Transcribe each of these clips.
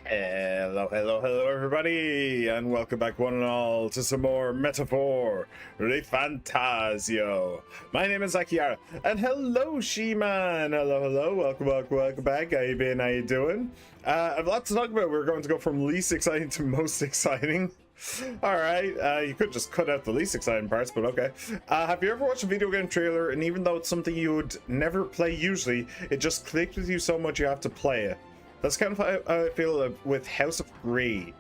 Hello, everybody, and welcome back, one and all, to some more Metaphor ReFantazio. My name is Akiara, and hello, She-Man. Hello, welcome back. How you been? How you doing? I have lots to talk about. We're going to go from least exciting to most exciting. All right, you could just cut out the least exciting parts, but okay. Have you ever watched a video game trailer, and even though it's something you would never play usually, it just clicked with you so much you have to play it? That's kind of how I feel with House of Grey.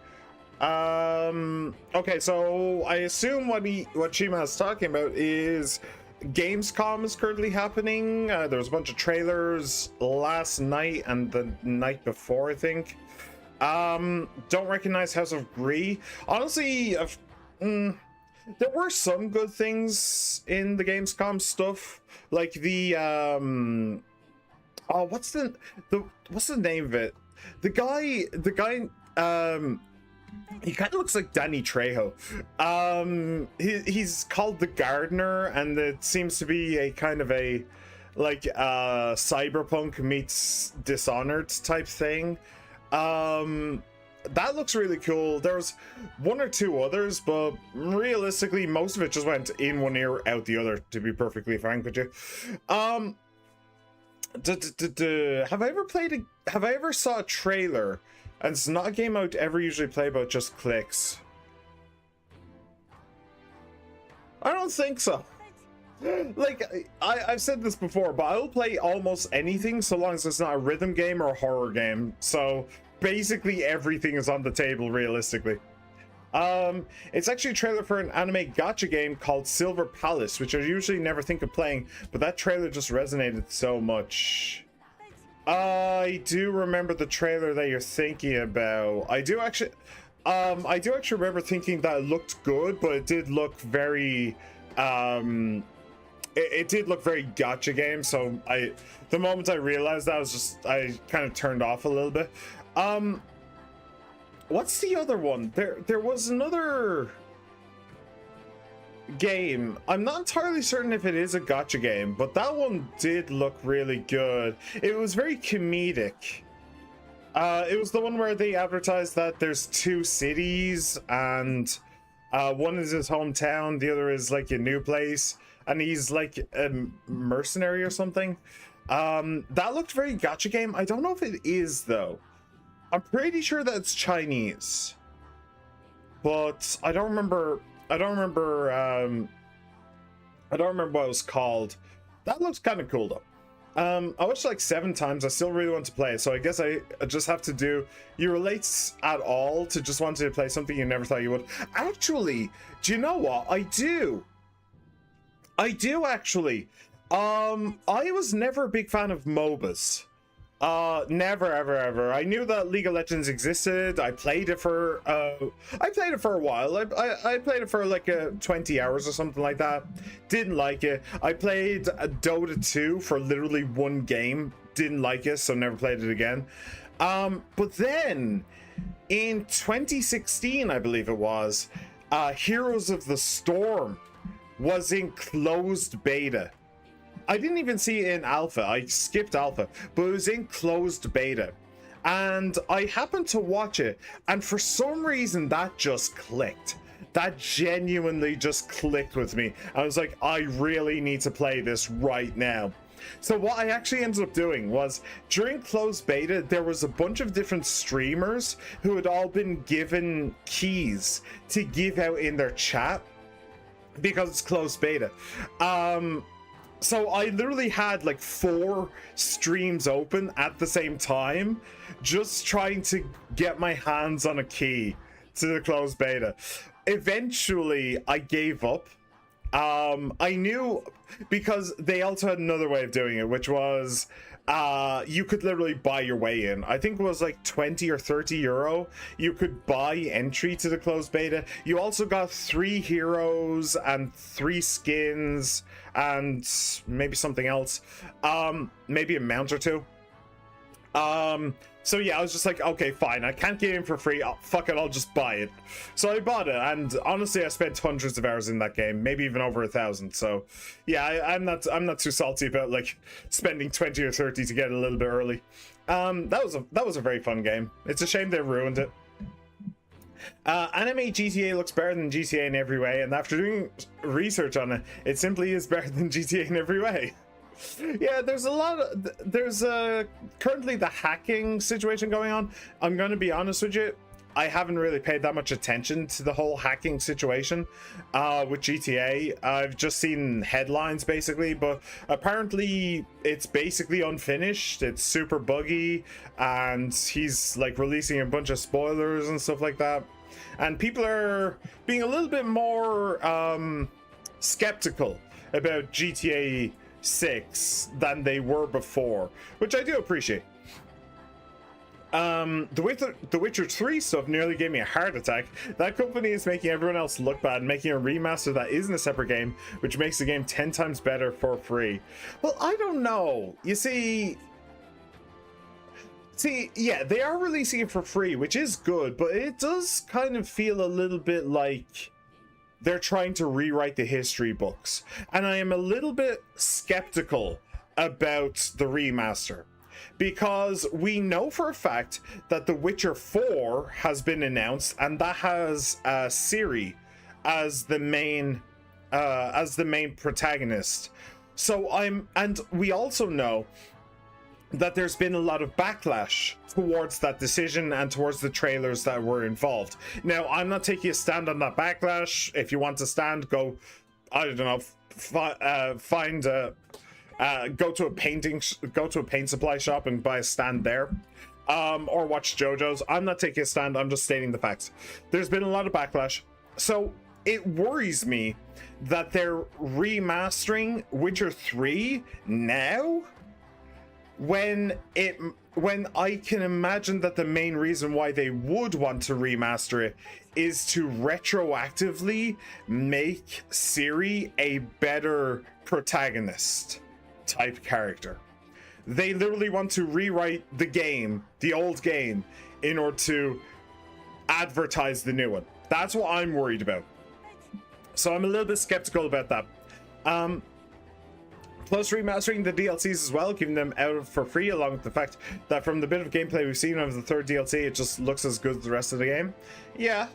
Okay, so I assume what Shima is talking about is Gamescom is currently happening. There was a bunch of trailers last night and the night before, I think. Don't recognize House of Grey. Honestly, there were some good things in the Gamescom stuff, like the oh, what's the name of it? The guy, he kind of looks like Danny Trejo. He's called the Gardener, and it seems to be a kind of a like cyberpunk meets Dishonored type thing. That looks really cool. There's one or two others, but realistically, most of it just went in one ear, out the other, to be perfectly frank with you. Have I ever saw a trailer, and it's not a game I would ever usually play, but it just clicks? I don't think so. Like, I've said this before, but I'll play almost anything so long as it's not a rhythm game or a horror game. So basically everything is on the table, realistically. It's actually a trailer for an anime gacha game called Silver Palace, which I usually never think of playing, but that trailer just resonated so much. I do remember the trailer that you're thinking about. I do actually remember thinking that it looked good, but it did look very it did look very gacha game, so the moment I realized that, I kind of turned off a little bit. What's the other one? There was another game. I'm not entirely certain if it is a gacha game, but that one did look really good. It was very comedic. It was the one where they advertised that there's two cities, and one is his hometown, the other is like a new place, and he's like a mercenary or something. That looked very gacha game. I don't know if it is, though. I'm pretty sure that it's Chinese, but I don't remember what it was called. That looks kind of cool, though. I watched like 7 times. I still really want to play it, so I guess I just have to do. You relate at all to just wanting to play something you never thought you would? Actually, do you know what? I do actually. I was never a big fan of MOBAs. Never ever. I knew that League of Legends existed. I played it for a while. I played it for like 20 hours or something like that. Didn't like it. I played Dota 2 for literally 1 game. Didn't like it, so never played it again. But then in 2016, I believe it was, Heroes of the Storm was in closed beta. I didn't even see it in alpha. I skipped alpha, but it was in closed beta, and I happened to watch it, and for some reason that just clicked. That genuinely just clicked with me. I was like, I really need to play this right now. So what I actually ended up doing was, during closed beta, there was a bunch of different streamers who had all been given keys to give out in their chat because it's closed beta. So I literally had like 4 streams open at the same time, just trying to get my hands on a key to the closed beta. Eventually, I gave up. I knew, because they also had another way of doing it, which was you could literally buy your way in. I think it was like 20 or 30 euro. You could buy entry to the closed beta. You also got 3 heroes and 3 skins and maybe something else, maybe a mount or 2. So yeah, I was just like, okay, fine, I can't get in for free. Fuck it, I'll just buy it. So I bought it, and honestly, I spent hundreds of hours in that game, maybe even over 1,000. So yeah, I'm not too salty about like spending 20 or 30 to get it a little bit early. That was a very fun game. It's a shame they ruined it. Anime GTA looks better than GTA in every way, and after doing research on it, it simply is better than GTA in every way. Yeah, there's currently the hacking situation going on. I'm gonna be honest with you, I haven't really paid that much attention to the whole hacking situation with GTA. I've just seen headlines basically, but apparently it's basically unfinished. It's super buggy, and he's like releasing a bunch of spoilers and stuff like that, and people are being a little bit more skeptical about GTA 6 than they were before, which I do appreciate. The Witcher 3 stuff nearly gave me a heart attack. That company is making everyone else look bad, making a remaster that isn't a separate game, which makes the game 10 times better for free. Well, I don't know. You see, yeah, they are releasing it for free, which is good, but it does kind of feel a little bit like they're trying to rewrite the history books, and I am a little bit skeptical about the remaster, because we know for a fact that The Witcher 4 has been announced, and that has Ciri as the main protagonist. And we also know that there's been a lot of backlash towards that decision and towards the trailers that were involved. Now, I'm not taking a stand on that backlash. If you want to stand, go, I don't know, go to a paint supply shop and buy a stand there, or watch JoJo's. I'm not taking a stand. I'm just stating the facts. There's been a lot of backlash, so it worries me that they're remastering Witcher 3 now, when I can imagine that the main reason why they would want to remaster it is to retroactively make Ciri a better protagonist type character. They literally want to rewrite the game, the old game, in order to advertise the new one. That's what I'm worried about. So I'm a little bit skeptical about that. Plus remastering the DLCs as well, giving them out for free, along with the fact that from the bit of gameplay we've seen of the third DLC, it just looks as good as the rest of the game. Yeah,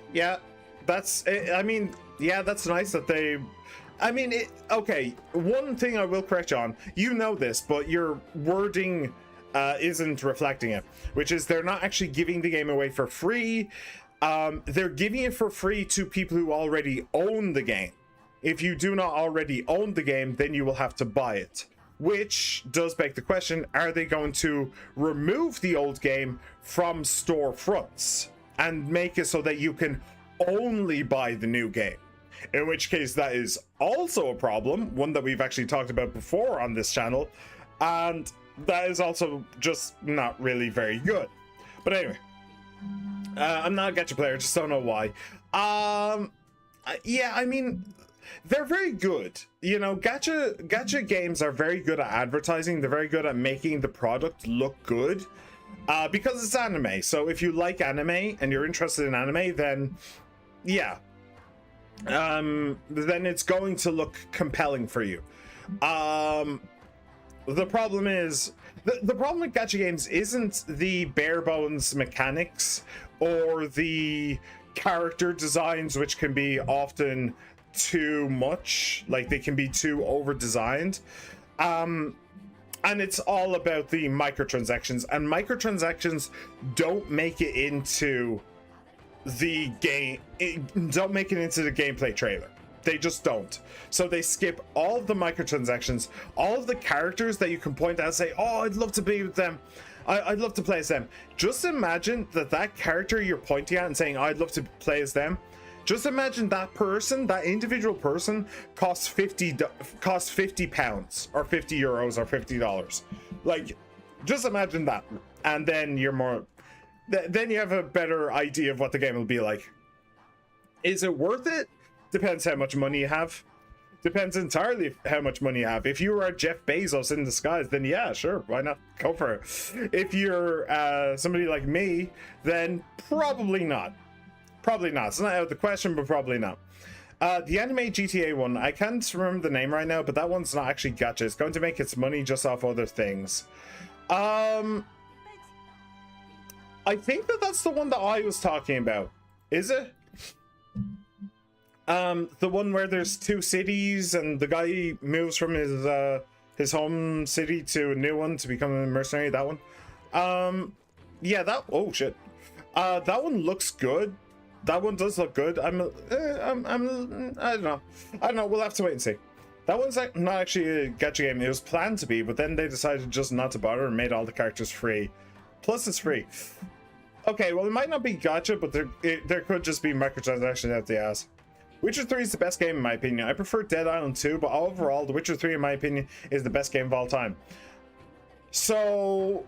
that's, I mean, yeah, that's nice that they, I mean, okay, one thing I will correct you on, you know this, but your wording isn't reflecting it, which is they're not actually giving the game away for free. They're giving it for free to people who already own the game. If you do not already own the game, then you will have to buy it. Which does beg the question, are they going to remove the old game from storefronts and make it so that you can only buy the new game? In which case, that is also a problem, one that we've actually talked about before on this channel, and that is also just not really very good. But anyway, I'm not a gacha player, just don't know why. Yeah, I mean, they're very good. You know, gacha games are very good at advertising. They're very good at making the product look good, because it's anime. So if you like anime and you're interested in anime, then yeah, then it's going to look compelling for you. The problem is, the problem with gacha games isn't the bare bones mechanics or the character designs, which can be often too much, like they can be too over designed, and it's all about the microtransactions, and microtransactions don't make it into the game, don't make it into the gameplay trailer. They just don't. So they skip all of the microtransactions, all of the characters that you can point out and say, oh, I'd love to be with them, I'd love to play as them. Just imagine that character you're pointing at and saying, I'd love to play as them, just imagine that person, that individual person, costs 50 pounds or 50 euros or $50. Like, just imagine that, and then you're more, then you have a better idea of what the game will be like. Is it worth it? Depends how much money you have. Depends entirely how much money you have. If you were Jeff Bezos in disguise, then yeah, sure, why not? Go for it. If you're somebody like me, then probably not. Probably not. It's not out of the question, but probably not. The anime GTA one, I can't remember the name right now, but that one's not actually gacha. It's going to make its money just off other things. I think that that's the one that I was talking about. Is it? The one where there's two cities and the guy moves from his home city to a new one to become a mercenary. That one. Yeah, that. Oh shit. That one looks good. That one does look good. I don't know. We'll have to wait and see. That one's like not actually a gacha game. It was planned to be, but then they decided just not to bother and made all the characters free. Plus, it's free. Okay, well, it might not be gacha, but there could just be microtransactions out the ass. Witcher 3 is the best game in my opinion. I prefer Dead Island 2, but overall, The Witcher 3, in my opinion, is the best game of all time. So,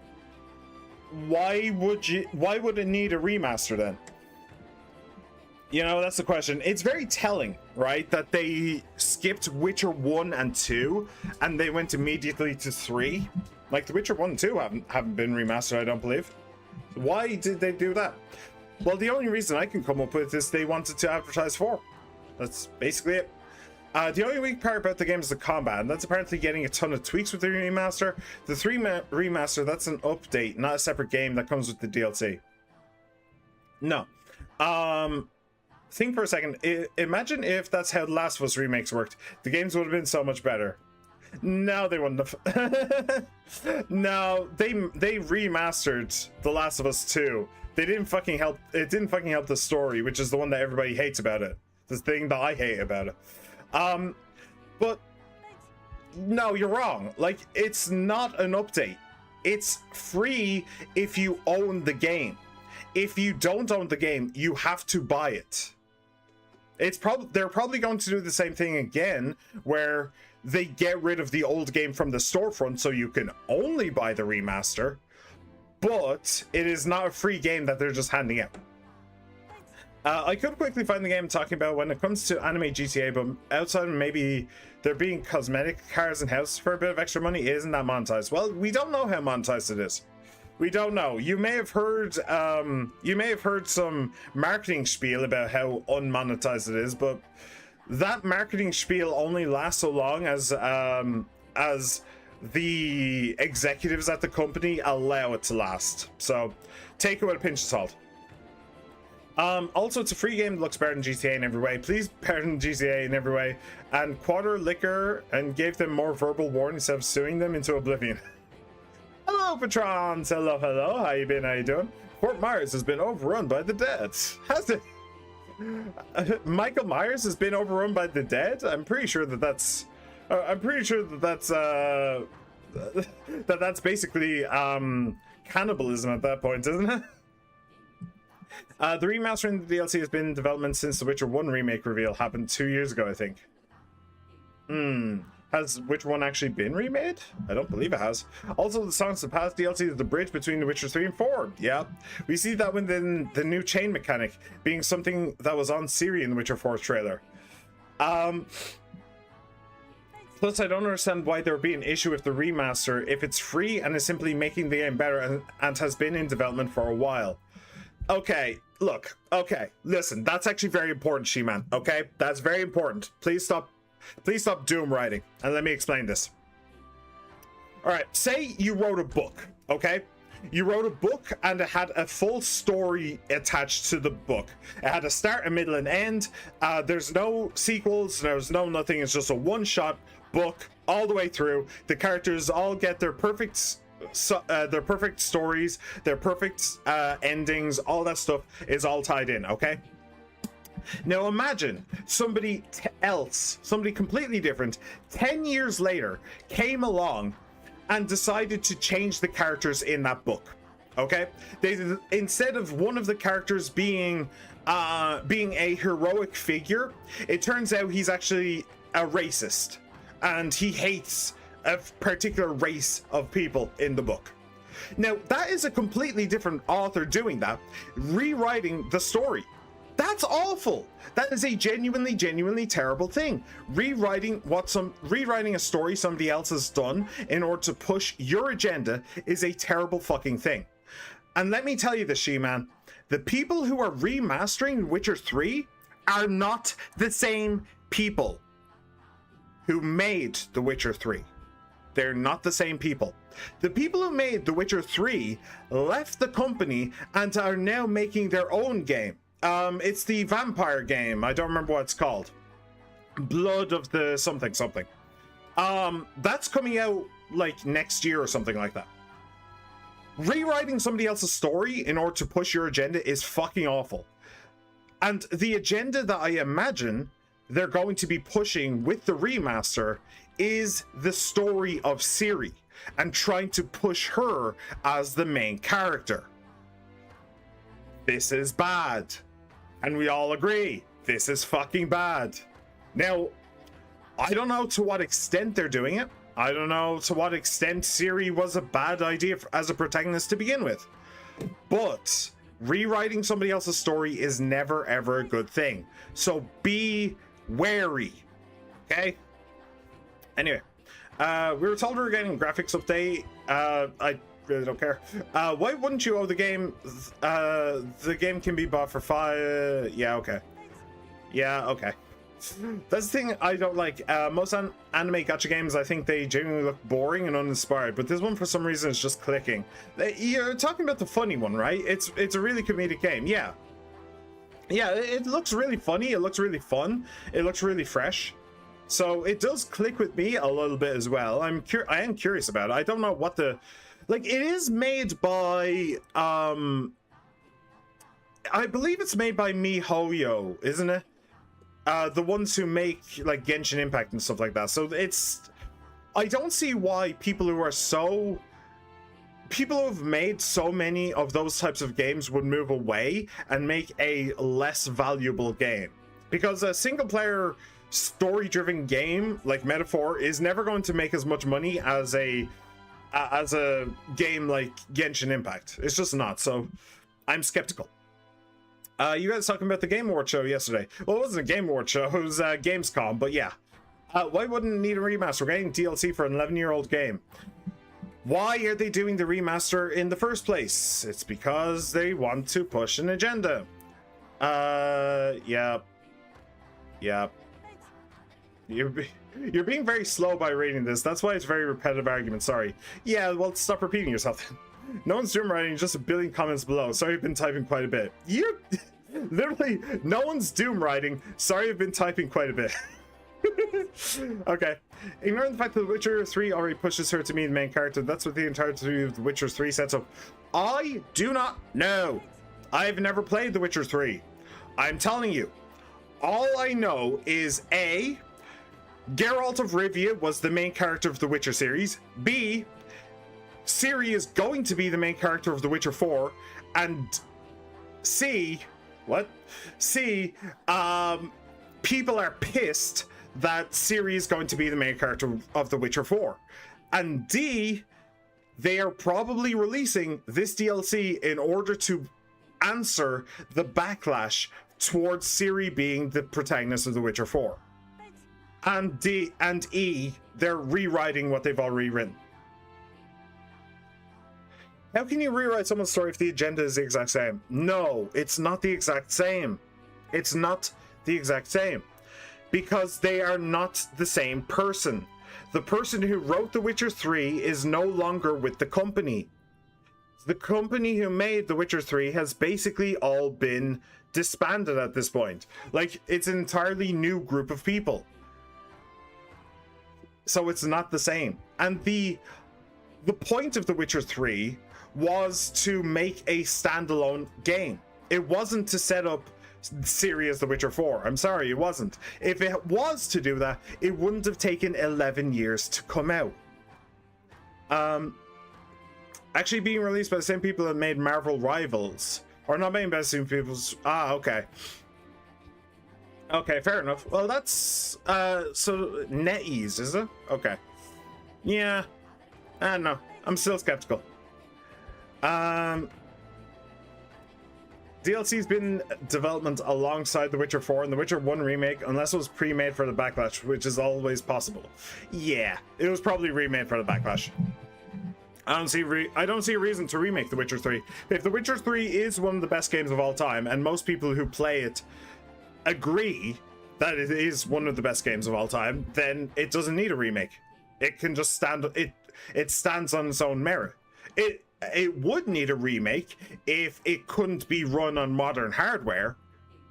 why would it need a remaster then? You know, that's the question. It's very telling, right, that they skipped Witcher 1 and 2, and they went immediately to 3. Like, The Witcher 1 and 2 haven't been remastered, I don't believe. Why did they do that? Well, the only reason I can come up with is they wanted to advertise 4. That's basically it. The only weak part about the game is the combat, and that's apparently getting a ton of tweaks with the remaster. The 3 remaster, that's an update, not a separate game that comes with the DLC. No. Think for a second. Imagine if that's how The Last of Us remakes worked. The games would have been so much better. No, they wouldn't have. No, they remastered The Last of Us 2. They didn't fucking help. It didn't fucking help the story, which is the one that everybody hates about it. The thing that I hate about it. But no, you're wrong. Like, it's not an update. It's free if you own the game. If you don't own the game, you have to buy it. They're probably going to do the same thing again, where they get rid of the old game from the storefront so you can only buy the remaster, but it is not a free game that they're just handing out. I could quickly find the game I'm talking about when it comes to anime GTA, but outside of maybe there being cosmetic cars and houses for a bit of extra money, isn't that monetized? Well, we don't know how monetized it is. We don't know. You may have heard some marketing spiel about how unmonetized it is, but that marketing spiel only lasts so long as the executives at the company allow it to last. So take it with a pinch of salt. Also, it's a free game that looks better than GTA in every way. Please better than GTA in every way. And Quarter Liquor and gave them more verbal warning instead of suing them into oblivion. Hello, patrons. Hello, hello. How you been? How you doing? Fort Myers has been overrun by the dead. Has it? Michael Myers has been overrun by the dead? I'm pretty sure that that's... I'm pretty sure that that's basically cannibalism at that point, isn't it? The remastering of the DLC has been in development since the Witcher 1 remake reveal happened 2 years ago, I think. Has Witcher 1 actually been remade? I don't believe it has. Also, the Songs of the Past DLC is the bridge between the Witcher 3 and 4. Yeah, we see that within the new chain mechanic being something that was on Siri in the Witcher 4 trailer. Plus, I don't understand why there would be an issue with the remaster if it's free and is simply making the game better and has been in development for a while. Okay, look, okay, listen, that's actually very important, She-Man, okay? That's very important. Please stop doom writing, and let me explain this. Alright, say you wrote a book, okay? You wrote a book and it had a full story attached to the book. It had a start, a middle, and end. There's no sequels, there's no nothing, it's just a one-shot book all the way through. The characters all get their perfect stories, their perfect endings, all that stuff is all tied in, okay? Now imagine somebody else, somebody completely different, 10 years later came along and decided to change the characters in that book, okay? Instead of one of the characters being a heroic figure, it turns out he's actually a racist and he hates a particular race of people in the book. Now, that is a completely different author doing that, rewriting the story. That's awful. That is a genuinely terrible thing. Rewriting a story somebody else has done in order to push your agenda is a terrible fucking thing. And let me tell you this, She-Man, the people who are remastering Witcher 3 are not the same people who made The Witcher 3. They're not the same people. The people who made The Witcher 3 left the company and are now making their own game. It's the vampire game. I don't remember what it's called. Blood of the something. That's coming out like next year or something like that. Rewriting somebody else's story in order to push your agenda is fucking awful. And the agenda that I imagine they're going to be pushing with the remaster is the story of Ciri and trying to push her as the main character. This is bad. And we all agree, this is fucking bad. Now, I don't know to what extent they're doing it. I don't know to what extent Ciri was a bad idea as a protagonist to begin with. But rewriting somebody else's story is never ever a good thing. So be wary, okay? Anyway, we were told we were getting a graphics update. I really don't care. Why wouldn't you owe the game? The game can be bought for $5. Yeah, okay. Yeah, okay. That's the thing I don't like. Most anime gacha games, I think they genuinely look boring and uninspired, but this one for some reason is just clicking. You're talking about the funny one, right? It's a really comedic game. Yeah, it looks really funny, it looks really fun, it looks really fresh, so it does click with me a little bit as well. I am curious about it. I don't know what the, like, it is made by I believe it's made by MiHoYo, isn't it? The ones who make like Genshin Impact and stuff like that. So it's, I don't see why people who have made so many of those types of games would move away and make a less valuable game. Because a single player story-driven game like Metaphor is never going to make as much money as a game like Genshin Impact. It's just not. So I'm skeptical. You guys talking about the Game Award show yesterday? Well, it wasn't a Game Award show, it was Gamescom, but yeah. Why wouldn't it need a remaster? We're getting DLC for an 11-year-old game. Why are they doing the remaster in the first place? It's because they want to push an agenda. Yeah. You're being very slow by reading this. That's why it's a very repetitive argument. Sorry. Yeah, well, stop repeating yourself. No one's doom writing, just a billion comments below. Sorry, I've been typing quite a bit. You literally, no one's doom writing. Sorry, I've been typing quite a bit. Okay. Ignoring the fact that The Witcher 3 already pushes her to be the main character, that's what the entirety of The Witcher 3 sets up. I do not know. I've never played The Witcher 3. I'm telling you. All I know is A, Geralt of Rivia was the main character of the Witcher series. B, Ciri is going to be the main character of The Witcher 4. And C, people are pissed that Ciri is going to be the main character of The Witcher 4. And D, they are probably releasing this DLC in order to answer the backlash towards Ciri being the protagonist of The Witcher 4. And D and E, they're rewriting what they've already written. How can you rewrite someone's story if the agenda is the exact same? No, it's not the exact same. It's not the exact same. Because they are not the same person. The person who wrote The Witcher 3 is no longer with the company. The company who made The Witcher 3 has basically all been disbanded at this point. Like, it's an entirely new group of people. So it's not the same. And the point of The Witcher 3 was to make a standalone game. It wasn't to set up Ciri as The Witcher 4. I'm sorry, it wasn't. If it was to do that, it wouldn't have taken 11 years to come out. Actually being released by the same people that made Marvel Rivals. Or not made by the same people. Ah, okay. Okay, fair enough. Well, that's so NetEase, is it? Okay. Yeah. I don't know. I'm still skeptical. DLC's been development alongside The Witcher 4 and The Witcher 1 remake, unless it was pre-made for the Backlash, which is always possible. Yeah, it was probably remade for the Backlash. I don't see a reason to remake The Witcher 3. If The Witcher 3 is one of the best games of all time, and most people who play it agree that it is one of the best games of all time, then it doesn't need a remake. It can just it stands on its own merit. It would need a remake if it couldn't be run on modern hardware,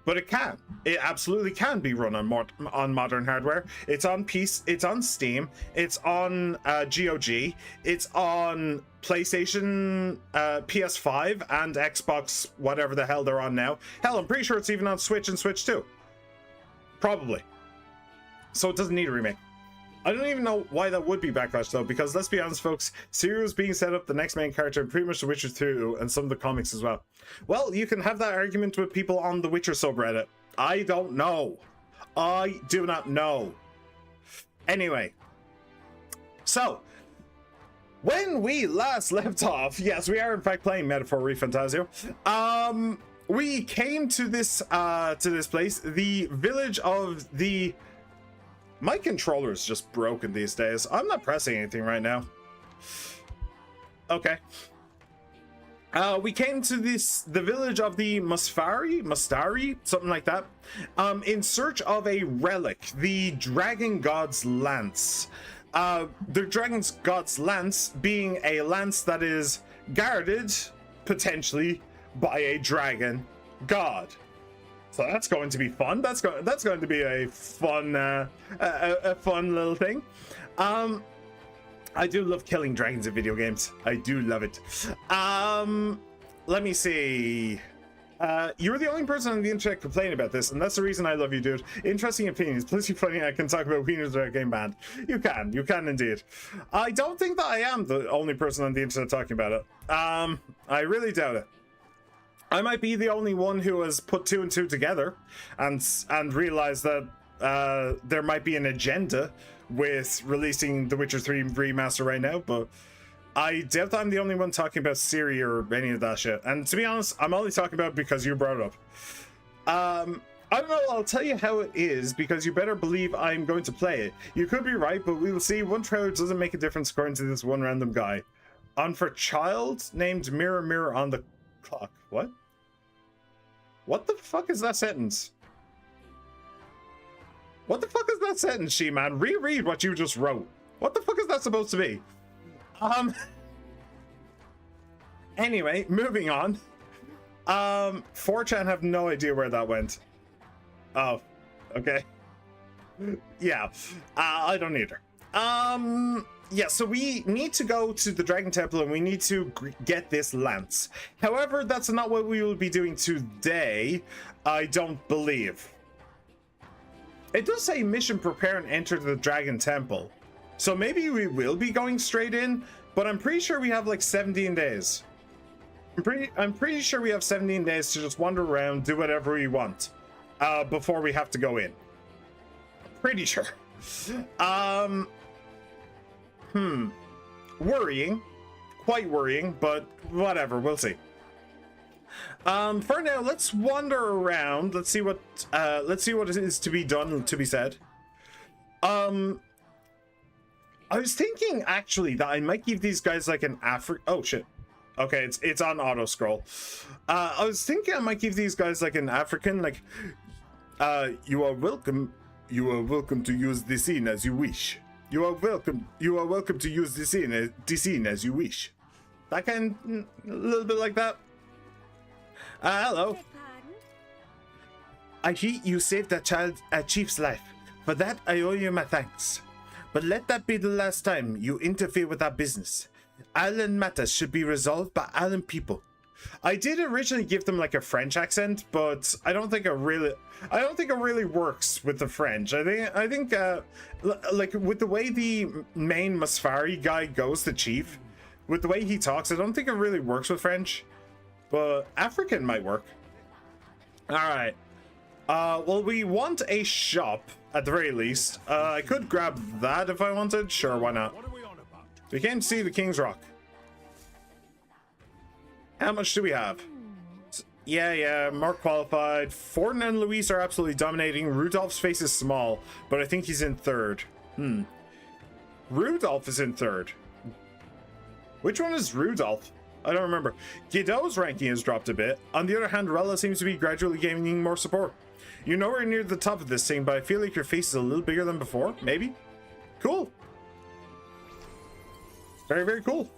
but it can. It absolutely can be run on modern hardware. It's on it's on Steam, it's on GOG, it's on PlayStation, PS5, and Xbox, whatever the hell they're on now. Hell, I'm pretty sure it's even on Switch and Switch 2. Probably. So it doesn't need a remake. I don't even know why that would be Backlash, though, because let's be honest, folks, Cyril's being set up the next main character in pretty much The Witcher 2 and some of the comics as well. Well, you can have that argument with people on the Witcher subreddit. I don't know. I do not know. Anyway. So, when we last left off, yes, we are in fact playing Metaphor ReFantazio. We came to this place, the village of the... My controller is just broken these days. I'm not pressing anything right now. Okay. We came to the village of the Mustari, something like that, in search of a relic, the Dragon God's Lance. The Dragon God's Lance being a lance that is guarded, potentially, by a dragon god. So that's going to be fun. That's going to be a fun a fun little thing. I do love killing dragons in video games. I do love it. Let me see. You're the only person on the internet complaining about this, and that's the reason I love you, dude. Interesting opinions. Plus, you're funny. I can talk about wieners without getting banned. You can indeed. I don't think that I am the only person on the internet talking about it. I really doubt it. I might be the only one who has put 2 and 2 together and realized that there might be an agenda with releasing The Witcher 3 remaster right now, but I doubt that I'm the only one talking about Siri or any of that shit. And to be honest, I'm only talking about it because you brought it up. I don't know, I'll tell you how it is, because you better believe I'm going to play it. You could be right, but we will see. One trailer doesn't make a difference according to this one random guy. On for child named Mirror Mirror on the Clock. What? What the fuck is that sentence? What the fuck is that sentence, She-Man? Reread what you just wrote. What the fuck is that supposed to be? Anyway, moving on. 4chan have no idea where that went. Oh, okay. Yeah, I don't either. Yeah, so we need to go to the Dragon Temple and we need to get this lance. However, that's not what we will be doing today, I don't believe. It does say mission prepare and enter the Dragon Temple. So maybe we will be going straight in, but I'm pretty sure we have like 17 days. I'm pretty sure we have 17 days to just wander around, do whatever we want, before we have to go in. Pretty sure. Worrying. Quite worrying, but whatever, we'll see. For now, let's wander around. Let's see what is to be done, to be said. I was thinking actually that I might give these guys like an oh shit. Okay, it's on auto scroll. I was thinking I might give these guys like an African, like, you are welcome to use the scene as you wish. You are welcome to use the scene as you wish. That kind, a little bit like that. Hello. I hear you saved a chief's life. For that, I owe you my thanks. But let that be the last time you interfere with our business. Island matters should be resolved by island people. I did originally give them like a French accent, but I don't think it really works with the French. I think like with the way the main Masfari guy goes, the chief, with the way he talks, I don't think it really works with French, but African might work. All right. Well, we want a shop at the very least. I could grab that if I wanted. Sure, why not? We came to see the King's Rock. How much do we have? Yeah, more qualified. Fortin and Luis are absolutely dominating. Rudolph's face is small, but I think he's in third. Rudolph is in third. Which one is Rudolph? I don't remember. Guido's ranking has dropped a bit. On the other hand, Rella seems to be gradually gaining more support. You're nowhere near the top of this thing, but I feel like your face is a little bigger than before. Maybe? Cool. Very, very cool.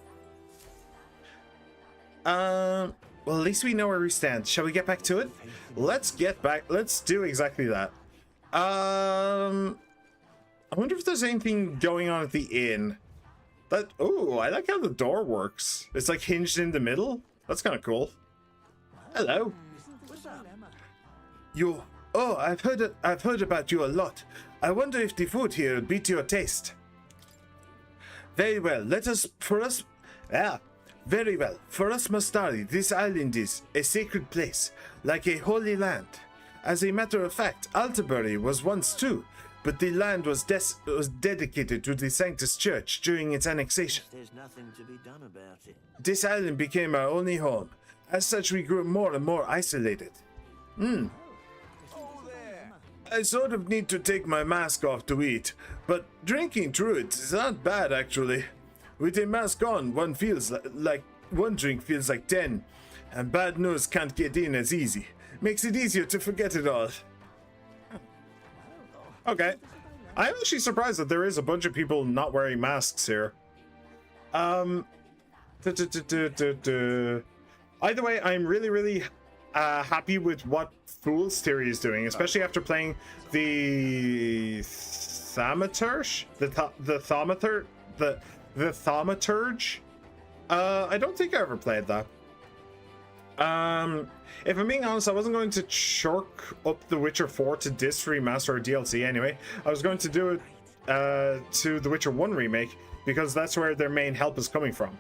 Well, at least we know where we stand. Shall we get back to it? Let's get back. Let's do exactly that. I wonder if there's anything going on at the inn. Oh, I like how the door works. It's like hinged in the middle. That's kind of cool. Hello. Oh, I've heard about you a lot. I wonder if the food here would be to your taste. Very well. Very well. For us Mastari, this island is a sacred place, like a holy land. As a matter of fact, Altabury was once too, but the land was dedicated to the Sanctus Church during its annexation. There's nothing to be done about it. This island became our only home. As such, we grew more and more isolated. I sort of need to take my mask off to eat, but drinking through it is not bad actually. With a mask on, one feels like one drink feels like 10, and bad news can't get in as easy. Makes it easier to forget it all. Okay. I'm actually surprised that there is a bunch of people not wearing masks here. Either way, I'm really happy with what Fool's Theory is doing, especially after playing the Thaumaturge? The Thaumaturge? I don't think I ever played that. If I'm being honest, I wasn't going to chalk up The Witcher 4 to disc remaster or DLC anyway. I was going to do it to The Witcher 1 remake, because that's where their main help is coming from.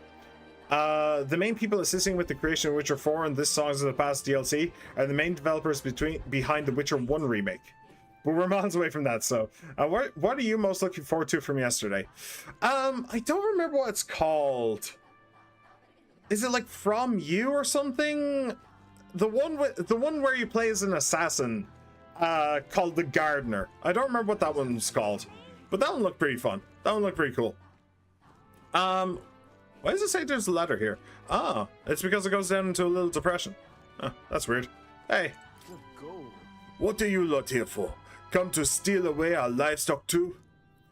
The main people assisting with the creation of Witcher 4 and this Songs of the Past DLC are the main developers behind the Witcher 1 remake. But we're miles away from that, so what are you most looking forward to from yesterday? I don't remember what it's called. Is it like From You or something? The one where you play as an assassin, called The Gardener. I don't remember what that one's called, but that one looked pretty fun. That one looked pretty cool. Why does it say there's a ladder here? Ah, it's because it goes down into a little depression. Oh, that's weird. Hey. What are you lot here for? Come to steal away our livestock too?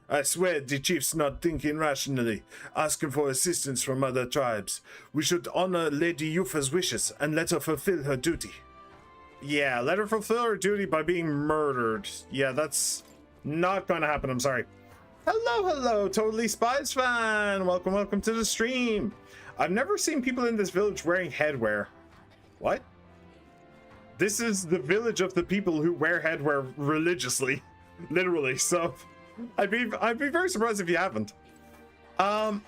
I swear the chief's not thinking rationally, asking for assistance from other tribes. We should honor Lady Yufa's wishes and let her fulfill her duty. Yeah, let her fulfill her duty by being murdered. Yeah, that's not going to happen, I'm sorry. Hello, Totally Spies fan! Welcome to the stream! I've never seen people in this village wearing headwear. What? This is the village of the people who wear headwear religiously. Literally, so... I'd be very surprised if you haven't. Are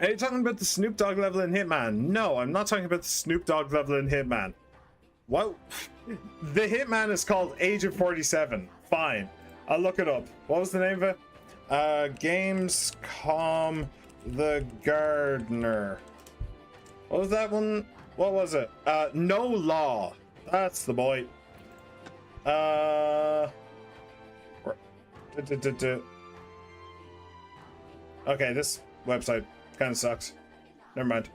you talking about the Snoop Dogg level in Hitman? No, I'm not talking about the Snoop Dogg level in Hitman. What? The Hitman is called Agent 47. Fine. I'll look it up. What was the name of it? Gamescom The Gardener. What was that one? What was it? No Law. That's the boy. Okay, this website kind of sucks. Never mind.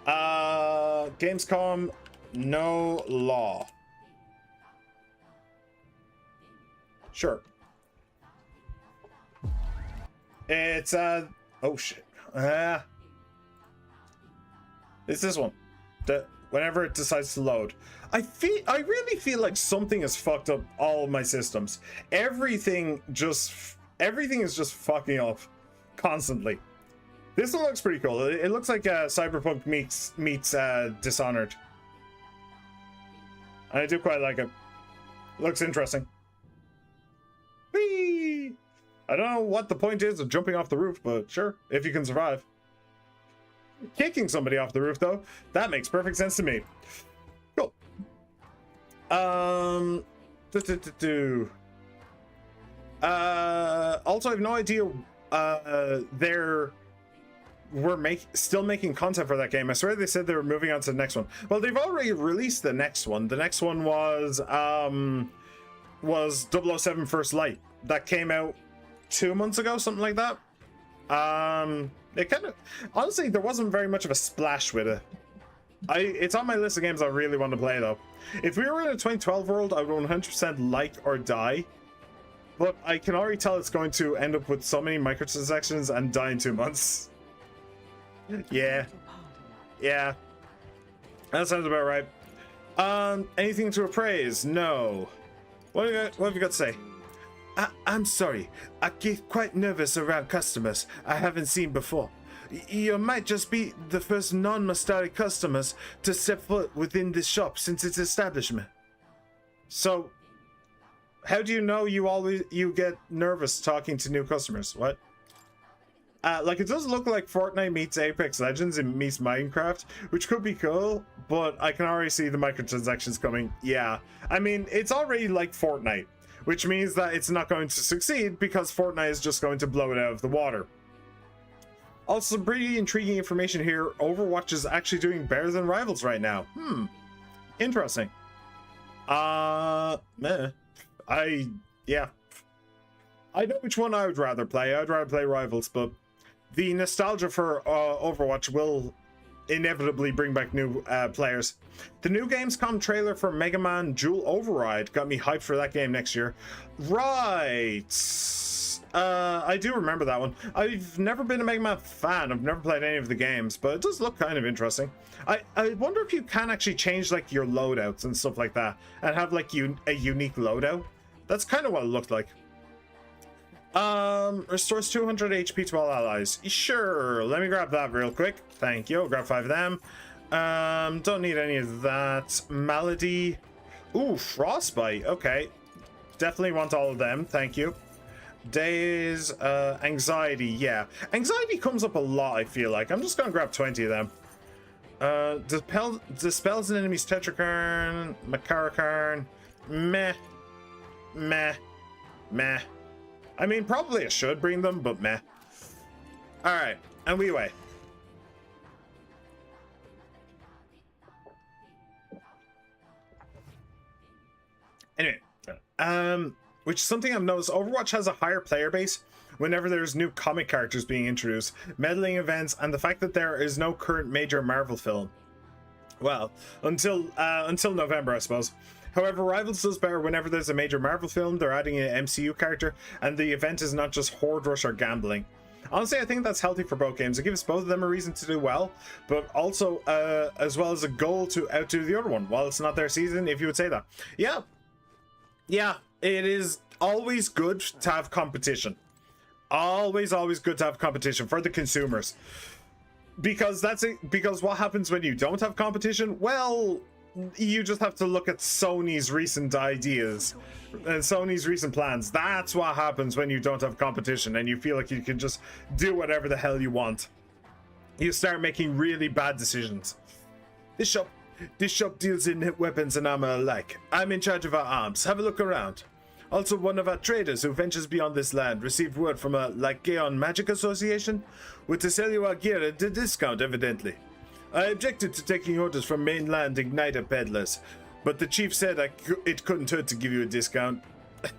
Gamescom No Law. Sure. It's oh shit. It's this one. Whenever it decides to load. I really feel like something has fucked up all my systems. Everything is just fucking up constantly. This one looks pretty cool. It looks like Cyberpunk meets Dishonored. And I do quite like it. Looks interesting. Whee! I don't know what the point is of jumping off the roof, but sure, if you can survive. Kicking somebody off the roof, though, that makes perfect sense to me. Cool. Also, I have no idea their still making content for that game. I swear they said they were moving on to the next one. Well, they've already released the next one. The next one was 007 First Light. That came out 2 months ago, something like that. It kind of, honestly, there wasn't very much of a splash with it. It's on my list of games I really want to play though. If we were in a 2012 world, I would 100% like or die. But I can already tell it's going to end up with so many microtransactions and die in 2 months. Yeah. Yeah. That sounds about right. Anything to appraise? No. What have you got to say? I'm sorry. I get quite nervous around customers I haven't seen before. You might just be the first non-Mustari customers to step foot within this shop since its establishment. So, how do you know you get nervous talking to new customers? What? Like, it does look like Fortnite meets Apex Legends and meets Minecraft, which could be cool, but I can already see the microtransactions coming. Yeah. I mean, it's already like Fortnite, which means that it's not going to succeed because Fortnite is just going to blow it out of the water. Also, some pretty intriguing information here. Overwatch is actually doing better than Rivals right now. Interesting. Yeah. I know which one I would rather play. I'd rather play Rivals, but the nostalgia for Overwatch will inevitably bring back new players. The new Gamescom trailer for Mega Man Dual Override got me hyped for that game next year. Right. I do remember that one. I've never been a Mega Man fan. I've never played any of the games, but it does look kind of interesting. I wonder if you can actually change like your loadouts and stuff like that and have like a unique loadout. That's kind of what it looked like. Restores 200 HP to all allies. Sure, let me grab that real quick. Thank you. I'll grab 5 of them. Don't need any of that. Malady. Ooh, Frostbite. Okay. Definitely want all of them. Thank you. Days, anxiety. Yeah. Anxiety comes up a lot, I feel like. I'm just gonna grab 20 of them. Dispels an enemy's Tetrakarn, Makarakarn. Meh. I mean, probably I should bring them, but meh. Alright, and we away. Anyway, which is something I've noticed. Overwatch has a higher player base whenever there's new comic characters being introduced, meddling events, and the fact that there is no current major Marvel film. Well, until November, I suppose. However, Rivals does better whenever there's a major Marvel film, they're adding an MCU character, and the event is not just Horde Rush or gambling. Honestly, I think that's healthy for both games. It gives both of them a reason to do well, but also as well as a goal to outdo the other one, while it's not their season, if you would say that. Yeah, it is always good to have competition. Always good to have competition for the consumers. Because because what happens when you don't have competition? Well, you just have to look at Sony's recent ideas and Sony's recent plans. That's what happens when you don't have competition and you feel like you can just do whatever the hell you want. You start making really bad decisions. This shop deals in weapons and armor alike. I'm in charge of our arms. Have a look around. Also, one of our traders who ventures beyond this land received word from a Lycaon Magic Association with to sell you our gear at a discount, evidently. I objected to taking orders from mainland igniter peddlers, but the chief said it couldn't hurt to give you a discount.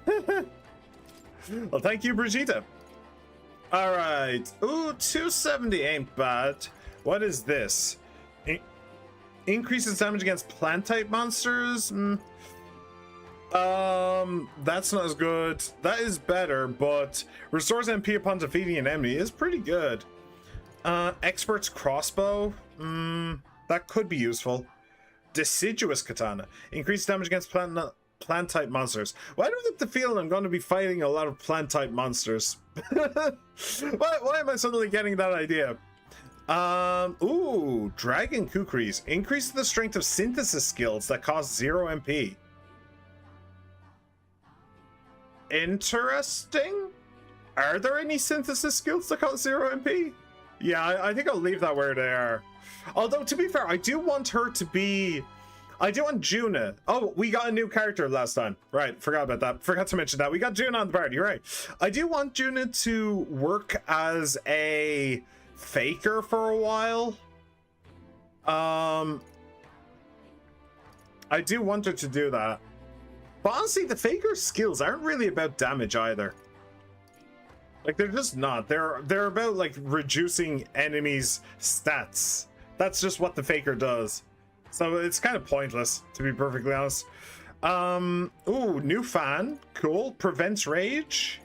Well, thank you, Brigitte. Alright. Ooh, 270 ain't bad. What is this? Increases damage against plant-type monsters? That's not as good. That is better, but restores MP upon defeating an enemy is pretty good. Expert's crossbow? That could be useful. Deciduous katana. Increased damage against plant-type monsters. Well, I don't get the feeling I'm going to be fighting a lot of plant-type monsters. Why am I suddenly getting that idea? Ooh, Dragon Kukris. Increase the strength of synthesis skills that cost 0 MP. Interesting. Are there any synthesis skills that cost 0 MP? Yeah, I think I'll leave that where they are. Although, to be fair, I do want her to be... I do want Juna. Oh, we got a new character last time. Right, forgot about that. Forgot to mention that. We got Juna on the party, right. I do want Juna to work as a Faker for a while. I do want her to do that. But honestly, the Faker's skills aren't really about damage either. Like, they're just not. They're about, like, reducing enemies' stats. That's just what the Faker does. So it's kind of pointless, to be perfectly honest. Ooh, new fan. Cool. Prevents rage.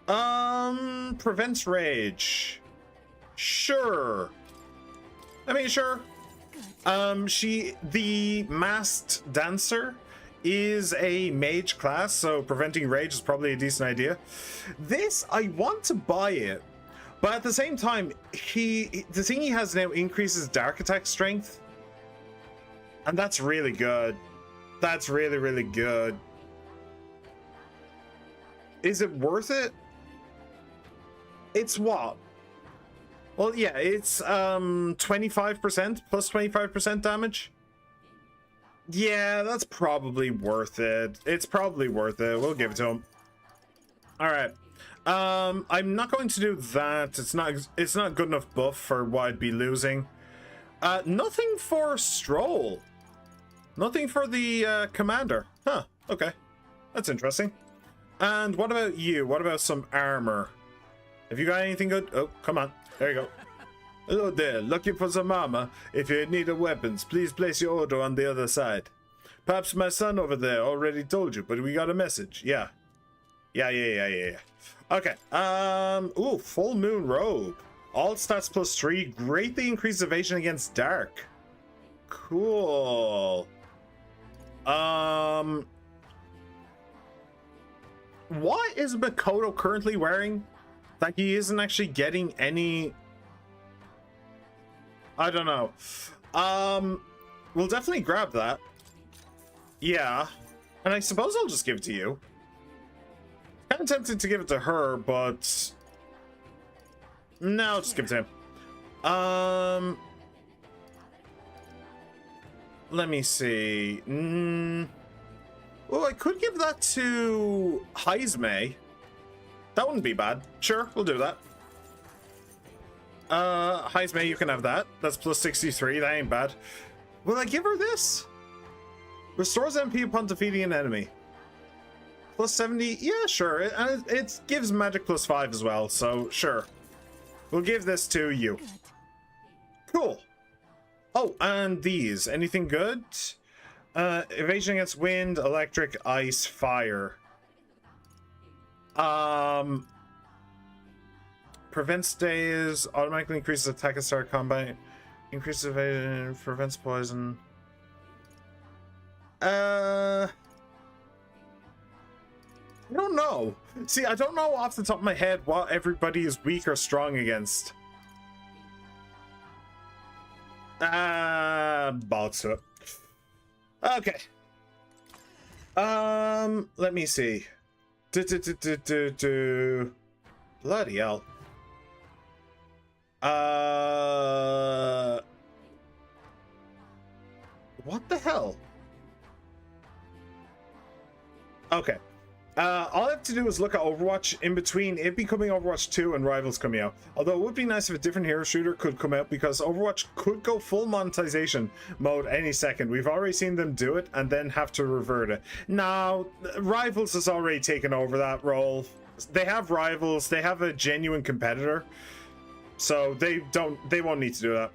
Prevents rage. Sure. I mean, sure. The masked dancer is a mage class, so preventing rage is probably a decent idea. This, I want to buy it, but at the same time, the thing he has now increases dark attack strength, and that's really good. That's really, really good. Is it worth it? It's what? Well, yeah, it's 25% plus 25% damage. Yeah, that's probably worth it. It's probably worth it. We'll give it to him. All right. I'm not going to do that. It's not good enough buff for what I'd be losing. Nothing for Stroll. Nothing for the commander. Huh. Okay. That's interesting. And what about you? What about some armor? Have you got anything good? Oh, come on. There you go. Hello there, looking for some armor? If you need weapons, please place your order on the other side. Perhaps my son over there already told you, but we got a message. Yeah. Yeah. Okay. Ooh, full moon robe. All stats plus 3. Greatly increased evasion against dark. Cool. What is Makoto currently wearing? Like, he isn't actually getting any... I don't know. We'll definitely grab that. Yeah. And I suppose I'll just give it to you. Kind of tempted to give it to her, but... No, I'll just give it to him. Let me see. Well, I could give that to Heismay. That wouldn't be bad. Sure, we'll do that. Heismay, you can have that. That's plus 63. That ain't bad. Will I give her this? Restores MP upon defeating an enemy. Plus 70. Yeah, sure. It gives magic plus 5 as well, so sure. We'll give this to you. Cool. Oh, and these. Anything good? Evasion against wind, electric, ice, fire. Prevents stays, automatically increases attack at start combat, increases evasion, prevents poison. I don't know. See, I don't know off the top of my head what everybody is weak or strong against. Bollocks to it. Okay. Let me see. Bloody hell. What the hell? Okay. All I have to do is look at Overwatch in between it becoming Overwatch 2 and Rivals coming out. Although it would be nice if a different hero shooter could come out, because Overwatch could go full monetization mode any second. We've already seen them do it and then have to revert it. Now, Rivals has already taken over that role. They have Rivals, they have a genuine competitor, so they won't need to do that.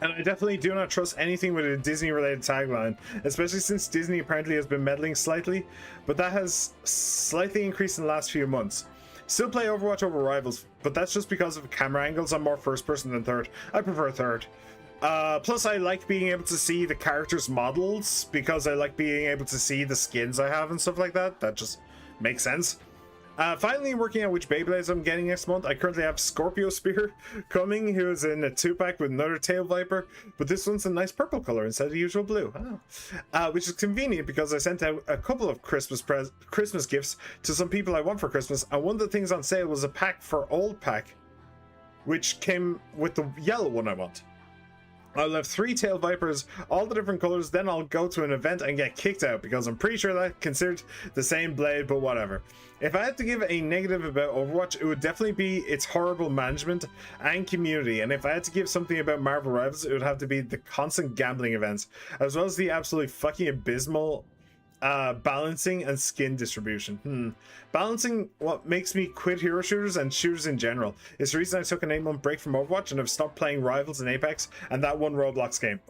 And I definitely do not trust anything with a Disney-related tagline, especially since Disney apparently has been meddling slightly, but that has slightly increased in the last few months. Still play Overwatch over Rivals, but that's just because of camera angles. I'm more first person than third. I prefer third. Plus, I like being able to see the characters' models, because I like being able to see the skins I have and stuff like that. That just makes sense. Finally working out which Beyblades I'm getting next month. I currently have Scorpio Spear coming, who is in a 2-pack with another Tail Viper, but this one's a nice purple color instead of the usual blue. Oh. Which is convenient because I sent out a couple of Christmas gifts to some people I want for Christmas, and one of the things on sale was a pack for Old Pack, which came with the yellow one I want. I'll have 3 tail vipers, all the different colors, then I'll go to an event and get kicked out because I'm pretty sure that's considered the same blade, but whatever. If I had to give a negative about Overwatch, it would definitely be its horrible management and community. And if I had to give something about Marvel Rivals, it would have to be the constant gambling events, as well as the absolutely fucking abysmal balancing and skin distribution. Balancing what makes me quit hero shooters and shooters in general. It's the reason I took an 8-month break from Overwatch and have stopped playing Rivals and Apex and that one Roblox game.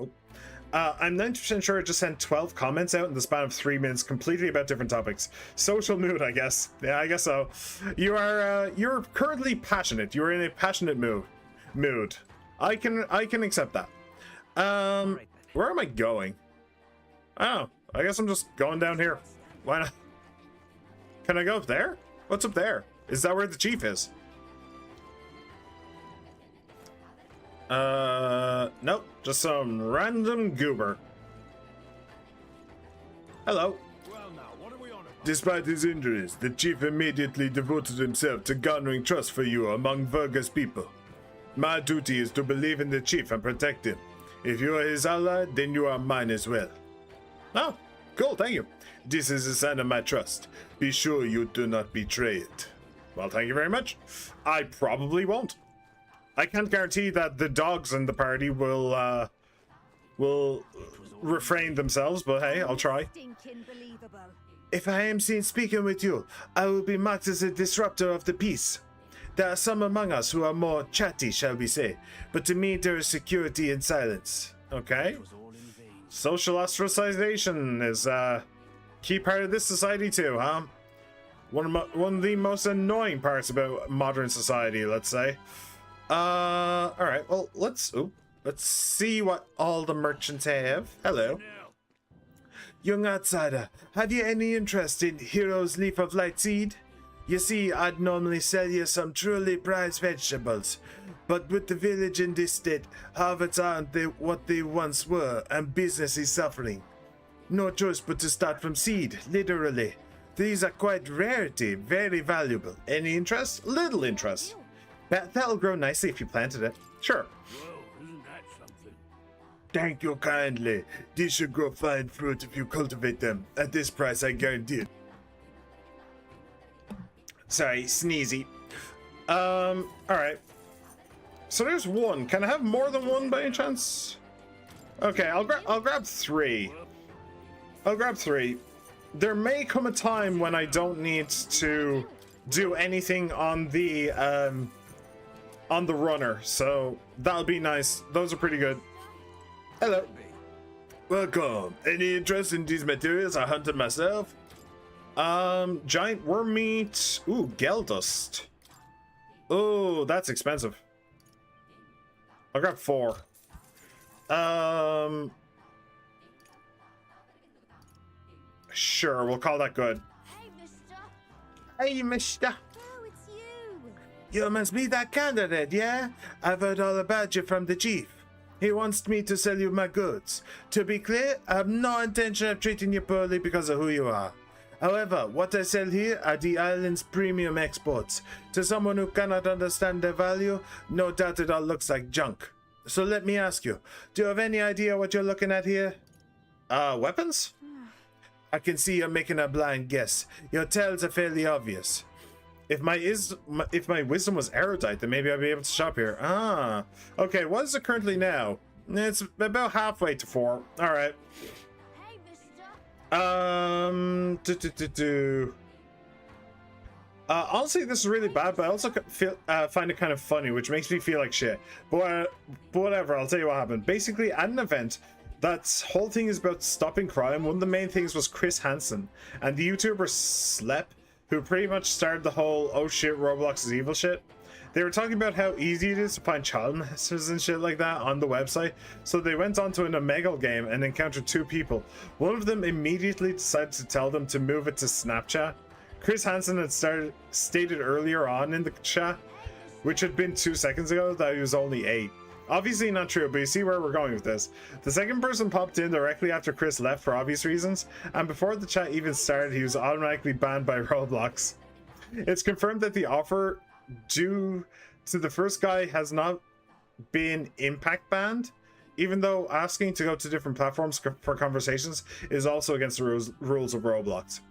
I'm 90% sure I just sent 12 comments out in the span of 3 minutes, completely about different topics. Social mood, I guess. Yeah, I guess so. You're currently passionate. You're in a passionate mood. I can accept that. Where am I going? Oh, I guess I'm just going down here. Why not? Can I go up there? What's up there? Is that where the chief is? Nope. Just some random goober. Hello. Well, now, what are we on about? Despite his injuries, the chief immediately devoted himself to garnering trust for you among Virga's people. My duty is to believe in the chief and protect him. If you are his ally, then you are mine as well. Oh, cool, thank you. This is a sign of my trust. Be sure you do not betray it. Well, thank you very much. I probably won't. I can't guarantee that the dogs in the party will refrain themselves, but hey, I'll try. If I am seen speaking with you, I will be marked as a disruptor of the peace. There are some among us who are more chatty, shall we say, but to me there is security in silence. Okay. Social ostracization is a key part of this society too, huh? One of the most annoying parts about modern society, let's say. All right. Well, let's see what all the merchants have. Hello, young outsider. Have you any interest in Hero's Leaf of Light Seed? You see, I'd normally sell you some truly prized vegetables, but with the village in this state, harvests aren't what they once were, and business is suffering. No choice but to start from seed, literally. These are quite rarity, very valuable. Any interest? Little interest. That'll grow nicely if you planted it. Sure. Whoa, isn't that something? Thank you kindly. These should grow fine fruit if you cultivate them. At this price, I guarantee it. Sorry, sneezy. Alright. So there's one. Can I have more than one by any chance? Okay, I'll grab 3. I'll grab 3. There may come a time when I don't need to do anything on the runner, so that'll be nice. Those are pretty good. Hello. Welcome. Any interest in these materials? I hunted myself. Giant worm meat. Ooh, gel dust. Oh, that's expensive. I'll grab 4. Sure, we'll call that good. Hey, mister. Hey, mister. Oh, it's you. You must be that candidate, yeah? I've heard all about you from the chief. He wants me to sell you my goods. To be clear, I have no intention of treating you poorly because of who you are. However, what I sell here are the island's premium exports. To someone who cannot understand their value, no doubt it all looks like junk. So let me ask you, do you have any idea what you're looking at here? Weapons? I can see you're making a blind guess. Your tells are fairly obvious. If my wisdom was erudite, then maybe I'd be able to shop here. Ah, okay. What is it currently now? It's about halfway to 4. All right. Hey, mister. Honestly, this is really bad, but I also find it kind of funny, which makes me feel like shit. But whatever. I'll tell you what happened. Basically, at an event. That whole thing is about stopping crime. One of the main things was Chris Hansen and the YouTuber Slep, who pretty much started the whole "oh shit, Roblox is evil" shit. They were talking about how easy it is to find child molesters and shit like that on the website. So they went onto an Omegle game and encountered 2 people. One of them immediately decided to tell them to move it to Snapchat. Chris Hansen had stated earlier on in the chat, which had been 2 seconds ago, that he was only 8. Obviously not true, but you see where we're going with this. The second person popped in directly after Chris left for obvious reasons, and before the chat even started, he was automatically banned by Roblox. It's confirmed that the offer due to the first guy has not been impact banned, even though asking to go to different platforms for conversations is also against the rules of Roblox.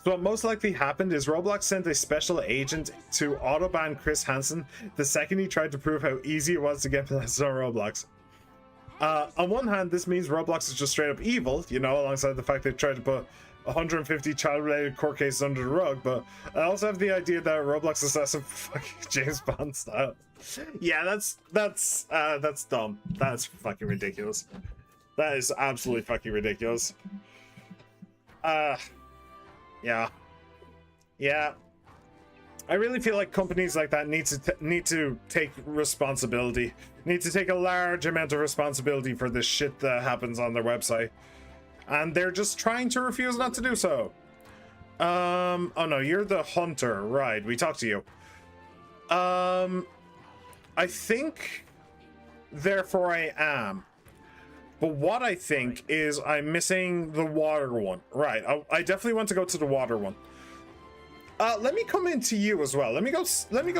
So what most likely happened is Roblox sent a special agent to autoban Chris Hansen the second he tried to prove how easy it was to get possessed on Roblox. On one hand, this means Roblox is just straight up evil, you know, alongside the fact they tried to put 150 child-related court cases under the rug, but I also have the idea that Roblox is less of fucking James Bond style. Yeah, that's dumb. That's fucking ridiculous. That is absolutely fucking ridiculous. Yeah. I really feel like companies like that need to take responsibility. Need to take a large amount of responsibility for the shit that happens on their website. And they're just trying to refuse not to do so. Oh no, you're the hunter, right? We talked to you. I think, therefore I am. But what I think is I'm missing the water one. Right, I definitely want to go to the water one. Let me come into you as well. Let me go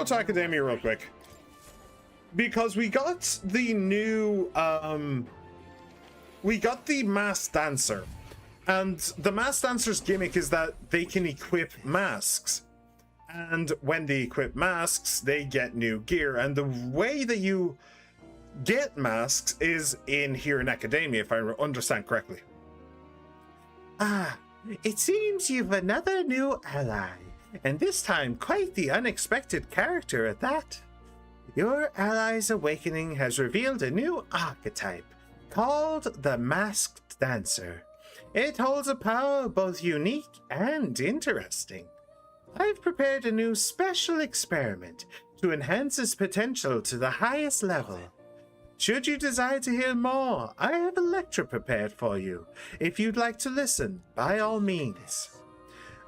to Academia real quick. Because we got the new, we got the masked dancer. And the masked dancer's gimmick is that they can equip masks. And when they equip masks, they get new gear. And the way that you get masks is in here in Academia, if I understand correctly. Ah, it seems you've another new ally. And this time, quite the unexpected character at that. Your ally's awakening has revealed a new archetype called the Masked Dancer. It holds a power both unique and interesting. I've prepared a new special experiment to enhance its potential to the highest level. Should you desire to hear more, I have a lecture prepared for you. If you'd like to listen, by all means.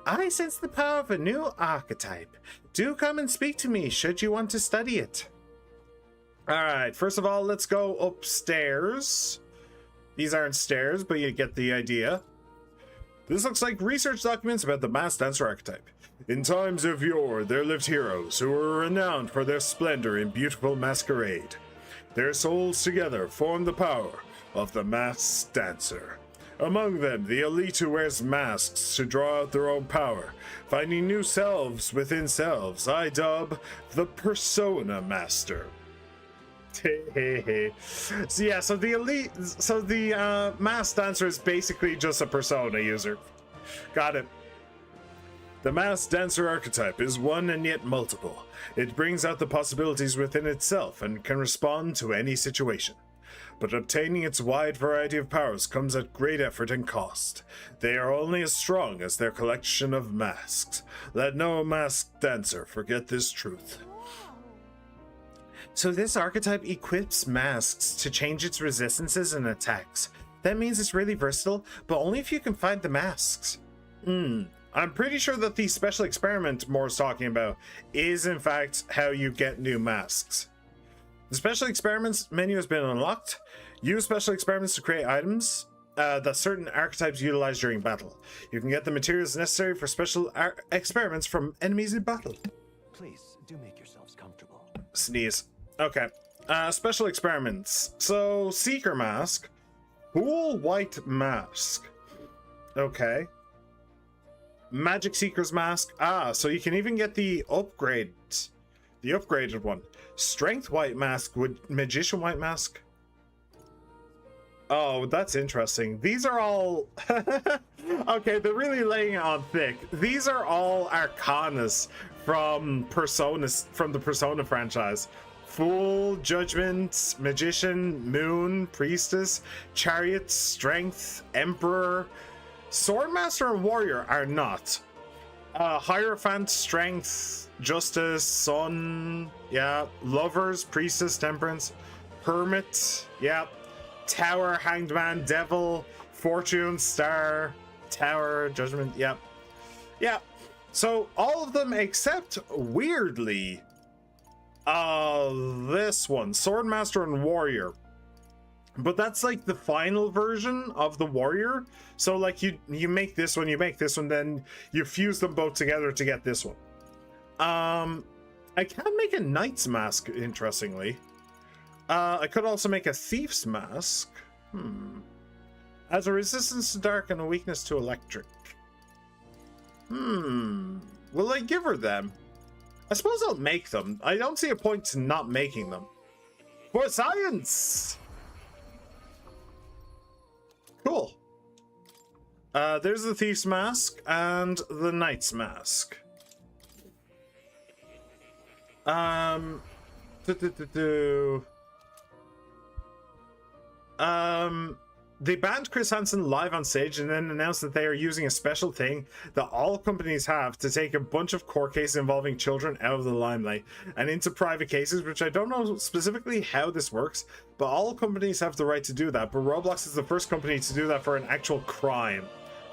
I sense the power of a new archetype. Do come and speak to me should you want to study it. Alright, first of all, let's go upstairs. These aren't stairs, but you get the idea. This looks like research documents about the Masked Dancer archetype. In times of yore, there lived heroes who were renowned for their splendor in beautiful masquerade. Their souls together form the power of the Masked Dancer. Among them, the elite who wears masks to draw out their own power, finding new selves within selves, I dub the Persona Master. So yeah, so the Masked Dancer is basically just a Persona user. Got it. The Masked Dancer archetype is one and yet multiple. It brings out the possibilities within itself and can respond to any situation. But obtaining its wide variety of powers comes at great effort and cost. They are only as strong as their collection of masks. Let no Masked Dancer forget this truth. So this archetype equips masks to change its resistances and attacks. That means it's really versatile, but only if you can find the masks. I'm pretty sure that the special experiment Moore's talking about is in fact how you get new masks. The special experiments menu has been unlocked. Use special experiments to create items that certain archetypes utilize during battle. You can get the materials necessary for special experiments from enemies in battle. Please do make yourselves comfortable. Sneeze. Okay. Special experiments. So, Seeker Mask. Cool White Mask. Okay. Magic Seeker's Mask. Ah, so you can even get the upgrades. The upgraded one. Strength White Mask with Magician White Mask. Oh, that's interesting. These are all... Okay, they're really laying it on thick. These are all Arcanas from the Persona franchise. Fool, Judgment, Magician, Moon, Priestess, Chariot, Strength, Emperor. Swordmaster and Warrior are not. Hierophant, Strength, Justice, Sun, yeah. Lovers, Priestess, Temperance, Hermit, yeah. Tower, Hanged Man, Devil, Fortune, Star, Tower, Judgment, yeah. Yeah. So all of them except, weirdly, this one, Swordmaster and Warrior. But that's like the final version of the Warrior. So like you make this one, you make this one, then you fuse them both together to get this one. I can make a Knight's Mask, interestingly. I could also make a thief's mask. Has a resistance to dark and a weakness to electric. Will I give her them? I suppose I'll make them. I don't see a point to not making them. For science! Cool. There's the thief's mask and the knight's mask. They banned Chris Hansen live on stage and then announced that they are using a special thing that all companies have to take a bunch of court cases involving children out of the limelight and into private cases, which I don't know specifically how this works, but all companies have the right to do that, but Roblox is the first company to do that for an actual crime.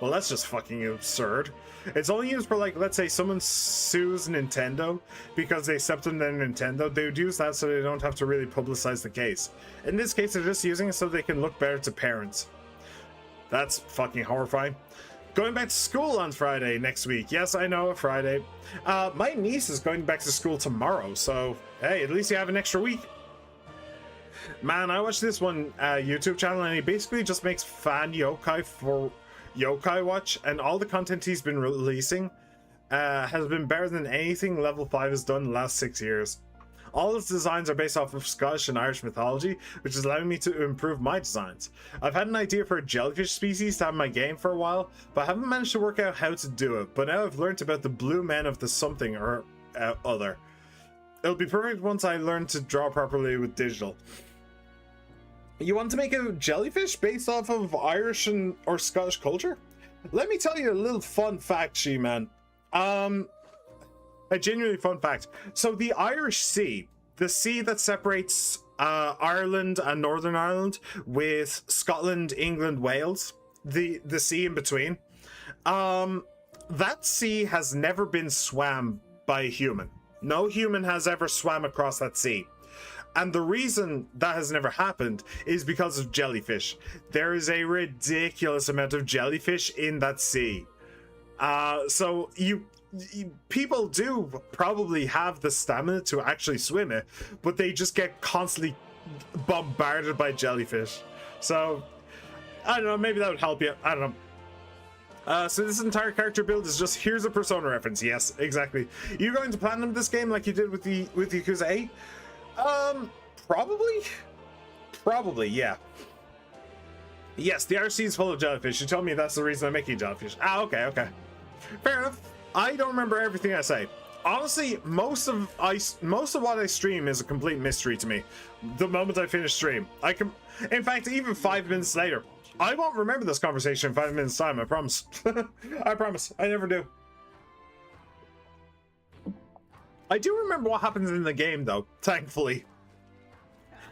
Well, that's just fucking absurd. It's only used for, like, let's say someone sues Nintendo because they accepted their Nintendo. They would use that so they don't have to really publicize the case. In this case, they're just using it so they can look better to parents. That's fucking horrifying. Going back to school on Friday next week. Yes, I know, a Friday. My niece is going back to school tomorrow, so hey, at least you have an extra week. Man, I watched this one YouTube channel and he basically just makes fan yokai for Yokai Watch, and all the content he's been releasing has been better than anything Level 5 has done in the last 6 years. All his designs are based off of Scottish and Irish mythology, which is allowing me to improve my designs. I've had an idea for a jellyfish species to have in my game for a while, but I haven't managed to work out how to do it. But now I've learned about the blue men of the something or other. It'll be perfect once I learn to draw properly with digital. You want to make a jellyfish based off of Irish or Scottish culture? Let me tell you a little fun fact, She-Man. A genuinely fun fact. So the Irish Sea, the sea that separates Ireland and Northern Ireland with Scotland, England, Wales, the sea in between, that sea has never been swam by a human. No human has ever swam across that sea. And the reason that has never happened is because of jellyfish. There is a ridiculous amount of jellyfish in that sea. So people do probably have the stamina to actually swim it, but they just get constantly bombarded by jellyfish. So, I don't know, maybe that would help you. I don't know. So this entire character build is just, here's a Persona reference. Yes, exactly. You going to platinum this game like you did with Yakuza 8? Probably, yeah. Yes, the RC is full of jellyfish. You told me that's the reason I'm making jellyfish. Ah, okay. Fair enough. I don't remember everything I say. Honestly, most of what I stream is a complete mystery to me. The moment I finish stream, in fact, even 5 minutes later, I won't remember this conversation in 5 minutes time, I promise. I promise, I never do. I do remember what happens in the game, though, thankfully.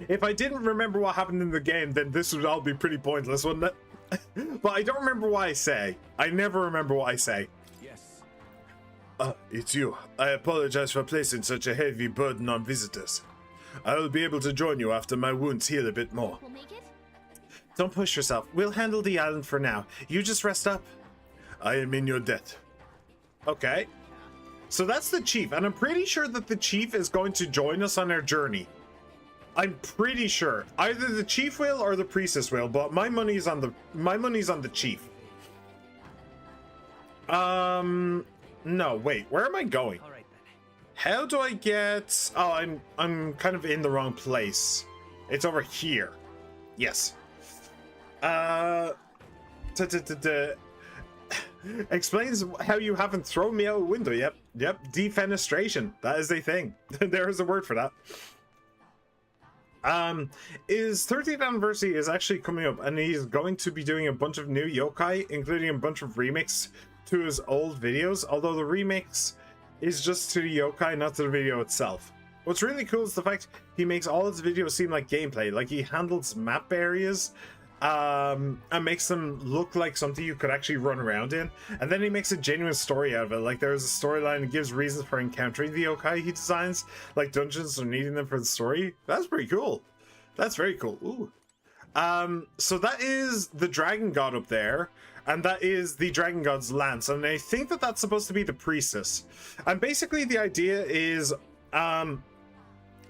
If I didn't remember what happened in the game, then this would all be pretty pointless, wouldn't it? But I don't remember what I say. I never remember what I say. Yes. It's you. I apologize for placing such a heavy burden on visitors. I will be able to join you after my wounds heal a bit more. We'll make it? Don't push yourself. We'll handle the island for now. You just rest up. I am in your debt. Okay. So that's the chief, and I'm pretty sure that the chief is going to join us on our journey. I'm pretty sure. Either the chief will or the priestess will, but my money's on the chief. No, wait, where am I going? All right then. How do I get... Oh, I'm kind of in the wrong place. It's over here. Yes. Explains how you haven't thrown me out a window. Yep. Defenestration. That is a thing. There is a word for that. His 30th anniversary is actually coming up, and he's going to be doing a bunch of new yokai, including a bunch of remix to his old videos, although the remix is just to the yokai, not to the video itself. What's really cool is the fact he makes all his videos seem like gameplay, like he handles map areas and makes them look like something you could actually run around in, and then he makes a genuine story out of it. Like there's a storyline and gives reasons for encountering the yokai he designs, like dungeons or needing them for the story. That's pretty cool. That's very cool. Ooh. So that is the dragon god up there, and that is the dragon god's lance, and I think that that's supposed to be the priestess. And basically the idea is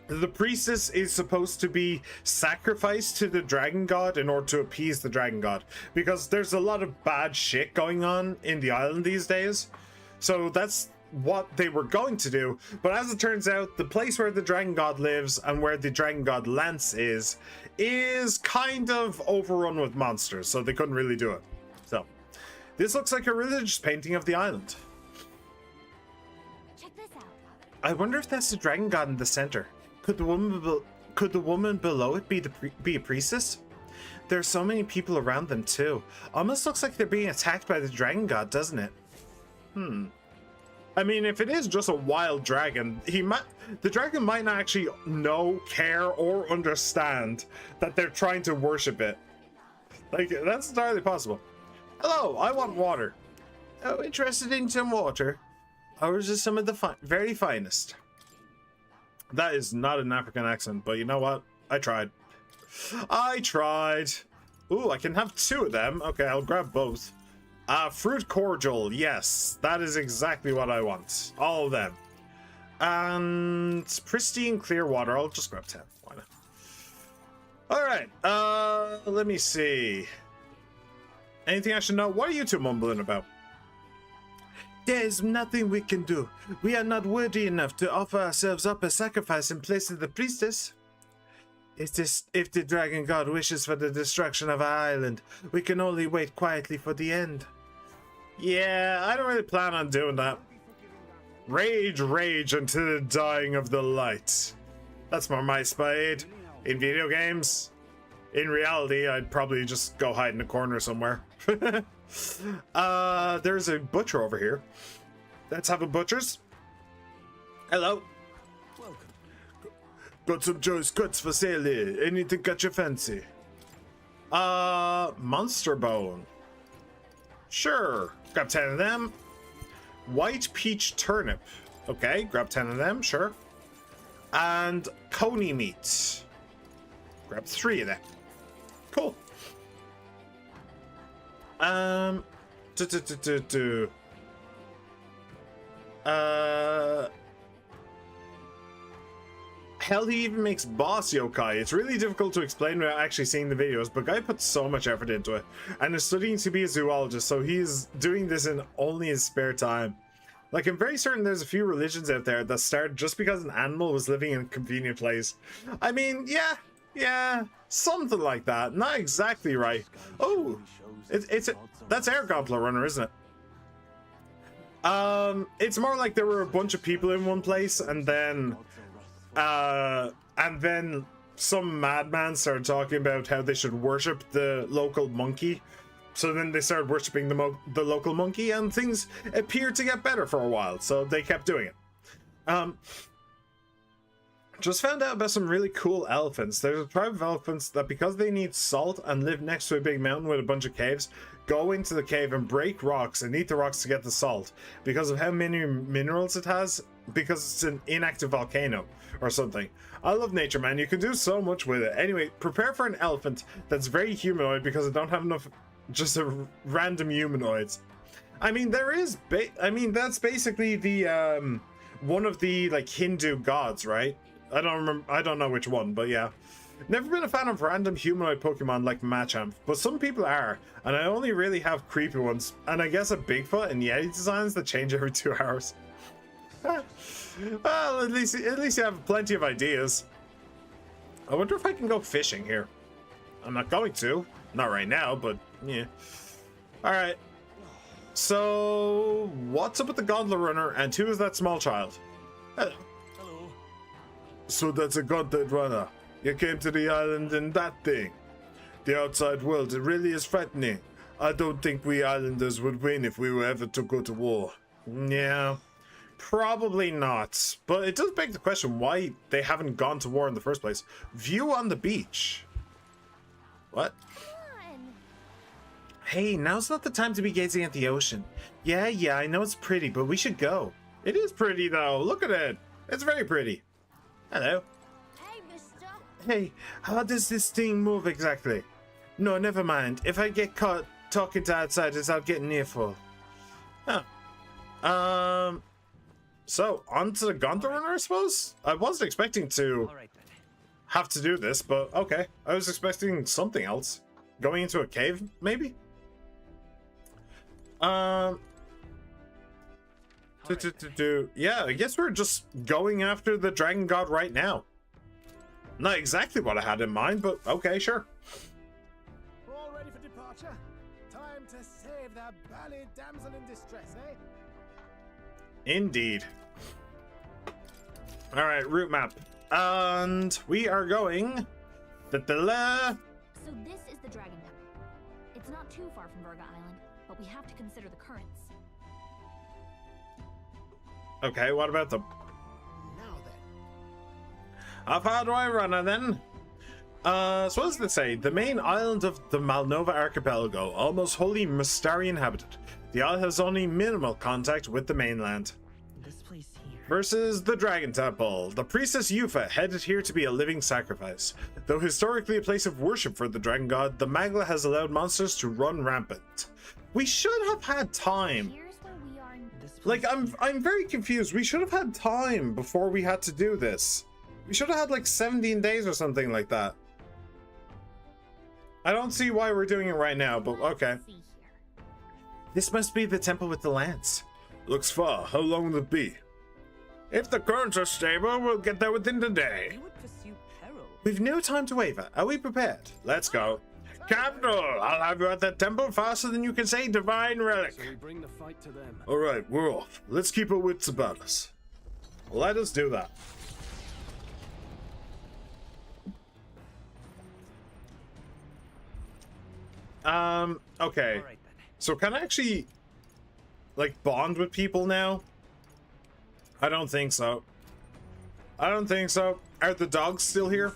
The priestess is supposed to be sacrificed to the dragon god in order to appease the dragon god, because there's a lot of bad shit going on in the island these days. So that's what they were going to do, but as it turns out, the place where the dragon god lives and where the dragon god Lance is kind of overrun with monsters, so they couldn't really do it. So this looks like a religious painting of the island. Check this out. I wonder if that's the dragon god in the center. Could the woman below it be a priestess? There's so many people around them too. Almost looks like they're being attacked by the dragon god, doesn't it? I mean, if it is just a wild dragon, the dragon might not actually know, care, or understand that they're trying to worship it. Like, that's entirely possible. Hello, I want water. Oh, interested in some water? Ours is some of the very finest. That is not an African accent, but you know what? I tried. Ooh, I can have 2 of them. Okay, I'll grab both. Fruit cordial, yes, that is exactly what I want. All of them. And pristine clear water, I'll just grab 10. Why not? Alright, let me see. Anything I should know? What are you two mumbling about? There's nothing we can do. We are not worthy enough to offer ourselves up as sacrifice in place of the priestess. If the dragon god wishes for the destruction of our island, we can only wait quietly for the end. Yeah, I don't really plan on doing that. Rage until the dying of the light. That's more my speed. In video games. In reality, I'd probably just go hide in a corner somewhere. There's a butcher over here. Let's have a butcher's. Hello. Welcome. Got some choice cuts for sale here. Anything catch your fancy? Monster bone. Sure. Grab 10 of them. White peach turnip. Okay, grab 10 of them, sure. And coney meat. Grab 3 of them. Cool. Hell, he even makes boss yokai. It's really difficult to explain without actually seeing the videos, but guy puts so much effort into it and is studying to be a zoologist, so he's doing this in only his spare time. Like, I'm very certain there's a few religions out there that started just because an animal was living in a convenient place. I mean, yeah, something like that. Not exactly right. Oh, that's Air Gobbler Runner, isn't it? It's more like there were a bunch of people in one place, and then some madman started talking about how they should worship the local monkey. So then they started worshiping the local monkey, and things appeared to get better for a while. So they kept doing it. Just found out about some really cool elephants. There's a tribe of elephants that, because they need salt and live next to a big mountain with a bunch of caves, go into the cave and break rocks and eat the rocks to get the salt because of how many minerals it has, because it's an inactive volcano or something. I love nature, man. You can do so much with it. Anyway, prepare for an elephant that's very humanoid, because I don't have enough just a random humanoids. I mean, that's basically the one of the like Hindu gods, right? I don't know which one, but yeah. Never been a fan of random humanoid Pokemon like Machamp, but some people are, and I only really have creepy ones, and I guess a Bigfoot and Yeti designs that change every 2 hours. Well, at least you have plenty of ideas. I wonder if I can go fishing here. I'm not going to. Not right now, but yeah. Alright. So, what's up with the Gauntlet Runner, and who is that small child? Hello. Hello. So that's a Gauntlet Runner. You came to the island in that thing. The outside world, it really is frightening. I don't think we islanders would win if we were ever to go to war. Yeah, probably not. But it does beg the question why they haven't gone to war in the first place. View on the beach. What? Hey, now's not the time to be gazing at the ocean. Yeah, I know it's pretty, but we should go. It is pretty, though. Look at it. It's very pretty. Hello. Hey, mister. Hey, how does this thing move exactly? No, never mind. If I get caught talking to outsiders, I'll get an earful. Oh. So, on to the Gauntlet Runner, I suppose? I wasn't expecting to All right then. have to do this, but okay. I was expecting something else. Going into a cave, maybe? Yeah, I guess we're just going after the Dragon God right now. Not exactly what I had in mind, but okay, sure. All ready for departure? Time to save the bally damsel in distress, eh? Indeed. All right, route map. And we are going... So this is the Dragon Temple. It's not too far from Virga Island, but we have to consider the currents. Okay, what about the... Now then. How far do I run then? So what does it say? The main island of the Malnova archipelago, almost wholly Mystari inhabited. The isle has only minimal contact with the mainland. This place here. Versus the Dragon Temple. The priestess Yufa headed here to be a living sacrifice. Though historically a place of worship for the Dragon God, the Magla has allowed monsters to run rampant. We should have had time. Here's where we are. Like, I'm very confused. We should have had time before we had to do this. We should have had like 17 days or something like that. I don't see why we're doing it right now, but okay. Let's see here. This must be the temple with the lance. Looks far. How long will it be? If the currents are stable, we'll get there within the day. You would pursue peril. We've no time to waver. Are we prepared? Let's go. Capital! I'll have you at that temple faster than you can say divine relic. So we bring the fight to them. Alright, we're off. Let's keep our wits about us. Let us do that. Okay. All right then. So can I actually, like, bond with people now? I don't think so. I don't think so. Are the dogs still here?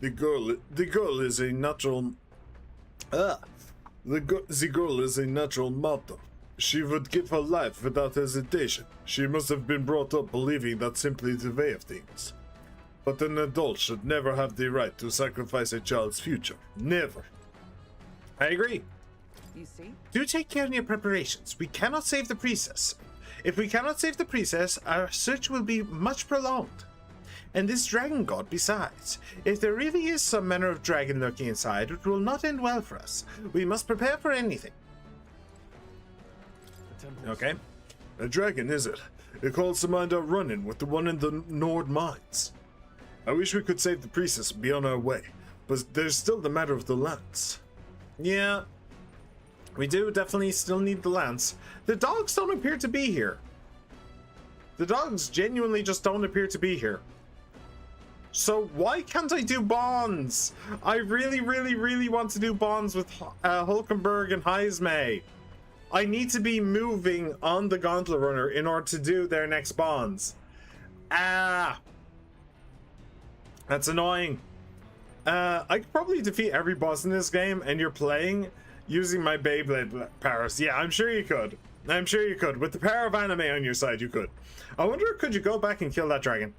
The girl is a natural... The girl is a natural mother. She would give her life without hesitation. She must have been brought up believing that's simply the way of things. But an adult should never have the right to sacrifice a child's future. Never. I agree. You see? Do take care in your preparations. We cannot save the princess. If we cannot save the princess, our search will be much prolonged. And this dragon god besides. If there really is some manner of dragon lurking inside, it will not end well for us. We must prepare for anything. The temple's Okay. A dragon, is it? It calls to mind our run-in with the one in the Nord mines. I wish we could save the priestess and be on our way, but there's still the matter of the lance. Yeah, we do definitely still need the lance. The dogs don't appear to be here. The dogs genuinely just don't appear to be here. So why can't I do bonds? I really, really, really want to do bonds with Hulkenberg and Heismay. I need to be moving on the Gauntlet Runner in order to do their next bonds. Ah! That's annoying. I could probably defeat every boss in this game, and you're playing using my Beyblade powers. Yeah, I'm sure you could. I'm sure you could. With the power of anime on your side, you could. I wonder, could you go back and kill that dragon?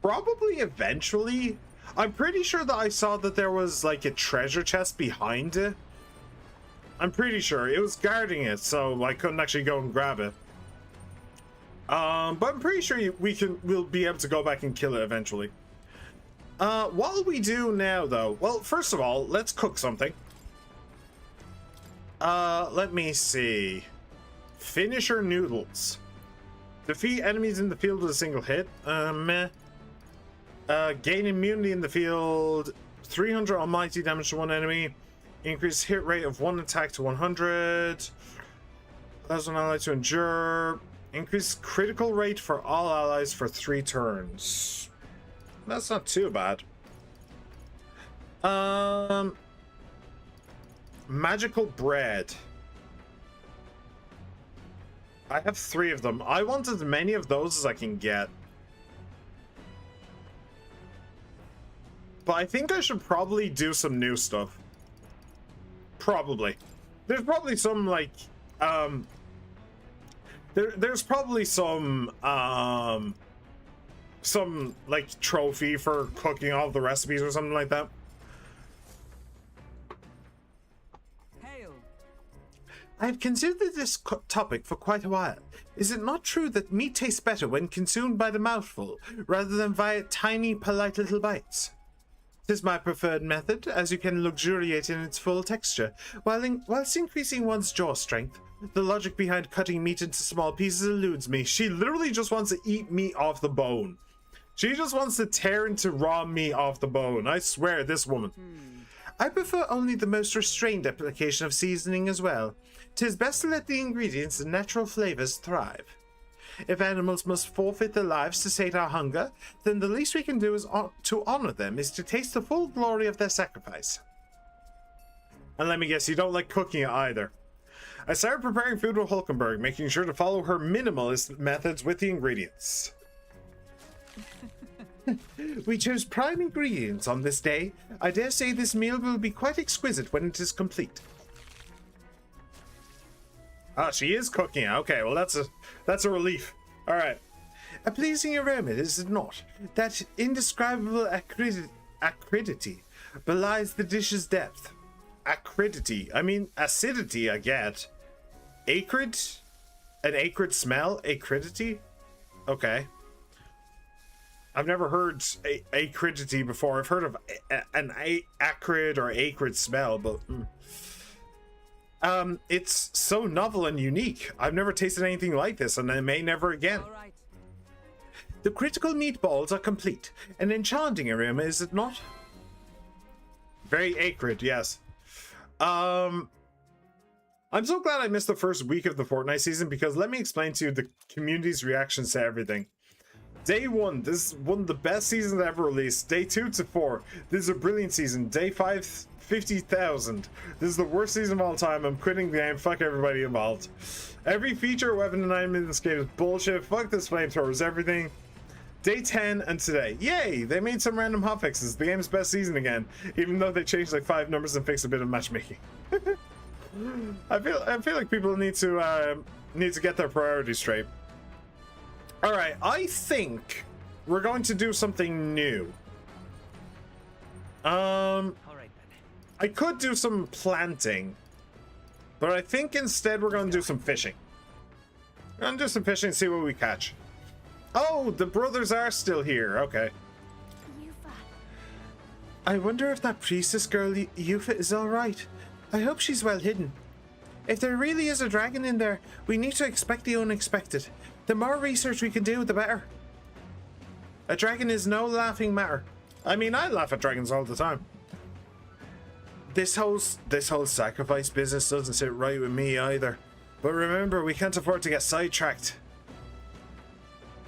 Probably eventually. I'm pretty sure that I saw that there was like a treasure chest behind it. I'm pretty sure. It was guarding it, so I couldn't actually go and grab it. But I'm pretty sure we'll be able to go back and kill it eventually. What we do now, though? Well, first of all, let's cook something. Let me see. Finisher noodles. Defeat enemies in the field with a single hit. Meh. Gain immunity in the field. 300 almighty damage to one enemy. Increase hit rate of one attack to 100. Allows an ally to endure. Increase critical rate for all allies for 3 turns. That's not too bad. Magical bread. I have 3 of them. I want as many of those as I can get. But I think I should probably do some new stuff. Probably. There's probably some, like, there's probably some like trophy for cooking all the recipes or something like that. Hail. I've considered this topic for quite a while. Is it not true that meat tastes better when consumed by the mouthful, rather than via tiny, polite little bites? It is my preferred method, as you can luxuriate in its full texture, whilst increasing one's jaw strength. The logic behind cutting meat into small pieces eludes me. She literally just wants to eat meat off the bone. She just wants to tear into raw meat off the bone. I swear, this woman. I prefer only the most restrained application of seasoning as well. 'Tis best to let the ingredients and natural flavors thrive. If animals must forfeit their lives to sate our hunger, then the least we can do is to honor them is to taste the full glory of their sacrifice. And let me guess, you don't like cooking it either. I started preparing food with Hulkenberg, making sure to follow her minimalist methods with the ingredients. We chose prime ingredients on this day. I dare say this meal will be quite exquisite when it is complete. Ah, she is cooking it. Okay, well that's a relief. All right. A pleasing aroma, is it not? That indescribable acridity belies the dish's depth. Acridity. I mean, acidity, I get. Acrid? An acrid smell? Acridity? Okay. I've never heard acridity before. I've heard of an acrid or acrid smell, but it's so novel and unique. I've never tasted anything like this, and I may never again. All right. The critical meatballs are complete. An enchanting aroma, is it not? Very acrid, yes. I'm so glad I missed the first week of the Fortnite season, because let me explain to you the community's reactions to everything. Day 1, this is one of the best seasons ever released. Day 2 to 4, this is a brilliant season. Day 5, 50,000. This is the worst season of all time. I'm quitting the game. Fuck everybody involved. Every feature, weapon, and item in this game is bullshit. Fuck this flamethrowers, everything. Day 10 and today. Yay! They made some random hotfixes. The game's best season again, even though they changed like 5 numbers and fixed a bit of matchmaking. I feel like people need to get their priorities straight. All right, I think we're going to do something new. All right then. I could do some planting, but I think instead we're going to do some fishing. We're going to do some fishing and see what we catch. Oh, the brothers are still here. Okay. Yufa. I wonder if that priestess girl Yufa is all right. I hope she's well hidden. If there really is a dragon in there, we need to expect the unexpected. The more research we can do, the better. A dragon is no laughing matter. I mean, I laugh at dragons all the time. This whole sacrifice business doesn't sit right with me either. But remember, we can't afford to get sidetracked.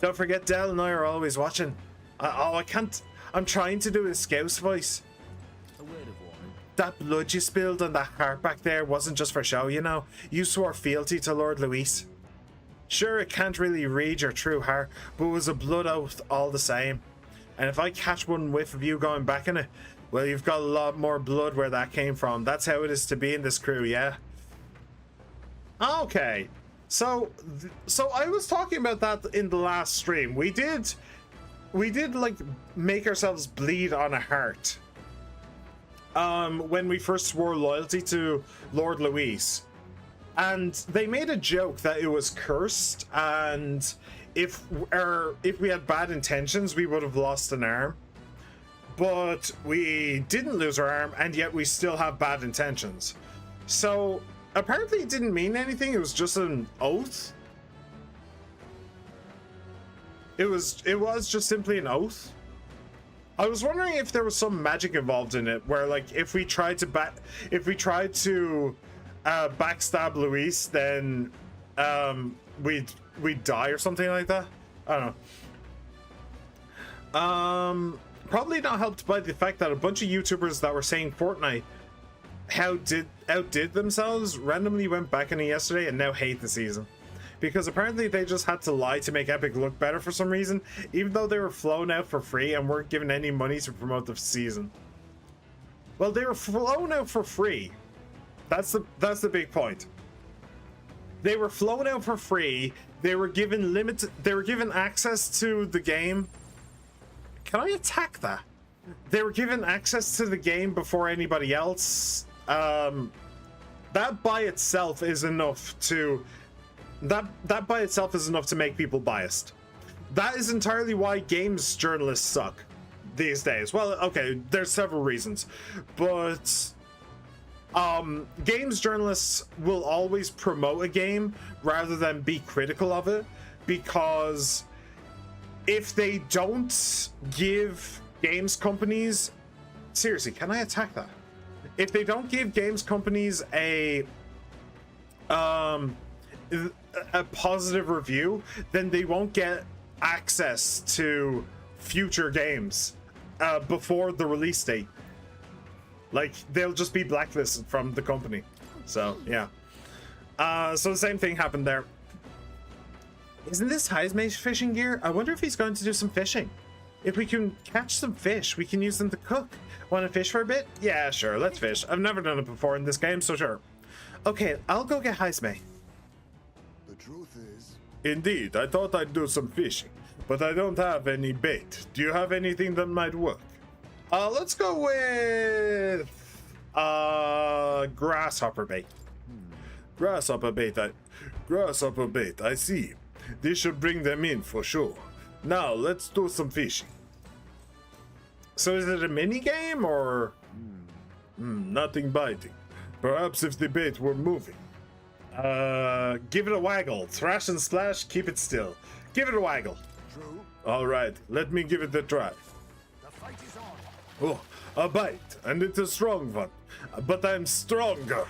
Don't forget, Del and I are always watching. I can't. I'm trying to do a scouse voice. A word of warning. That blood you spilled on that heart back there wasn't just for show, you know. You swore fealty to Lord Luis. Sure, it can't really read your true heart, but it was a blood oath all the same. And if I catch one whiff of you going back in it, well, you've got a lot more blood where that came from. That's how it is to be in this crew, yeah? Okay. So I was talking about that in the last stream. We did like make ourselves bleed on a heart. When we first swore loyalty to Lord Luis. And they made a joke that it was cursed, and if we had bad intentions, we would have lost an arm. But we didn't lose our arm, and yet we still have bad intentions. So apparently it didn't mean anything. It was just an oath. It was just simply an oath. I was wondering if there was some magic involved in it, where like if we tried to backstab Luis, then we'd die or something like that. I don't know. Probably not helped by the fact that a bunch of YouTubers that were saying Fortnite outdid themselves randomly went back in it yesterday and now hate the season. Because apparently they just had to lie to make Epic look better for some reason, even though they were flown out for free and weren't given any money to promote the season. Well, they were flown out for free. That's the big point. They were flown out for free. They were given access to the game. Can I attack that? They were given access to the game before anybody else that by itself is enough to that by itself is enough to make people biased. That is entirely why games journalists suck these days. Well, okay, there's several reasons, but games journalists will always promote a game rather than be critical of it, because if they don't give games companies, seriously, can I attack that? If they don't give games companies a positive review, then they won't get access to future games before the release date. Like, they'll just be blacklisted from the company. So yeah, so the same thing happened there. Isn't this Heismay's fishing gear? I wonder if he's going to do some fishing. If we can catch some fish, we can use them to cook. Want to fish for a bit? Yeah, sure, let's fish. I've never done it before in this game, so sure. Okay, I'll go get Heismay. The truth is... Indeed, I thought I'd do some fishing, but I don't have any bait. Do you have anything that might work? Let's go with grasshopper bait. Grasshopper bait, I see. This should bring them in for sure. Now, let's do some fishing. So is it a mini game or... nothing biting. Perhaps if the bait were moving. Give it a waggle. Thrash and splash, keep it still. Give it a waggle. True. All right, let me give it a try. The fight is on. Oh, a bite, and it's a strong one. But I'm stronger.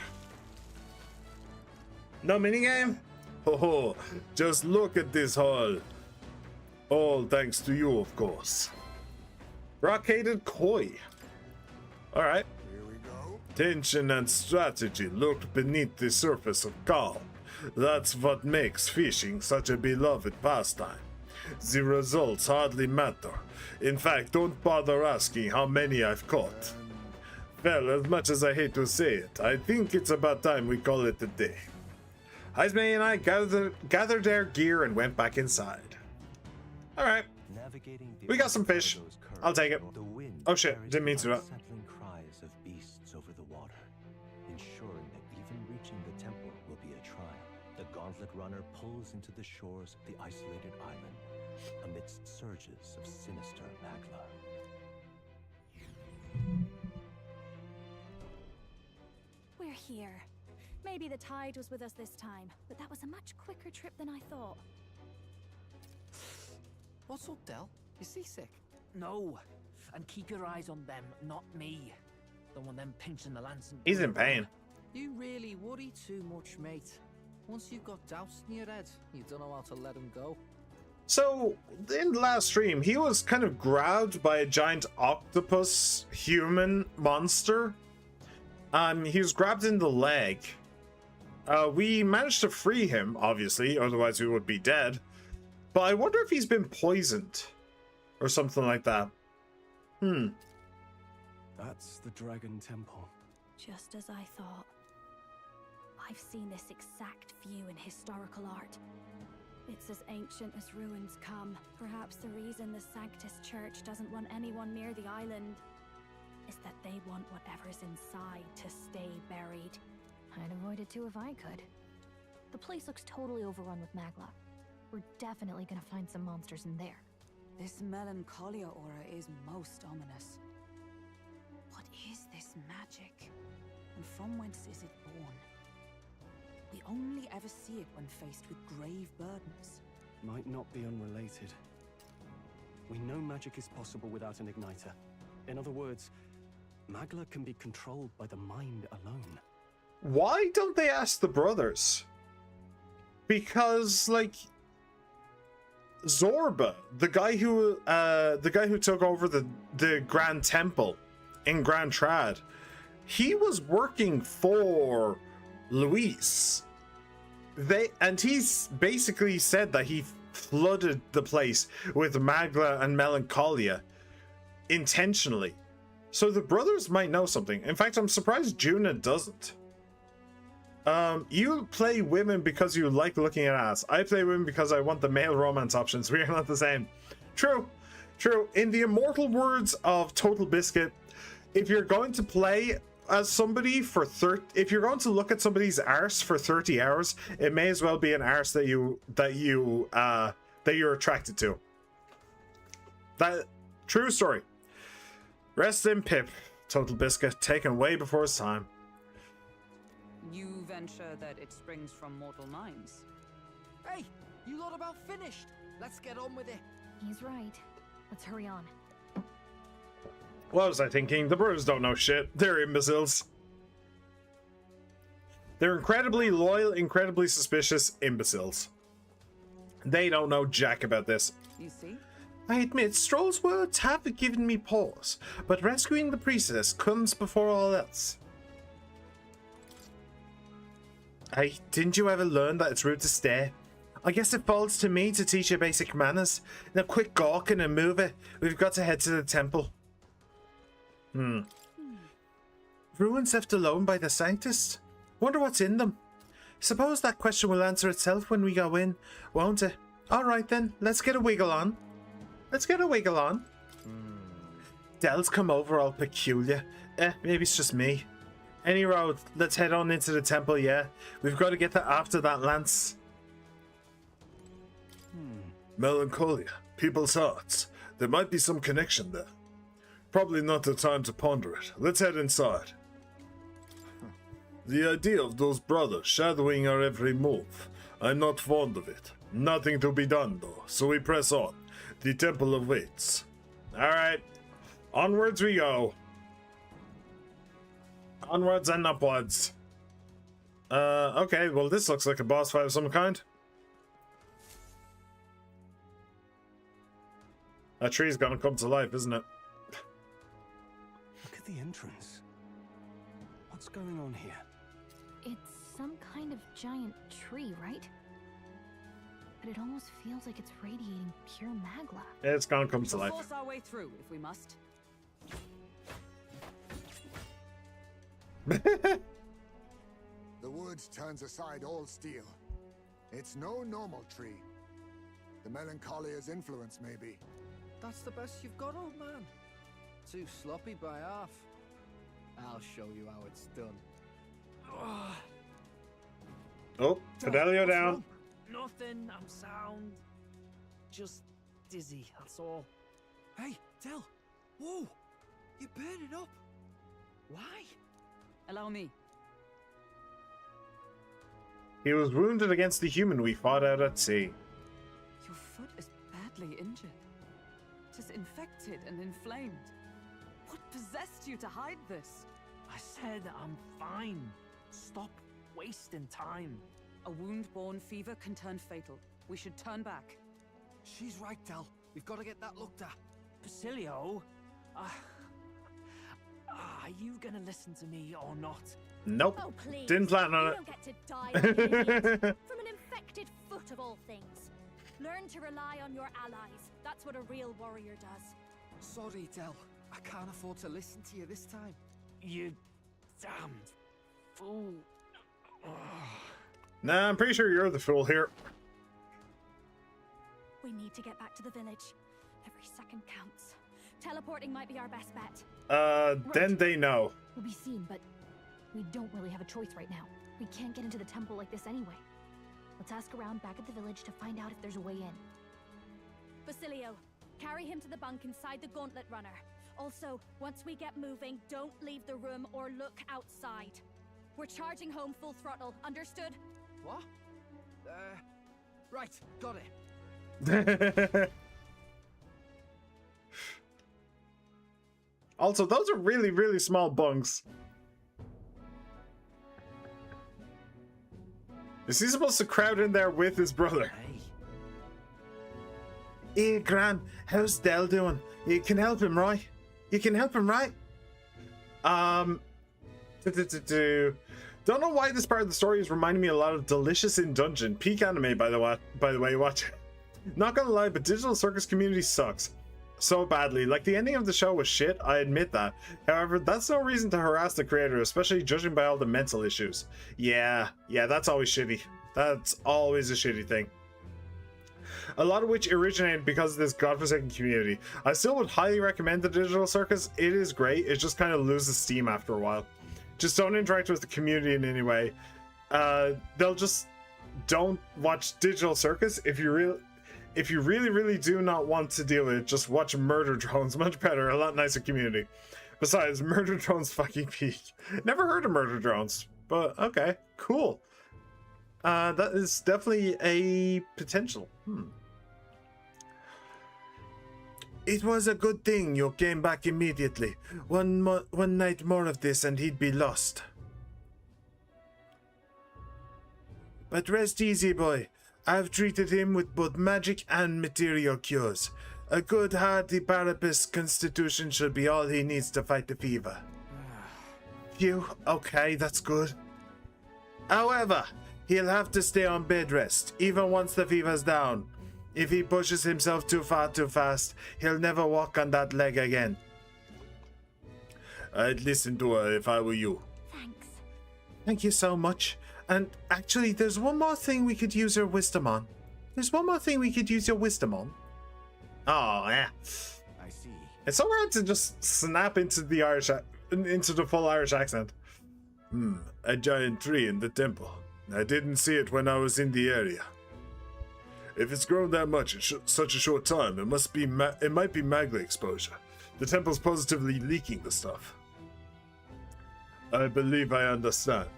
No minigame? Oh, just look at this haul. All thanks to you, of course. Rock-hated koi. All right. Here we go. Tension and strategy lurk beneath the surface of calm. That's what makes fishing such a beloved pastime. The results hardly matter. In fact, don't bother asking how many I've caught. Well, as much as I hate to say it, I think it's about time we call it a day. Heismay and I gathered their gear and went back inside. All right. We got some fish. I'll take it. Oh shit, didn't mean to do that. Unsettling cries of beasts over the water, ensuring that even reaching the temple will be a trial. The gauntlet runner pulls into the shores of the isolated island, amidst surges of sinister magma. We're here. Maybe the tide was with us this time, but that was a much quicker trip than I thought. What's up, Del? You seasick? No. And keep your eyes on them, not me. Don't want them pinching the lance and... He's in pain. You really worry too much, mate. Once you've got doubts in your head, you don't know how to let them go. So, in the last stream, he was kind of grabbed by a giant octopus human monster. He was grabbed in the leg. We managed to free him, obviously, otherwise we would be dead. But I wonder if he's been poisoned or something like that. That's the Dragon Temple. Just as I thought. I've seen this exact view in historical art. It's as ancient as ruins come. Perhaps the reason the Sanctus Church doesn't want anyone near the island is that they want whatever's inside to stay buried. I'd avoid it too if I could. The place looks totally overrun with magma. We're definitely gonna find some monsters in there. This melancholia aura is most ominous. What is this magic? And from whence is it born? We only ever see it when faced with grave burdens. Might not be unrelated. We know magic is possible without an igniter. In other words, Magla can be controlled by the mind alone. Why don't they ask the brothers? Because, like, Zorba, the guy who took over the Grand Temple in Grand Trad, he was working for Luis. He's basically said that he flooded the place with Magla and Melancholia intentionally. So the brothers might know something. In fact, I'm surprised Juna doesn't. You play women because you like looking at ass. I play women because I want the male romance options. We are not the same. True. True. In the immortal words of Total Biscuit, if you're going to play as somebody for 30, if you're going to look at somebody's arse for 30 hours, it may as well be an arse that you're attracted to. That true story. Rest in Pip, Total Biscuit, taken way before his time. You venture that it springs from mortal minds. Hey, you lot about finished. Let's get on with it. He's right. Let's hurry on. What was I thinking? The brothers don't know shit. They're imbeciles. They're incredibly loyal, incredibly suspicious imbeciles. They don't know jack about this. You see? I admit, Stroll's words have given me pause, but rescuing the priestess comes before all else. Hey, didn't you ever learn that it's rude to stare? I guess it falls to me to teach you basic manners. Now quit gawking and move it. We've got to head to the temple. Ruins left alone by the Sanctus? Wonder what's in them. Suppose that question will answer itself when we go in, won't it? Alright then, let's get a wiggle on. Let's get a wiggle on. Dell's come over all peculiar. Maybe it's just me. Any road, let's head on into the temple, yeah? We've got to get that after that, Lance. Melancholia, people's hearts. There might be some connection there. Probably not the time to ponder it. Let's head inside. The idea of those brothers shadowing our every move. I'm not fond of it. Nothing to be done, though, so we press on. The temple awaits. Alright. Onwards we go. Onwards and upwards. Okay, well this looks like a boss fight of some kind. That tree's gonna come to life, isn't it? Look at the entrance. What's going on here? It's some kind of giant tree, right? But it almost feels like it's radiating pure magla. It's gonna come to We'll life. force our way through if we must. The woods turns aside all steel. It's no normal tree. The Melancholia's influence, maybe. That's the best you've got, old man. Too sloppy by half. I'll show you how it's done. Oh, Fidelio down. wrong? Nothing, I'm sound. Just dizzy, that's all. Hey, Del! Whoa! You're burning up! Why? Allow me. He was wounded against the human we fought out at sea. Your foot is badly injured. It is infected and inflamed. What possessed you to hide this? I said I'm fine. Stop wasting time. A wound-borne fever can turn fatal. We should turn back. She's right, Del. We've got to get that looked at. Basilio? Are you gonna listen to me or not? Nope. Oh, please. Didn't plan on You it. don't get to die like an idiot. From an infected foot of all things. Learn to rely on your allies. That's what a real warrior does. Sorry, Del. I can't afford to listen to you this time. You damned fool. Nah, I'm pretty sure you're the fool here. We need to get back to the village. Every second counts. Teleporting might be our best bet. Then they know. We'll be seen, but we don't really have a choice right now. We can't get into the temple like this anyway. Let's ask around back at the village to find out if there's a way in. Basilio, carry him to the bunk inside the gauntlet runner. Also, once we get moving, don't leave the room or look outside. We're charging home full throttle, understood? What? Right, got it. Also, those are really, really small bunks. Is he supposed to crowd in there with his brother? Hey, Gran, how's Del doing? You can help him, right? You can help him, right? Don't know why this part of the story is reminding me a lot of Delicious in Dungeon. Peak anime, by the way, watch. Not gonna lie, but Digital Circus community sucks. So badly. Like, the ending of the show was shit, I admit that. However, that's no reason to harass the creator, especially judging by all the mental issues. Yeah, that's always shitty. That's always a shitty thing. A lot of which originated because of this godforsaken community. I still would highly recommend the Digital Circus. It is great, it just kind of loses steam after a while. just don't interact with the community in any way. They'll just don't watch Digital Circus. If you really do not want to deal with it, just watch Murder Drones. Much better, a lot nicer community. Besides, Murder Drones fucking peak. Never heard of Murder Drones, but okay, cool. That is definitely a potential. It was a good thing you came back immediately. One night more of this and he'd be lost. But rest easy, boy. I've treated him with both magic and material cures. A good hearty Barabas constitution should be all he needs to fight the fever. Phew, okay, that's good. However, he'll have to stay on bed rest, even once the fever's down. If he pushes himself too far too fast, he'll never walk on that leg again. I'd listen to her if I were you. Thanks. Thank you so much. And actually, there's one more thing we could use your wisdom on. Oh, yeah. I see. It's so hard to just snap into the into the full Irish accent. A giant tree in the temple. I didn't see it when I was in the area. If it's grown that much in such a short time, it might be magma exposure. The temple's positively leaking the stuff. I believe I understand.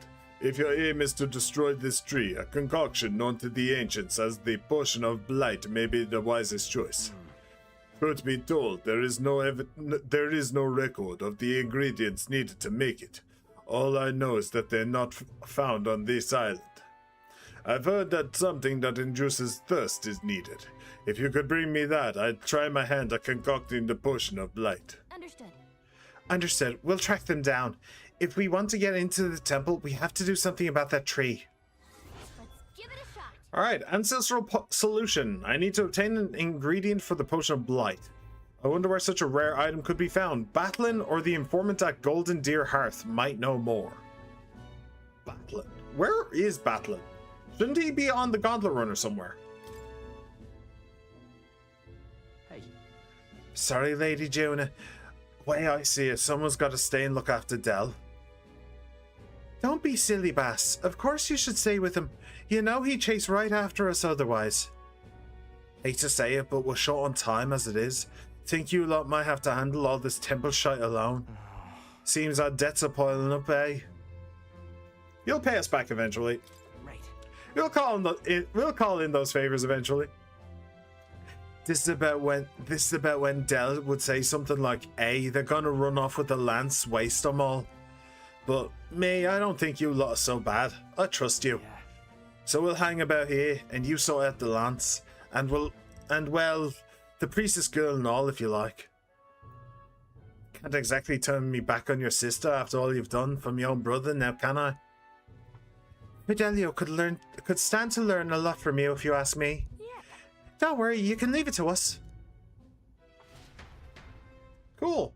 If your aim is to destroy this tree, a concoction known to the ancients as the Potion of Blight may be the wisest choice. Truth be told, there is no record of the ingredients needed to make it. All I know is that they're not found on this island. I've heard that something that induces thirst is needed. If you could bring me that, I'd try my hand at concocting the Potion of Blight. Understood. Understood. We'll track them down. If we want to get into the temple, we have to do something about that tree. Let's give it a shot. Alright, ancestral solution. I need to obtain an ingredient for the Potion of Blight. I wonder where such a rare item could be found. Batlin or the informant at Golden Deer Hearth might know more. Batlin? Where is Batlin? Shouldn't he be on the Gauntlet Runner somewhere? Hey. Sorry, Lady Juna. Way I see it, someone's got to stay and look after Dell. Don't be silly, Bass. Of course you should stay with him. You know he'd chase right after us otherwise. Hate to say it, but we're short on time as it is. Think you lot might have to handle all this temple shite alone? Seems our debts are piling up, eh? You'll pay us back eventually. Right. We'll call in those favors eventually. This is about when Dell would say something like, "Hey, they're gonna run off with the lance, waste them all." But me, I don't think you lot are so bad. I trust you. Yeah. So we'll hang about here, and you sort out the lance, and well, the priestess girl and all, if you like. Can't exactly turn me back on your sister after all you've done for my own brother, now can I? Fidelio could stand to learn a lot from you, if you ask me. Don't worry, you can leave it to us. Cool.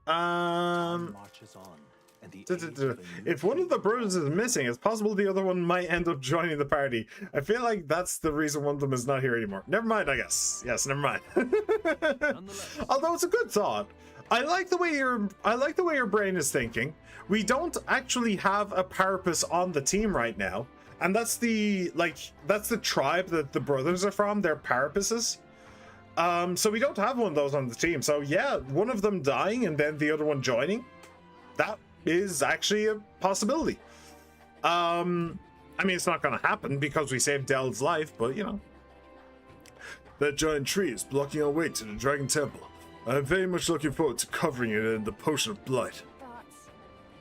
Marches on, and the If one of the brothers is missing, it's possible the other one might end up joining the party. I feel like that's the reason one of them is not here anymore. Never mind, I guess. Yes, never mind. Although it's a good thought. I like the way your brain is thinking. We don't actually have a Parapus on the team right now. And that's the tribe that the brothers are from. They're Parapuses. So we don't have one of those on the team. So yeah, one of them dying and then the other one joining, that is actually a possibility. I mean, it's not going to happen because we saved Dell's life, but you know. That giant tree is blocking our way to the Dragon Temple. I'm very much looking forward to covering it in the Potion of Blight.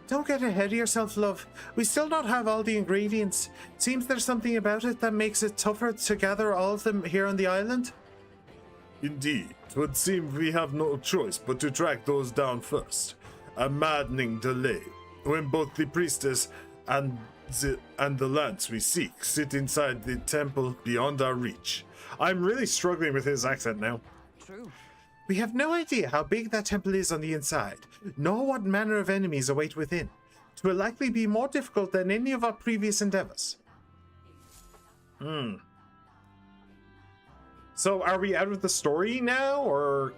Don't get ahead of yourself, love. We still don't have all the ingredients. Seems there's something about it that makes it tougher to gather all of them here on the island. Indeed. It would seem we have no choice but to track those down first. A maddening delay, when both the priestess and the lance we seek sit inside the temple beyond our reach. I'm really struggling with his accent now. True. We have no idea how big that temple is on the inside, nor what manner of enemies await within. It will likely be more difficult than any of our previous endeavors. So are we out of the story now, or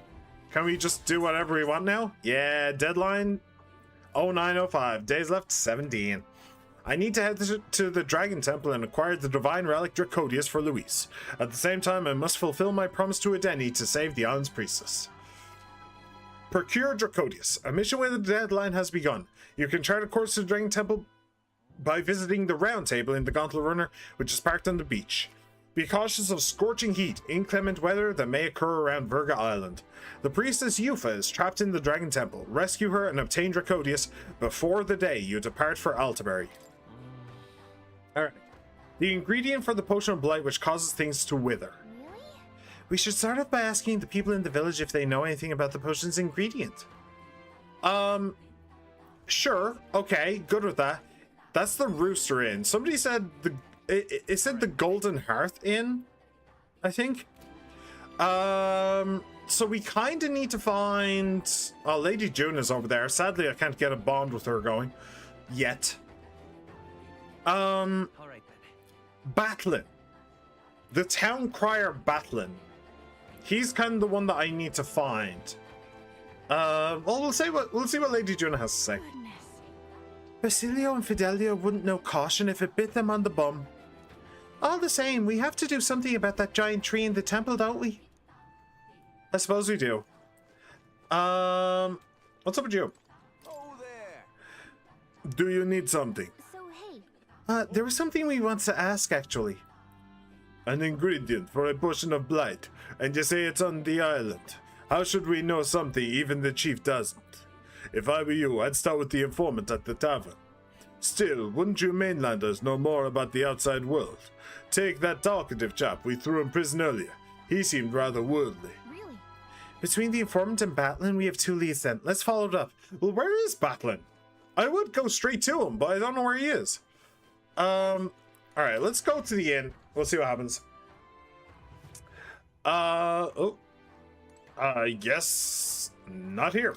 can we just do whatever we want now? Yeah, deadline. 0905. Days left 17. I need to head to the Dragon Temple and acquire the divine relic Dracodius for Luis. At the same time, I must fulfill my promise to Edeni to save the island's priestess. Procure Dracodius. A mission with a deadline has begun. You can chart a course to the Dragon Temple by visiting the round table in the Gauntlet Runner, which is parked on the beach. Be cautious of scorching heat, inclement weather that may occur around Virga Island. The priestess Yufa is trapped in the Dragon Temple. Rescue her and obtain Dracodius before the day you depart for Altabury. Alright. The ingredient for the potion of blight which causes things to wither. Really? We should start off by asking the people in the village if they know anything about the potion's ingredient. Sure. Okay, good with that. That's the Rooster Inn. Somebody said it said the Golden Hearth Inn, I think. So we kind of need to find... Oh, Lady June is over there. Sadly, I can't get a bond with her going yet. All right then. Batlin. The town crier Batlin. He's kind of the one that I need to find. Well, we'll see what Lady June has to say. Goodness. Basilio and Fidelio wouldn't know caution if it bit them on the bum. All the same, we have to do something about that giant tree in the temple, don't we? I suppose we do. What's up with you? Oh, there! Do you need something? So, hey, There was something we want to ask, actually. An ingredient for a potion of blight, and you say it's on the island. How should we know something even the chief doesn't? If I were you, I'd start with the informant at the tavern. Still, wouldn't you mainlanders know more about the outside world? Take that talkative chap we threw in prison earlier. He seemed rather worldly. really? Between the informant and Batlin, we have 2 leads then. Let's follow it up. Well, where is Batlin? I would go straight to him, but I don't know where he is. Alright, let's go to the inn. We'll see what happens. Yes, not here.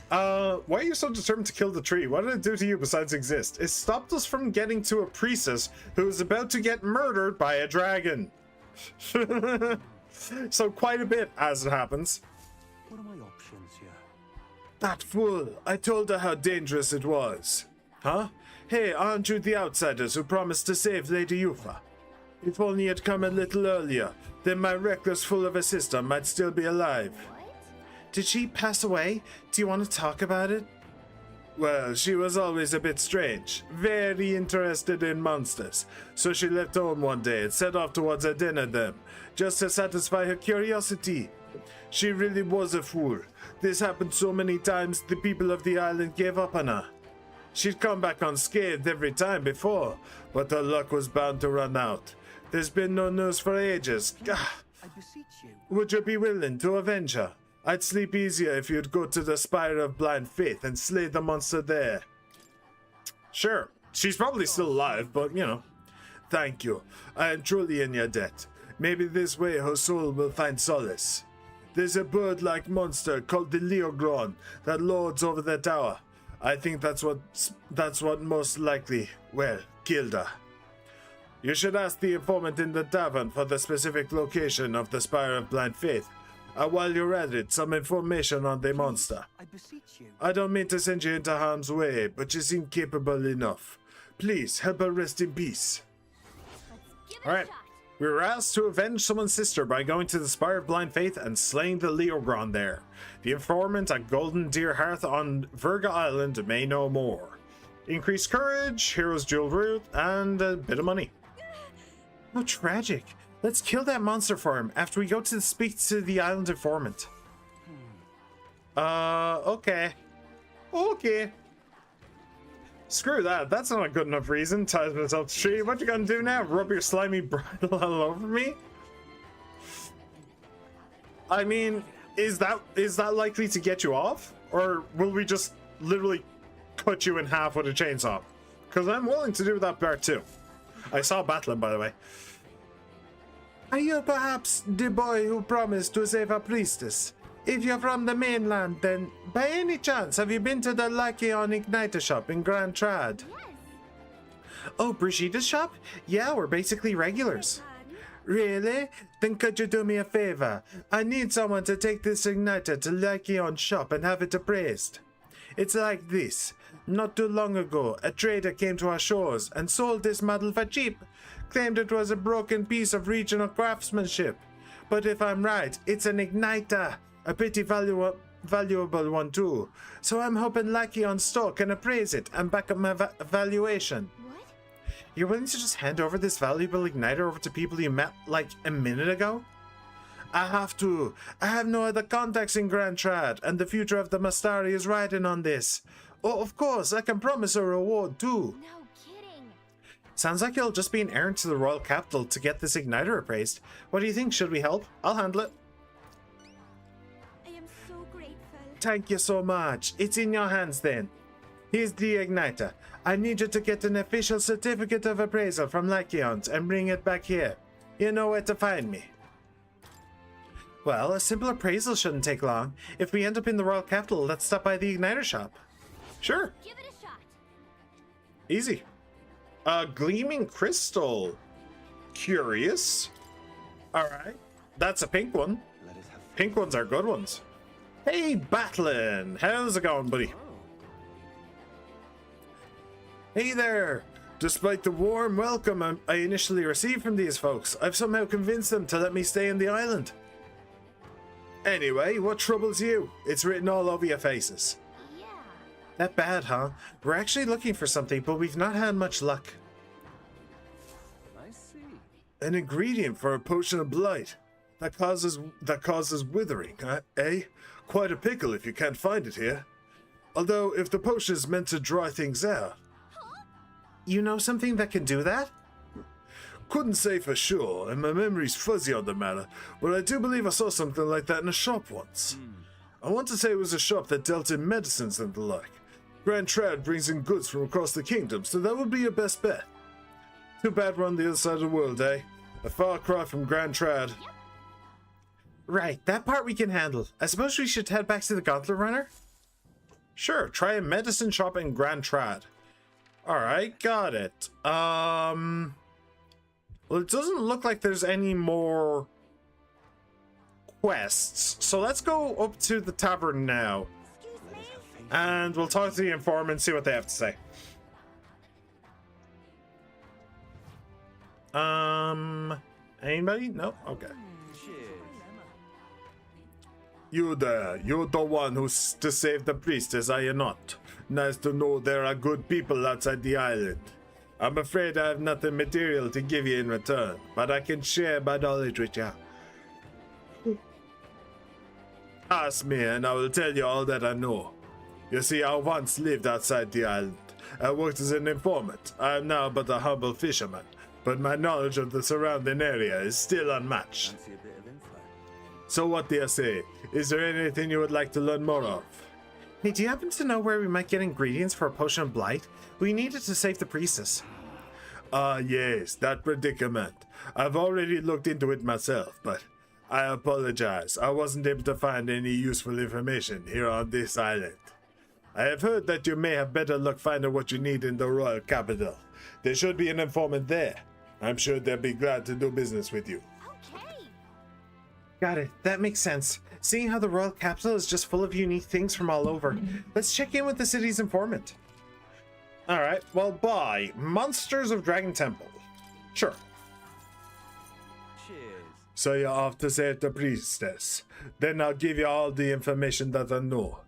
Why are you so determined to kill the tree? What did it do to you besides exist? It stopped us from getting to a priestess who is about to get murdered by a dragon. So quite a bit as it happens. What are my options here? That fool! I told her how dangerous it was. Huh? Hey, aren't you the outsiders who promised to save Lady Yufa? If only you'd come a little earlier, then my reckless fool of a sister might still be alive. What? Did she pass away? Do you want to talk about it? Well, she was always a bit strange, very interested in monsters, so she left home one day and set off towards a den of them, just to satisfy her curiosity. She really was a fool. This happened so many times the people of the island gave up on her. She'd come back unscathed every time before, but her luck was bound to run out. There's been no news for ages. Gah. I beseech you. Would you be willing to avenge her? I'd sleep easier if you'd go to the Spire of Blind Faith and slay the monster there. Sure. She's probably still alive, but, you know. Thank you. I am truly in your debt. Maybe this way her soul will find solace. There's a bird-like monster called the Leogron that lords over the tower. I think that's what most likely, well, killed her. You should ask the informant in the tavern for the specific location of the Spire of Blind Faith. While you're at it, some information on the monster. I beseech you. I don't mean to send you into harm's way, but you seem capable enough. Please, help her rest in peace. Let's give it Alright. a shot. We were asked to avenge someone's sister by going to the Spire of Blind Faith and slaying the Leogron there. The informant at Golden Deer Hearth on Virga Island may know more. Increased courage, hero's jewel root, and a bit of money. How tragic. Let's kill that monster for him after we go to speak to the island informant. Okay. Okay. Screw that. That's not a good enough reason. Ties myself to the tree. What you gonna do now? Rub your slimy bridle all over me? I mean, is that likely to get you off? Or will we just literally cut you in half with a chainsaw? Because I'm willing to do that part too. I saw Batlin, by the way. Are you perhaps the boy who promised to save a priestess? If you're from the mainland, then by any chance have you been to the Lycaon Igniter shop in Grand Trad? Yes. Oh, Brigitte's shop? Yeah, we're basically regulars. Really? Then could you do me a favor? I need someone to take this igniter to Lycaon's shop and have it appraised. It's like this. Not too long ago, a trader came to our shores and sold this model for cheap. Claimed it was a broken piece of regional craftsmanship. But if I'm right, it's an igniter. A pretty valuable one too. So I'm hoping Lachion's store can appraise it and back up my valuation. What? You're willing to just hand over this valuable igniter over to people you met like a minute ago? I have to. I have no other contacts in Grand Trad, and the future of the Mastari is riding on this. Oh, of course, I can promise a reward too. No kidding. Sounds like you'll just be an errand to the royal capital to get this igniter appraised. What do you think? Should we help? I'll handle it. I am so grateful. Thank you so much. It's in your hands then. Here's the igniter. I need you to get an official certificate of appraisal from Lachion's and bring it back here. You know where to find me. Well, a simple appraisal shouldn't take long. If we end up in the royal capital, let's stop by the igniter shop. Sure. Give it a shot. Easy. A gleaming crystal. Curious. Alright. That's a pink one. Pink ones are good ones. Hey, Batlin. How's it going, buddy? Hey there. Despite the warm welcome I initially received from these folks, I've somehow convinced them to let me stay in the island. Anyway, what troubles you? It's written all over your faces. Yeah. That bad, huh? We're actually looking for something, but we've not had much luck. I see. An ingredient for a potion of blight that causes withering, eh? Quite a pickle if you can't find it here. Although, if the potion is meant to dry things out. You know something that can do that? Couldn't say for sure, and my memory's fuzzy on the matter, but I do believe I saw something like that in a shop once. I want to say it was a shop that dealt in medicines and the like. Grand Trad brings in goods from across the kingdom, so that would be your best bet. Too bad we're on the other side of the world, eh? A far cry from Grand Trad. Yep. Right, that part we can handle. I suppose we should head back to the Gauntlet Runner? Sure, try a medicine shop in Grand Trad. Alright, got it. Well, it doesn't look like there's any more quests. So let's go up to the tavern now. And we'll talk to the informant and see what they have to say. Anybody? No? Okay. You there. You're the one who's to save the priestess, are you not? Nice to know there are good people outside the island. I'm afraid I have nothing material to give you in return, but I can share my knowledge with you. Ask me and I will tell you all that I know. You see, I once lived outside the island. I worked as an informant. I am now but a humble fisherman, but my knowledge of the surrounding area is still unmatched. So what do you say? Is there anything you would like to learn more of? Hey, do you happen to know where we might get ingredients for a potion of blight? We need it to save the priestess. Ah, yes, that predicament. I've already looked into it myself, but I apologize. I wasn't able to find any useful information here on this island. I have heard that you may have better luck finding what you need in the royal capital. There should be an informant there. I'm sure they'll be glad to do business with you. Okay. Got it. That makes sense. Seeing how the royal capital is just full of unique things from all over, let's check in with the city's informant. Alright, well, bye. Monsters of Dragon Temple. Sure. Cheers. So you're off to save the priestess. Then I'll give you all the information that I know.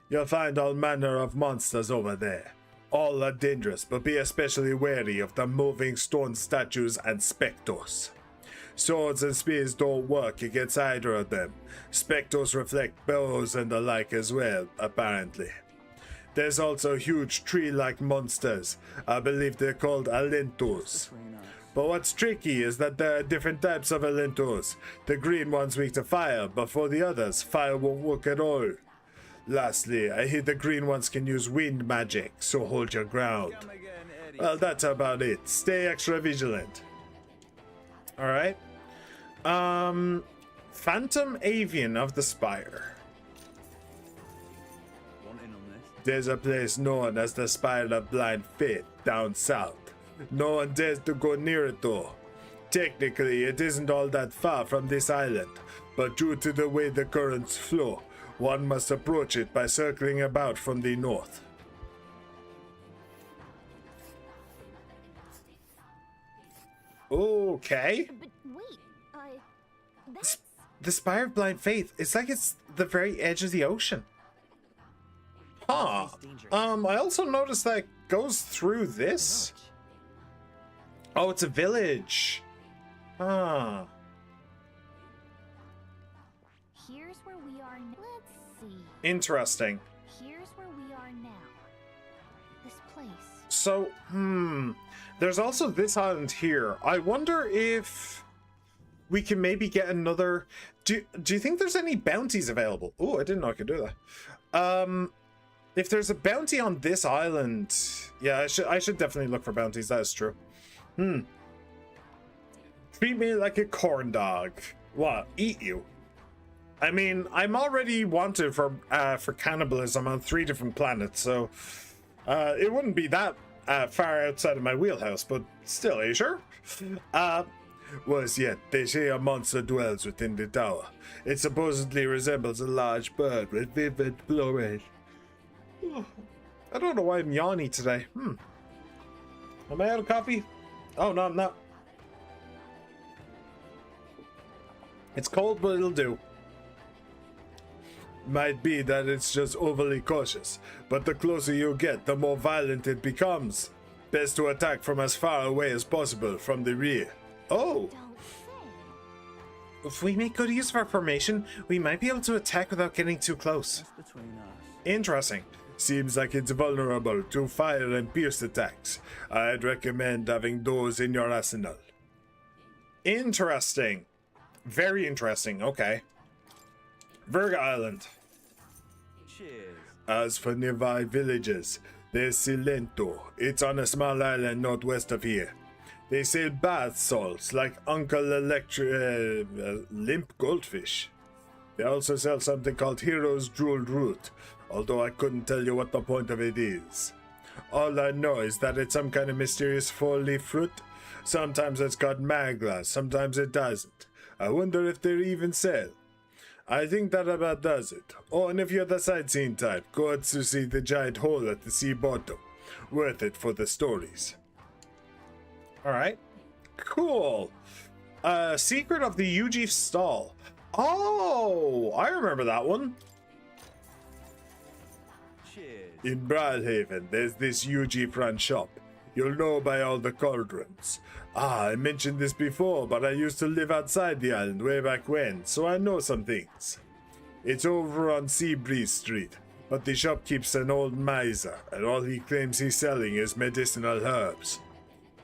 You'll find all manner of monsters over there. All are dangerous, but be especially wary of the moving stone statues and specters. Swords and spears don't work against either of them. Specters reflect bows and the like as well, apparently. There's also huge tree-like monsters. I believe they're called Alentos. But what's tricky is that there are different types of Alentos. The green ones weak to fire, but for the others, fire won't work at all. Lastly, I hear the green ones can use wind magic, so hold your ground. Well, that's about it. Stay extra vigilant. Alright. Phantom Avian of the Spire. There's a place known as the Spire of Blind Faith down south. No one dares to go near it though. Technically, it isn't all that far from this island, but due to the way the currents flow, one must approach it by circling about from the north. Okay. But wait, S- The Spire of Blind Faith. It's like it's the very edge of the ocean. Huh. I also noticed that it goes through this. Oh, it's a village. Huh. Here's where we are. Let's see. Interesting. Here's where we are now. This place. So, there's also this island here. I wonder if we can maybe get another... Do you think there's any bounties available? Oh, I didn't know I could do that. If there's a bounty on this island... Yeah, I should definitely look for bounties. That is true. Treat me like a corn dog. What? Eat you? I mean, I'm already wanted for cannibalism on 3 different planets, so it wouldn't be that far outside of my wheelhouse, but still, are you sure? Was yet, they say a monster dwells within the tower. It supposedly resembles a large bird with vivid plumage. I don't know why I'm yawny today. Am I out of coffee? Oh, no, I'm not. It's cold, but it'll do. Might be that it's just overly cautious, but the closer you get, the more violent it becomes. Best to attack from as far away as possible from the rear. Oh! If we make good use of our formation, we might be able to attack without getting too close. Interesting. Seems like it's vulnerable to fire and pierce attacks. I'd recommend having those in your arsenal. Interesting. Very interesting. Okay. Virga Island. Cheers. As for nearby villages, there's Silento. It's on a small island northwest of here. They sell bath salts like Uncle Limp Goldfish. They also sell something called Hero's Jeweled Root, although I couldn't tell you what the point of it is. All I know is that it's some kind of mysterious four-leaf fruit. Sometimes it's got magla, sometimes it doesn't. I wonder if they even sell. I think that about does it. Oh, and if you're the sightseeing type, go out to see the giant hole at the sea bottom. Worth it for the stories. Alright. Cool. Secret of the UG Stall. Oh, I remember that one. Cheers. In Bradhaven, there's this UG front shop. You'll know by all the cauldrons. I mentioned this before, but I used to live outside the island way back when, so I know some things. It's over on Seabreeze Street, but the shopkeeper's an old miser, and all he claims he's selling is medicinal herbs.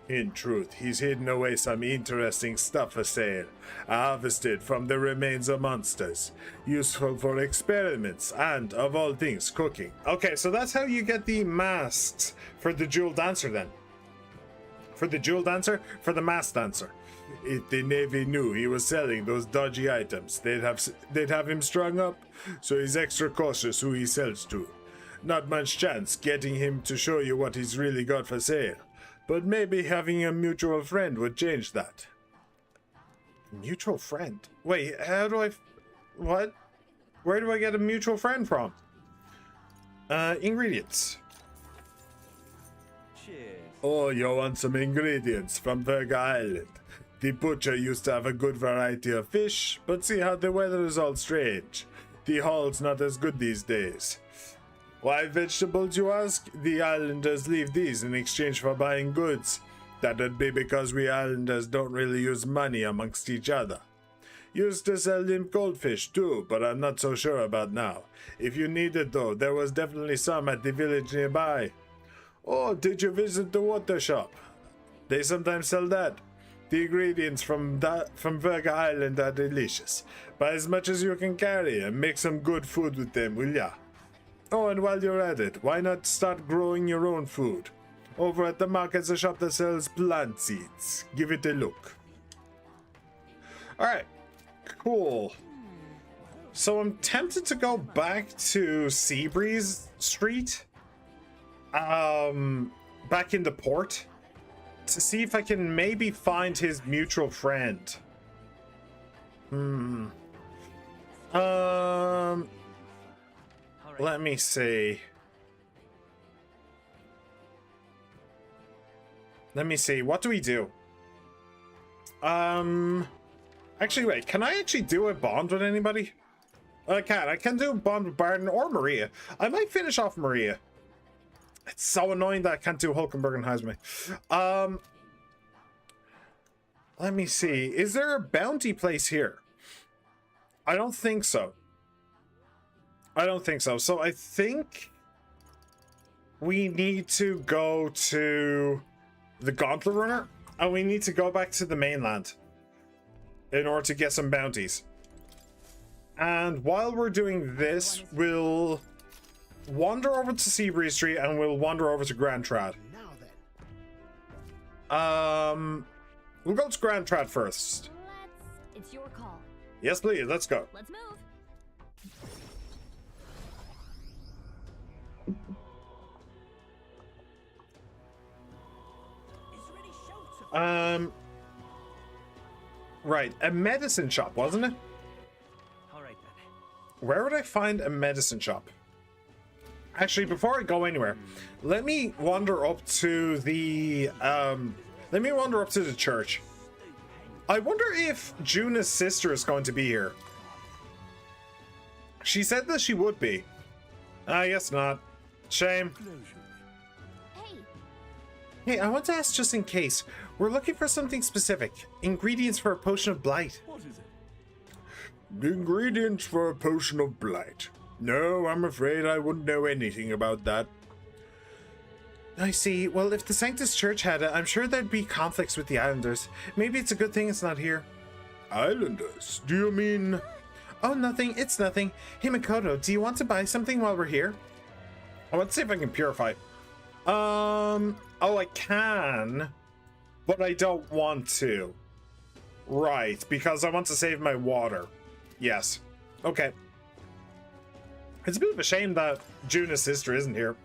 In truth, he's hidden away some interesting stuff for sale, harvested from the remains of monsters, useful for experiments and, of all things, cooking. Okay, so that's how you get the masks for the Jewel Dancer then. For the Jewel Dancer, for the Mask Dancer. If the Navy knew he was selling those dodgy items, they'd have him strung up, so he's extra cautious who he sells to. Not much chance getting him to show you what he's really got for sale. But maybe having a mutual friend would change that. Mutual friend? Wait, how do I... What? Where do I get a mutual friend from? Ingredients. Cheers. Oh, you want some ingredients from Virga Island. The butcher used to have a good variety of fish, but see how the weather is all strange. The haul's not as good these days. Why vegetables, you ask? The islanders leave these in exchange for buying goods. That'd be because we islanders don't really use money amongst each other. Used to sell limp goldfish too, but I'm not so sure about now. If you need it though, there was definitely some at the village nearby. Oh, did you visit the water shop? They sometimes sell that. The ingredients from Virga Island are delicious. Buy as much as you can carry and make some good food with them, will ya? Oh, and while you're at it, why not start growing your own food? Over at the market's a shop that sells plant seeds. Give it a look. Alright, cool. So I'm tempted to go back to Seabreeze Street. Back in the port. To see if I can maybe find his mutual friend. Let me see. What do we do? Actually, wait, can I actually do a bond with anybody? I can. I can do a bond with Barton or Maria. I might finish off Maria. It's so annoying that I can't do Hulkenberg and Heisman. Let me see. Is there a bounty place here? I don't think so. I don't think so. So I think we need to go to the Gauntlet Runner, and we need to go back to the mainland in order to get some bounties. And while we're doing this, we'll wander over to Seabreeze Street and we'll wander over to Grand Trad. We'll go to Grand Trad first. It's your call. Yes, please. Let's go. Let's move. Right, a medicine shop, wasn't it? All right then. Where would I find a medicine shop? Actually, before I go anywhere, let me wander up to the church. I wonder if Juna's sister is going to be here. She said that she would be. I guess not. Shame. Hey, Hey, I want to ask just in case. We're looking for something specific. Ingredients for a potion of blight. What is it? The ingredients for a potion of blight. No, I'm afraid I wouldn't know anything about that. I see. Well, if the Sanctus Church had it, I'm sure there'd be conflicts with the Islanders. Maybe it's a good thing it's not here. Islanders? Do you mean... Oh, nothing. It's nothing. Hey, Makoto, do you want to buy something while we're here? I want to see if I can purify. Oh, I can, but I don't want to. Right, because I want to save my water. Yes. Okay. It's a bit of a shame that Juna's sister isn't here.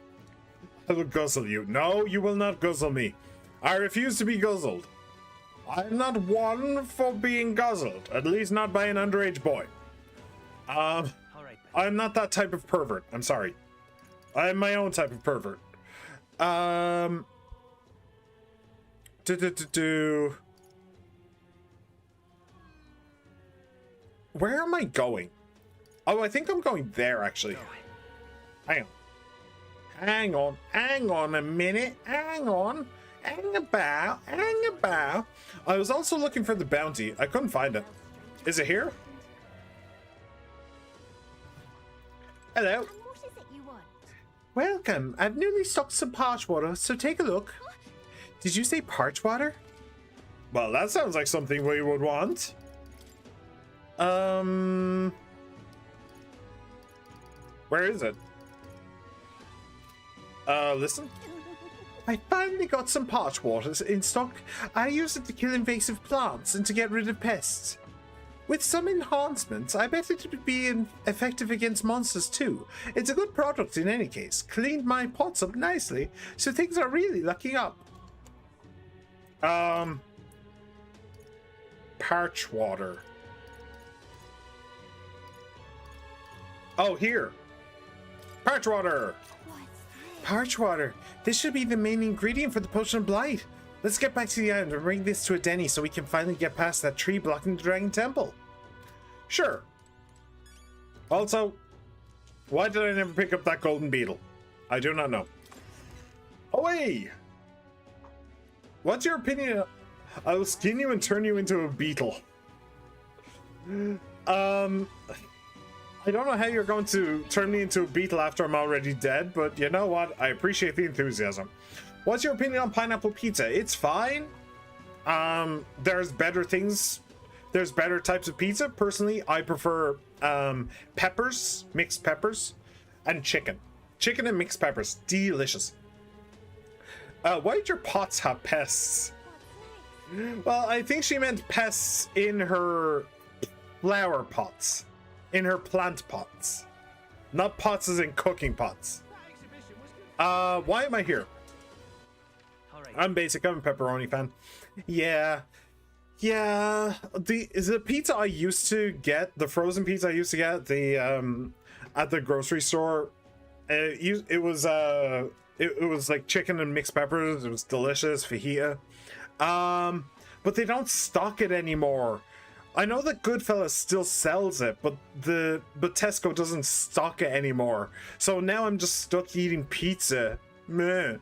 I will guzzle you. No, you will not guzzle me. I refuse to be guzzled. I'm not one for being guzzled, at least not by an underage boy. All right then. I'm not that type of pervert. I'm sorry. I'm my own type of pervert. Where am I going? Oh, I think I'm going there, actually. Hang on. Hang on a minute. Hang on. Hang about. I was also looking for the bounty. I couldn't find it. Is it here? Hello. and what is it you want? Welcome. I've newly stocked some parch water, so take a look. Did you say parch water? Well, that sounds like something we would want. Where is it? Listen. I finally got some parch waters in stock. I use it to kill invasive plants and to get rid of pests. With some enhancements, I bet it would be effective against monsters too. It's a good product in any case. Cleaned my pots up nicely, so things are really looking up. Parch water. Oh, here. Parch water. Parch water. This should be the main ingredient for the potion of blight. Let's get back to the island and bring this to a Denny so we can finally get past that tree blocking the Dragon Temple. Sure. Also, why did I never pick up that golden beetle? I do not know. Away! What's your opinion? I will skin you and turn you into a beetle. I don't know how you're going to turn me into a beetle after I'm already dead, but you know what? I appreciate the enthusiasm. What's your opinion on pineapple pizza? It's fine. There's better things. There's better types of pizza. Personally, I prefer peppers, mixed peppers, and chicken. Chicken and mixed peppers. Delicious. Why did your pots have pests? Well, I think she meant pests in her flower pots. In her plant pots. Not pots as in cooking pots. Why am I here? All right. I'm basic. I'm a pepperoni fan. Yeah. The pizza I used to get, the frozen pizza I used to get at the grocery store, it was like chicken and mixed peppers. It was delicious, fajita. but they don't stock it anymore. I know that Goodfellas still sells it, but Tesco doesn't stock it anymore. So now I'm just stuck eating pizza. Meh.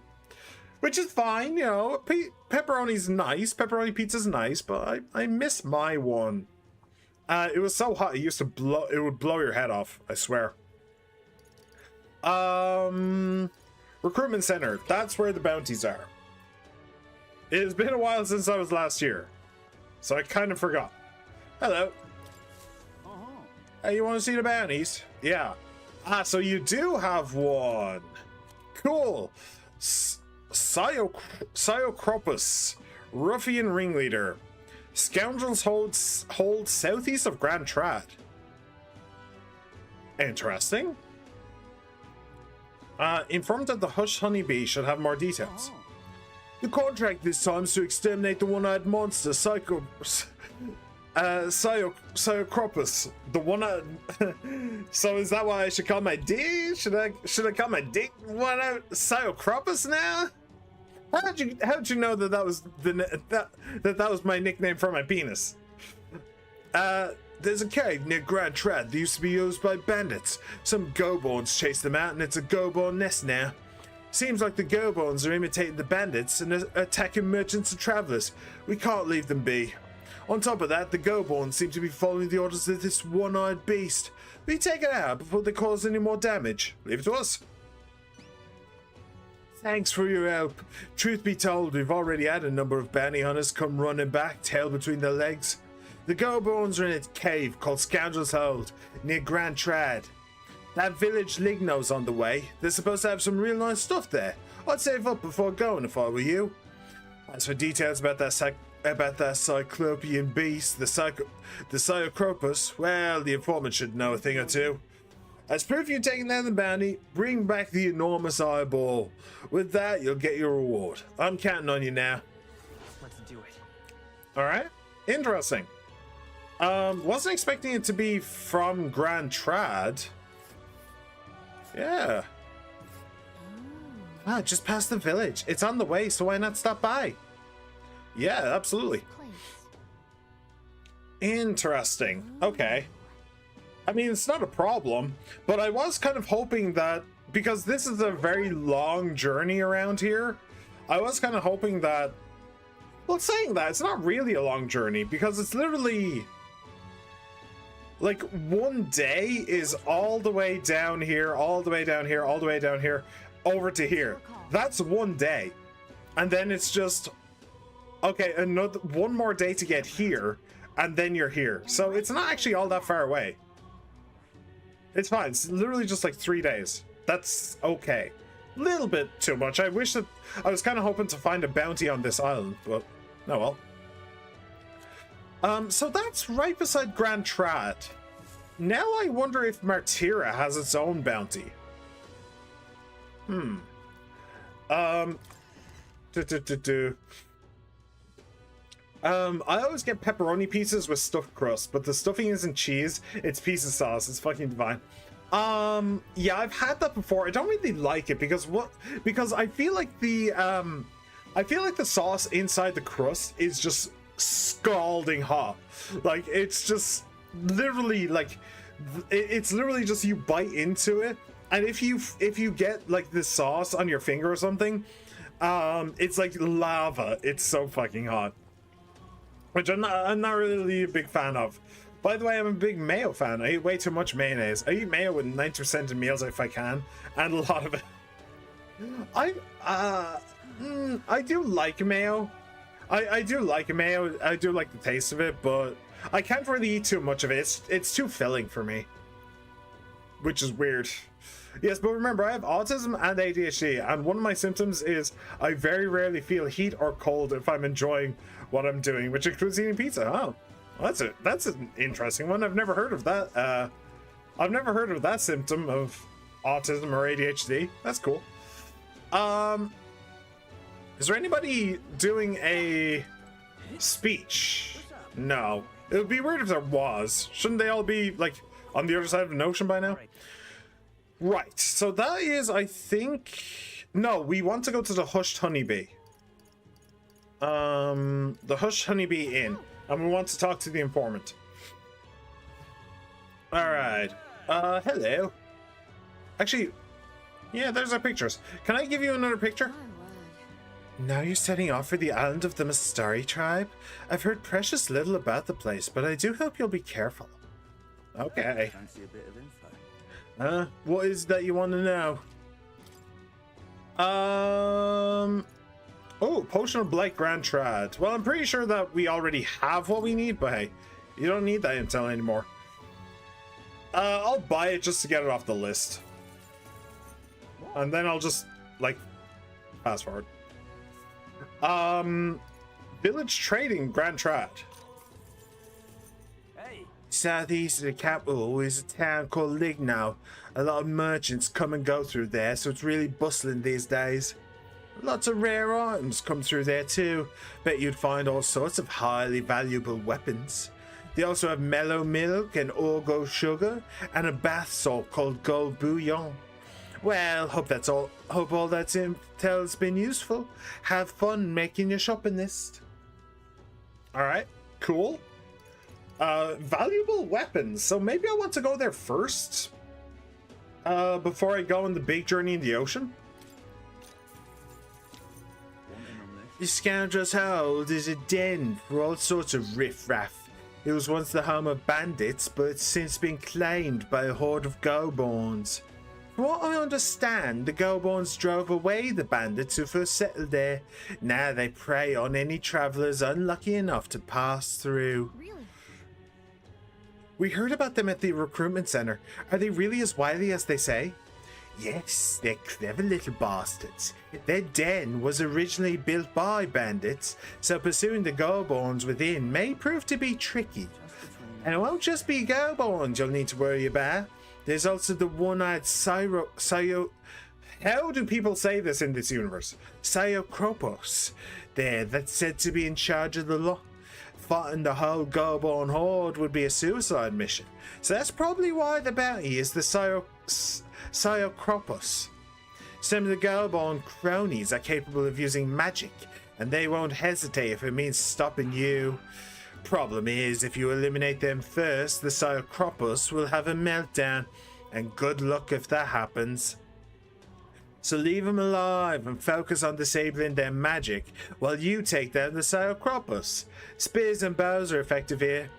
Which is fine, you know. Pepperoni's nice. Pepperoni pizza's nice, but I miss my one. It was so hot, it used to blow. It would blow your head off, I swear. Recruitment center. That's where the bounties are. It has been a while since I was last here, so I kind of forgot. Hello. Hey, you want to see the bounties? Yeah. So you do have one. Cool. Psyocropus, ruffian ringleader. Scoundrels hold southeast of Grand Trad. Interesting. Informed that the Hush Honeybee should have more details. The contract this time is to exterminate the one-eyed monster, Psyocropus. The one-eyed... So is that why I should call my D? Should I call my dick one-eyed Psyocropus now? How'd you know that that was that was my nickname for my penis? There's a cave near Grand Trad that used to be used by bandits. Some go-borns chased them out, and it's a go-born nest now. Seems like the go-borns are imitating the bandits and attacking merchants and travelers. We can't leave them be. On top of that, the go-borns seem to be following the orders of this one-eyed beast. We take it out before they cause any more damage. Leave it to us. Thanks for your help. Truth be told, we've already had a number of bounty hunters come running back, tail between their legs. The go-borns are in a cave called Scoundrel's Hold, near Grand Trad. That village Ligno's on the way. They're supposed to have some real nice stuff there. I'd save up before going if I were you. As for details about that cyclopean beast, the Psyocropus, well, the informant should know a thing or two. As proof you're taking down the bounty, bring back the enormous eyeball. With that, you'll get your reward. I'm counting on you now. Let's do it. Alright, interesting. Wasn't expecting it to be from Grand Trad. Yeah. Just past the village. It's on the way, so why not stop by? Yeah, absolutely. Interesting. Okay. I mean, it's not a problem, but I was kind of hoping that, because this is a very long journey around here, I was kind of hoping that, well, saying that, it's not really a long journey, because it's literally, like, one day is all the way down here, all the way down here, all the way down here, over to here. That's one day. And then it's just, okay, one more day to get here, and then you're here. So it's not actually all that far away. It's fine. It's literally just like 3 days. That's okay. Little bit too much. I wish that I was kind of hoping to find a bounty on this island, but oh well. So that's right beside Grand Trad. Now I wonder if Martira has its own bounty. I always get pepperoni pizzas with stuffed crust, but the stuffing isn't cheese, it's pizza sauce. It's fucking divine. Yeah, I've had that before. I don't really like it because I feel like the sauce inside the crust is just scalding hot. Like, it's just literally like, it's literally just you bite into it, and if you get like the sauce on your finger or something, it's like lava. It's so fucking hot. Which I'm not really a big fan of. By the way, I'm a big mayo fan. I eat way too much mayonnaise. I eat mayo with 90% of meals if I can, and a lot of it. I do like mayo. I do like mayo. I do like the taste of it, but I can't really eat too much of it. It's too filling for me, which is weird. Yes, but remember, I have autism and ADHD, and one of my symptoms is I very rarely feel heat or cold if I'm enjoying what I'm doing, which includes eating pizza. Oh, well, that's an interesting one. I've never heard of that. I've never heard of that symptom of autism or ADHD. That's cool. Is there anybody doing a speech? No. It would be weird if there was. Shouldn't they all be like on the other side of an ocean by now? Right, so that is, I think... No, we want to go to the Hushed Honeybee. The Hush Honeybee Inn, and we want to talk to the informant. All right. Hello. Actually, yeah, there's our pictures. Can I give you another picture? Now you're setting off for the island of the Mastari tribe? I've heard precious little about the place, but I do hope you'll be careful. Okay. Fancy a bit of info. What is that you want to know? Oh, Potion of Blight Grand Trad. Well, I'm pretty sure that we already have what we need, but hey, you don't need that intel anymore. I'll buy it just to get it off the list. And then I'll just, like, fast forward. Village Trading Grand Trad. Hey. Southeast of the capital is a town called Lignau. A lot of merchants come and go through there, so it's really bustling these days. Lots of rare items come through there too. Bet you'd find all sorts of highly valuable weapons. They also have mellow milk and orgo sugar and a bath salt called gold bouillon. Well, hope all that intel's been useful. Have fun making your shopping list. All right, cool. Valuable weapons. So maybe I want to go there first. Before I go on the big journey in the ocean. The scoundrel's hold is a den for all sorts of riffraff. It was once the home of bandits, but it's since been claimed by a horde of Goborns. From what I understand, the Goborns drove away the bandits who first settled there. Now they prey on any travellers unlucky enough to pass through. Really? We heard about them at the recruitment center. Are they really as wily as they say? Yes, they're clever little bastards. Their den was originally built by bandits, so pursuing the Goborns within may prove to be tricky. And it won't just be Goborns you'll need to worry about. There's also the one-eyed how do people say this in this universe? Psyokropos there, that's said to be in charge of the law. Fighting the whole Goborn horde would be a suicide mission. So that's probably why the bounty is the Psyokropos. Some of the Goborn cronies are capable of using magic, and they won't hesitate if it means stopping you. Problem is, if you eliminate them first, the Psyokropos will have a meltdown, and good luck if that happens. So leave them alive and focus on disabling their magic while you take down the Psyokropos. Spears and bows are effective here.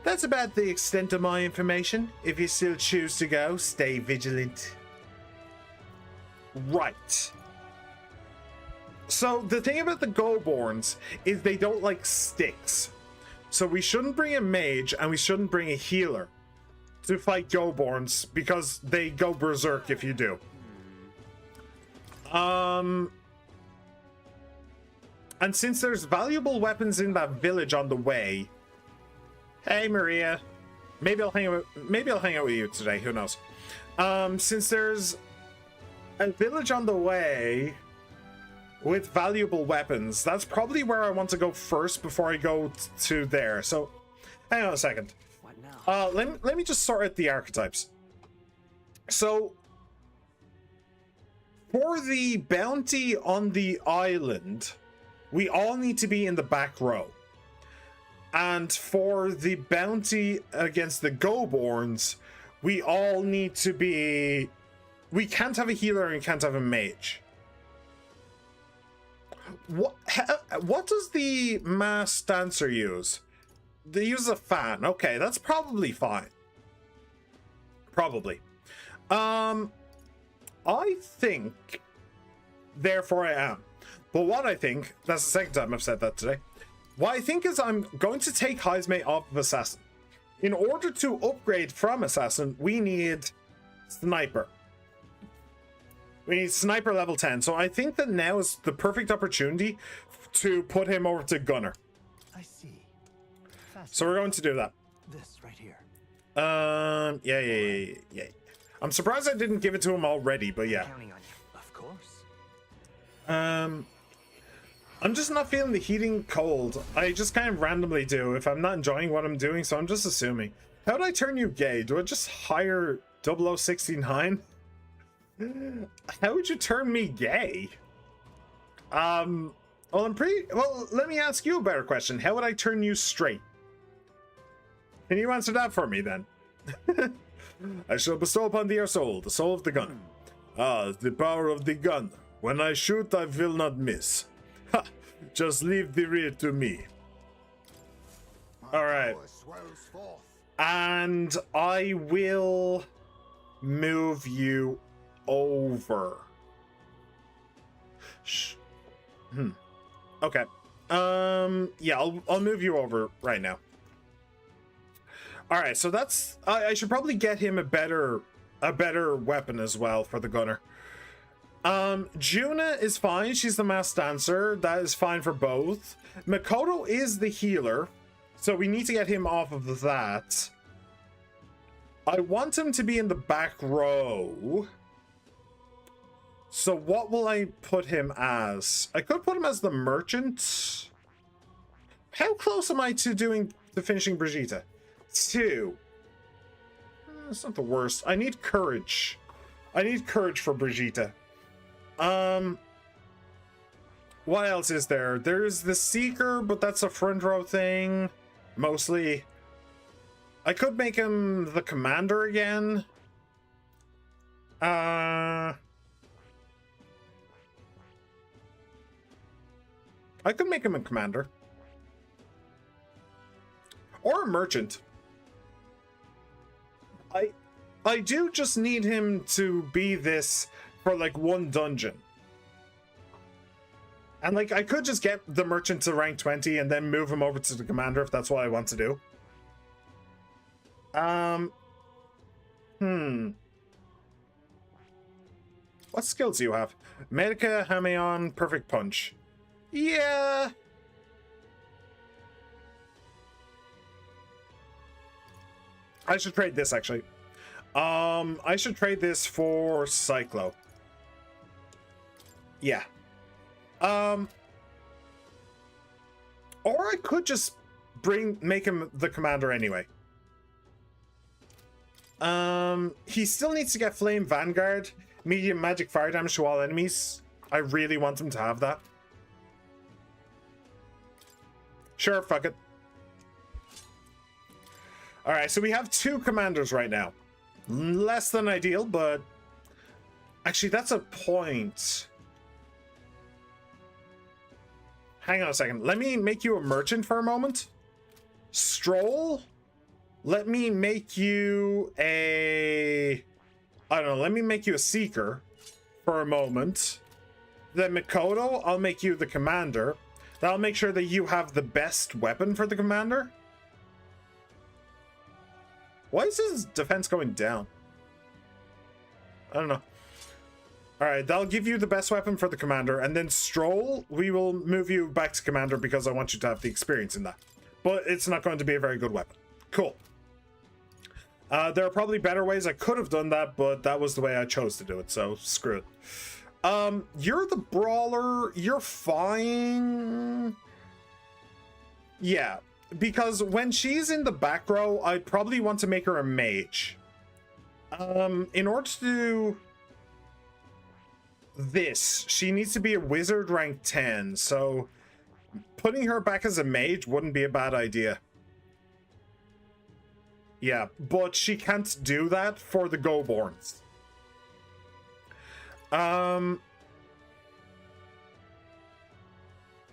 That's about the extent of my information. If you still choose to go, stay vigilant. Right. So the thing about the Goborns is they don't like sticks. So we shouldn't bring a mage and we shouldn't bring a healer to fight Goborns because they go berserk if you do. And since there's valuable weapons in that village on the way. Hey Maria. Maybe I'll hang out with you today, who knows. Since there's a village on the way with valuable weapons, that's probably where I want to go first before I go to there. So hang on a second. What now? Let me just sort out the archetypes. So for the bounty on the island, we all need to be in the back row. And for the bounty against the Goborns, we all need to be... We can't have a healer and can't have a mage. What does the masked dancer use? They use a fan. Okay, that's probably fine. Probably. I think, therefore I am. But what I think, that's the second time I've said that today. What I think is I'm going to take Heismate off of Assassin. In order to upgrade from Assassin, we need Sniper. We need Sniper level 10. So I think that now is the perfect opportunity to put him over to Gunner. I see. So we're going to do that. This right here. Yeah. I'm surprised I didn't give it to him already, but yeah. Counting on you. Of course. I'm just not feeling the heating cold. I just kind of randomly do if I'm not enjoying what I'm doing, so I'm just assuming. How do I turn you gay? Do I just hire 0069? How would you turn me gay? Well, well, let me ask you a better question. How would I turn you straight? Can you answer that for me, then? I shall bestow upon thee your soul, the soul of the gunner. Ah, the power of the gun. When I shoot, I will not miss. Ha! Just leave the rear to me. Alright. And I will move you over. Shh. Okay. Yeah, I'll move you over right now. All right, so that's I should probably get him a better weapon as well for the gunner. Juna is fine. She's the masked dancer. That is fine for both. Makoto is the healer, so we need to get him off of that. I want him to be in the back row. So what will I put him as? I could put him as the merchant. How close am I to finishing Brigitte? 2. It's not the worst. I need courage. I need courage for Brigitte. What else is there? There's the Seeker, but that's a front row thing. Mostly. I could make him the commander again. I could make him a commander. Or a merchant. I do just need him to be this for like one dungeon. And like I could just get the merchant to rank 20 and then move him over to the commander if that's what I want to do. What skills do you have? Medica, Hamion, Perfect Punch. Yeah. I should trade this actually. I should trade this for Cyclo. Yeah. Or I could just make him the commander anyway. He still needs to get Flame Vanguard, medium magic fire damage to all enemies. I really want him to have that. Sure, fuck it. Alright, so we have 2 commanders right now. Less than ideal, but... Actually, that's a point. Hang on a second. Let me make you a merchant for a moment. Stroll? Let me make you a... I don't know, let me make you a Seeker for a moment. Then Mikoto, I'll make you the commander. That'll make sure that you have the best weapon for the commander. Why is his defense going down? I don't know. Alright, that'll give you the best weapon for the commander. And then Stroll, we will move you back to commander because I want you to have the experience in that. But it's not going to be a very good weapon. Cool. There are probably better ways I could have done that, but that was the way I chose to do it, so screw it. You're the brawler. You're fine. Yeah. Because when she's in the back row, I'd probably want to make her a mage. In order to do this, she needs to be a wizard rank 10, so putting her back as a mage wouldn't be a bad idea. Yeah, but she can't do that for the Go-Borns.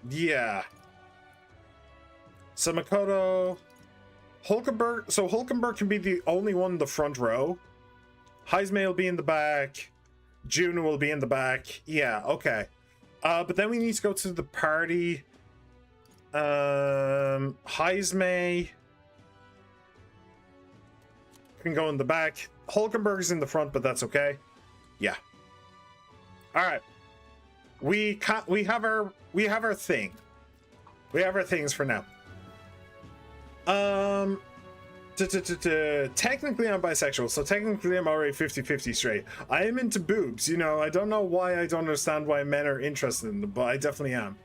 Yeah. So Makoto, Hulkenberg. So Hulkenberg can be the only one in the front row. Heismay will be in the back. Juna will be in the back. Yeah, okay. But then we need to go to the party. Heismay can go in the back. Hulkenberg is in the front, but that's okay. Yeah. All right. We have our thing. We have our things for now. Technically I'm bisexual, so technically I'm already 50-50 straight. I am into boobs, you know. I don't know why. I don't understand why men are interested in them, but I definitely am.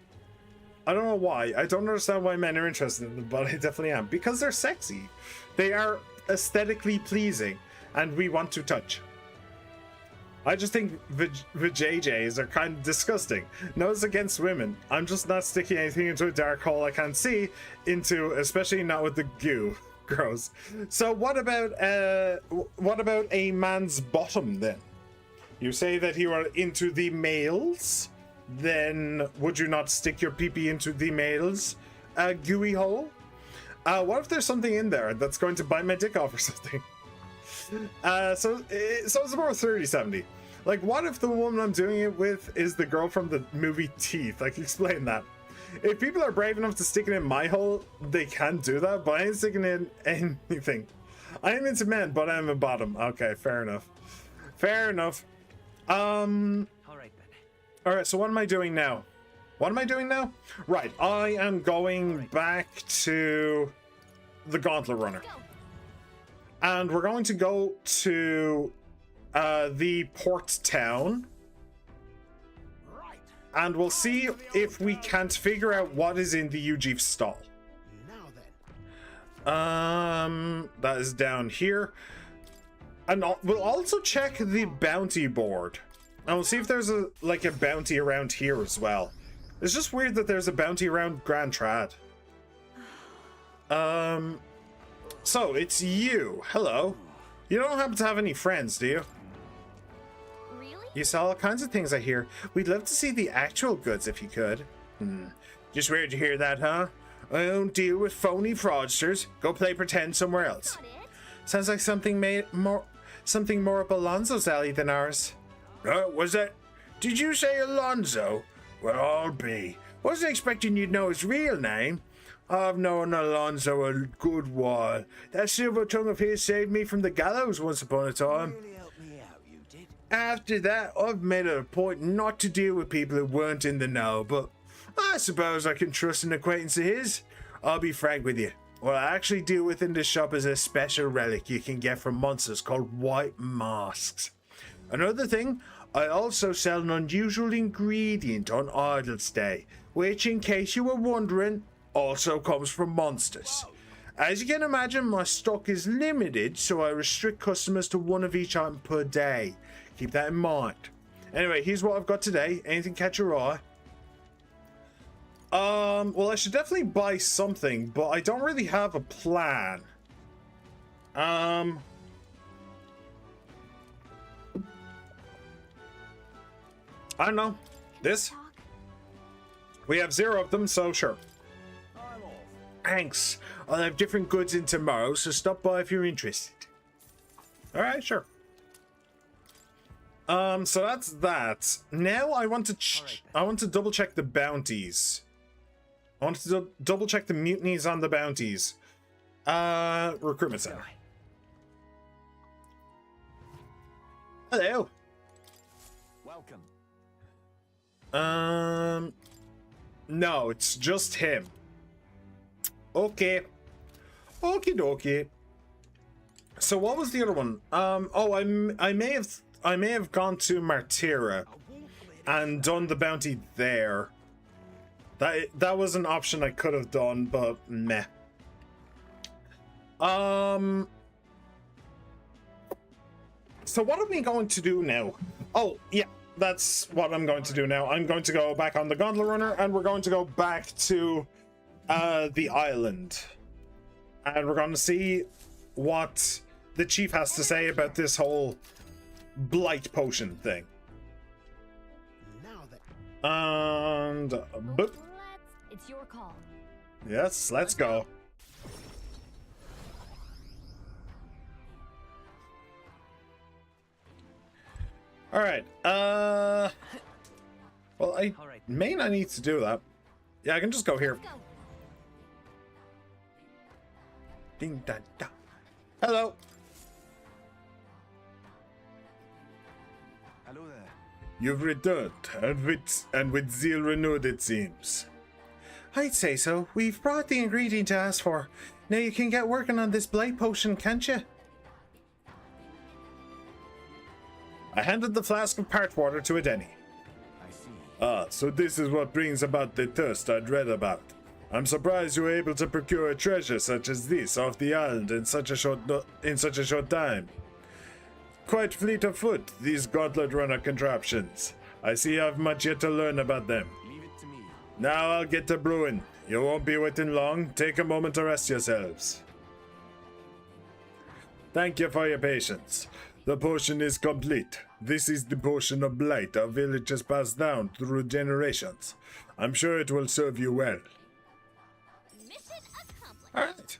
I don't know why. I don't understand why men are interested in them, but I definitely am. Because they're sexy. They are aesthetically pleasing, and we want to touch. I just think vajayjays are kind of disgusting. No, it's against women. I'm just not sticking anything into a dark hole I can't see into, especially not with the goo. Gross. So what about a man's bottom then? You say that you are into the males, then would you not stick your pee-pee into the male's gooey hole? What if there's something in there that's going to bite my dick off or something? So it's more 30-70. Like, what if the woman I'm doing it with is the girl from the movie Teeth? Like, explain that. If people are brave enough to stick it in my hole, they can do that, but I ain't sticking in anything. I am into men, but I'm a bottom. Okay, fair enough. Fair enough. All right then. All right, so what am I doing now? What am I doing now? Right, I am going back to the Gauntlet Runner. And we're going to go to the port town. And we'll see if we can't figure out what is in the Ujif stall. That is down here. And we'll also check the bounty board. And we'll see if there's a bounty around here as well. It's just weird that there's a bounty around Grand Trad. So it's you. Hello. You don't happen to have any friends, do you? Really? You sell all kinds of things, I hear. We'd love to see the actual goods if you could. Just weird to hear that, huh? I don't deal with phony fraudsters. Go play pretend somewhere else. Sounds like something more up Alonso's alley than ours. Was that? Did you say Alonso? Well, I'll be. Wasn't expecting you'd know his real name. I've known Alonso a good while. That silver tongue of his saved me from the gallows once upon a time. Really helped me out, you did. After that, I've made it a point not to deal with people who weren't in the know, but I suppose I can trust an acquaintance of his. I'll be frank with you. What I actually deal with in this shop is a special relic you can get from monsters called white masks. Another thing, I also sell an unusual ingredient on Idle's Day, which, in case you were wondering, also comes from monsters. As you can imagine, my stock is limited, so I restrict customers to one of each item per day. Keep that in mind. Anyway, here's what I've got today. Anything catch your eye? Well, I should definitely buy something, but I don't really have a plan. I don't know. This? We have 0 of them, so sure. Thanks. I'll have different goods in tomorrow, so stop by if you're interested. Alright, sure. So that's that. Now I want to double check the bounties. I want to double check the mutinies on the bounties. Recruitment center. Hello. Welcome. No, it's just him. Okay. Okie dokie. So what was the other one? Oh, I may have gone to Martira and done the bounty there. That was an option I could have done, but meh. So what are we going to do now? Oh, yeah, that's what I'm going to do now. I'm going to go back on the Gondola Runner, and we're going to go back to the island. And we're going to see what the chief has to say about this whole blight potion thing. And boop. It's your call. Yes, let's go. All right. Well, I may not need to do that. Yeah, I can just go here. Ding da da. Hello. Hello there. You've returned, and with zeal renewed, it seems. I'd say so. We've brought the ingredient you asked for. Now you can get working on this blight potion, can't you? I handed the flask of part water to Adeni. I see. Ah, so this is what brings about the thirst I'd read about. I'm surprised you were able to procure a treasure such as this off the island in such a short time. quite fleet of foot, these gauntlet runner contraptions. I see you have much yet to learn about them. Leave it to me. Now I'll get to brewing. You won't be waiting long. Take a moment to rest yourselves. Thank you for your patience. The potion is complete. This is the potion of blight our village has passed down through generations. I'm sure it will serve you well. Mission accomplished.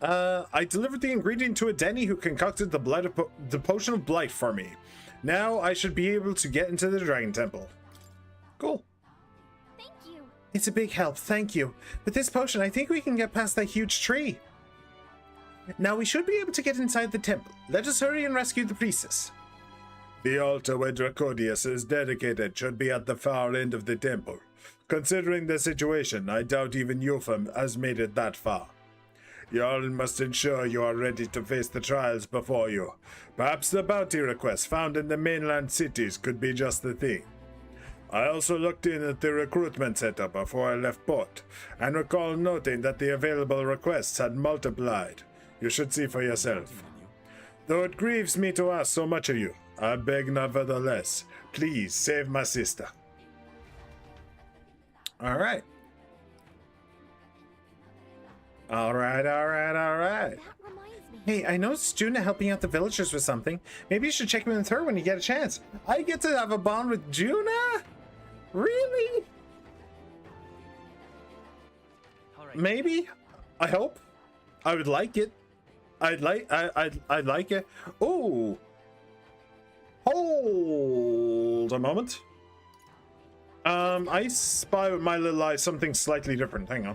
Alright. I delivered the ingredient to a Denny who concocted the potion of blight for me. Now I should be able to get into the Dragon Temple. Cool. Thank you. It's a big help, thank you. With this potion, I think we can get past that huge tree. Now we should be able to get inside the temple. Let us hurry and rescue the priestess. The altar where Dracodius is dedicated should be at the far end of the temple. Considering the situation, I doubt even Eupham has made it that far. Y'all must ensure you are ready to face the trials before you. Perhaps the bounty requests found in the mainland cities could be just the thing. I also looked in at the recruitment center before I left port, and recall noting that the available requests had multiplied. You should see for yourself. Though it grieves me to ask so much of you, I beg nevertheless, please save my sister. Alright. Alright. That reminds me. Hey, I noticed Juna helping out the villagers with something. Maybe you should check in with her when you get a chance. I get to have a bond with Juna? Really? Maybe? I hope. I would like it. I'd like it. Oh. Hold a moment. I spy with my little eye something slightly different. Hang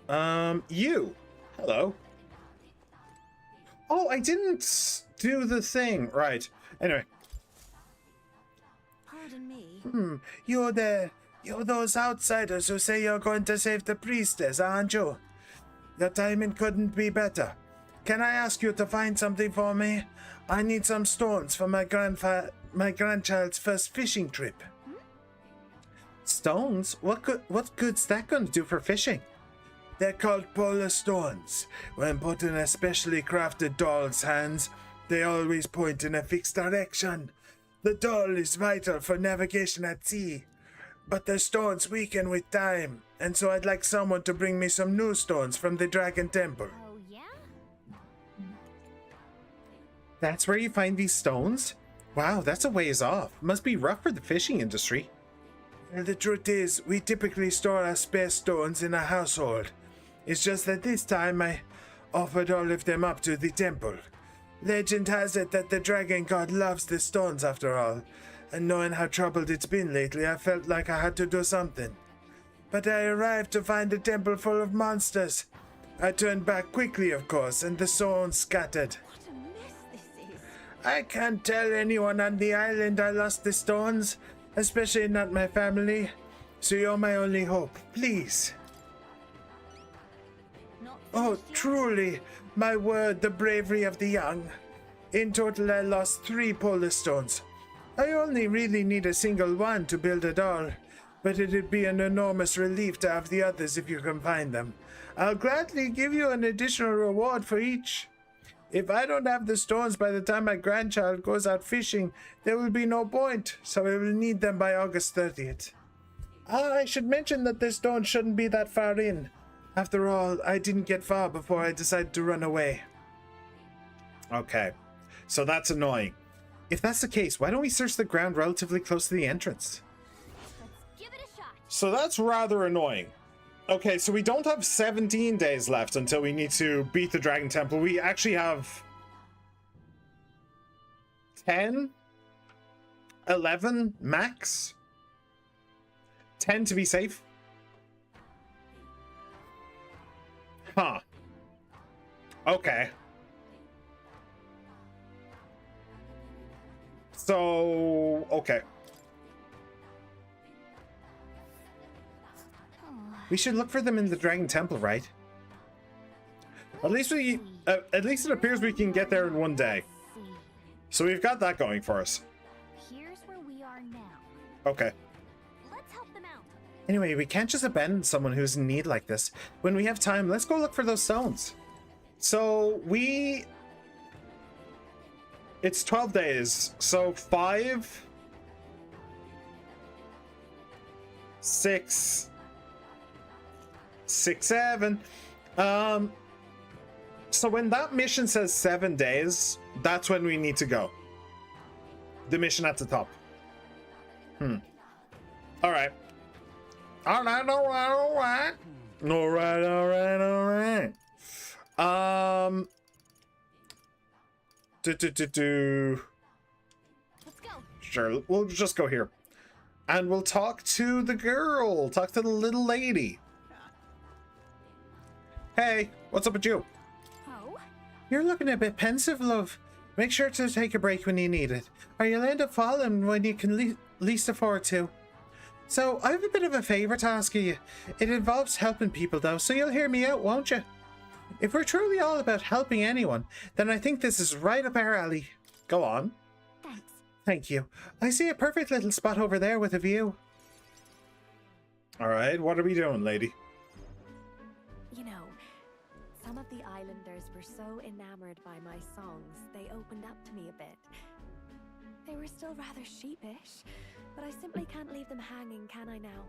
on. You. Hello. Oh, I didn't do the thing. Right. Anyway. Pardon me. You're those outsiders who say you're going to save the priestess, aren't you? Your timing couldn't be better. Can I ask you to find something for me? I need some stones for my grandchild's first fishing trip. Stones? What good's that going to do for fishing? They're called polar stones. When put in a specially crafted doll's hands, they always point in a fixed direction. The doll is vital for navigation at sea, but the stones weaken with time, and so I'd like someone to bring me some new stones from the Dragon Temple. Oh, yeah? That's where you find these stones? Wow, that's a ways off. Must be rough for the fishing industry. Well, the truth is, we typically store our spare stones in our household. It's just that this time I offered all of them up to the temple. Legend has it that the dragon god loves the stones after all, and knowing how troubled it's been lately, I felt like I had to do something. But I arrived to find a temple full of monsters. I turned back quickly, of course, and the stones scattered. What a mess this is. I can't tell anyone on the island I lost the stones, especially not my family. So you're my only hope, please. Oh, truly, my word, the bravery of the young. In total, I lost 3 polar stones. I only really need a single one to build a doll, but it'd be an enormous relief to have the others if you can find them. I'll gladly give you an additional reward for each. If I don't have the stones by the time my grandchild goes out fishing, there will be no point, so I will need them by August 30th. I should mention that the stones shouldn't be that far in. After all, I didn't get far before I decided to run away. Okay, so that's annoying. If that's the case, why don't we search the ground relatively close to the entrance? Let's give it a shot. So that's rather annoying. Okay, so we don't have 17 days left until we need to beat the Dragon Temple. We actually have 10, 11 max. 10 to be safe. Huh. Okay. So, okay. We should look for them in the Dragon Temple, right? At least it appears we can get there in one day. So we've got that going for us. Here's where we are now. Okay. Let's help them out. Anyway, we can't just abandon someone who's in need like this. When we have time, let's go look for those stones. So we It's 12 days. So 5, 6, 7. So when that mission says 7 days, that's when we need to go. The mission at the top. All right. All right. Let's go. Sure, we'll just go here. And we'll talk to the girl. Talk to the little lady. Hey, what's up with you? Oh? You're looking a bit pensive, love. Make sure to take a break when you need it, or you'll end up falling when you can least afford to. So, I have a bit of a favor to ask of you. It involves helping people, though, so you'll hear me out, won't you? If we're truly all about helping anyone, then I think this is right up our alley. Go on. Thanks. Thank you. I see a perfect little spot over there with a view. Alright, what are we doing, lady? You know, some of the islanders were so enamored by my songs, they opened up to me a bit. They were still rather sheepish, but I simply can't leave them hanging, can I now?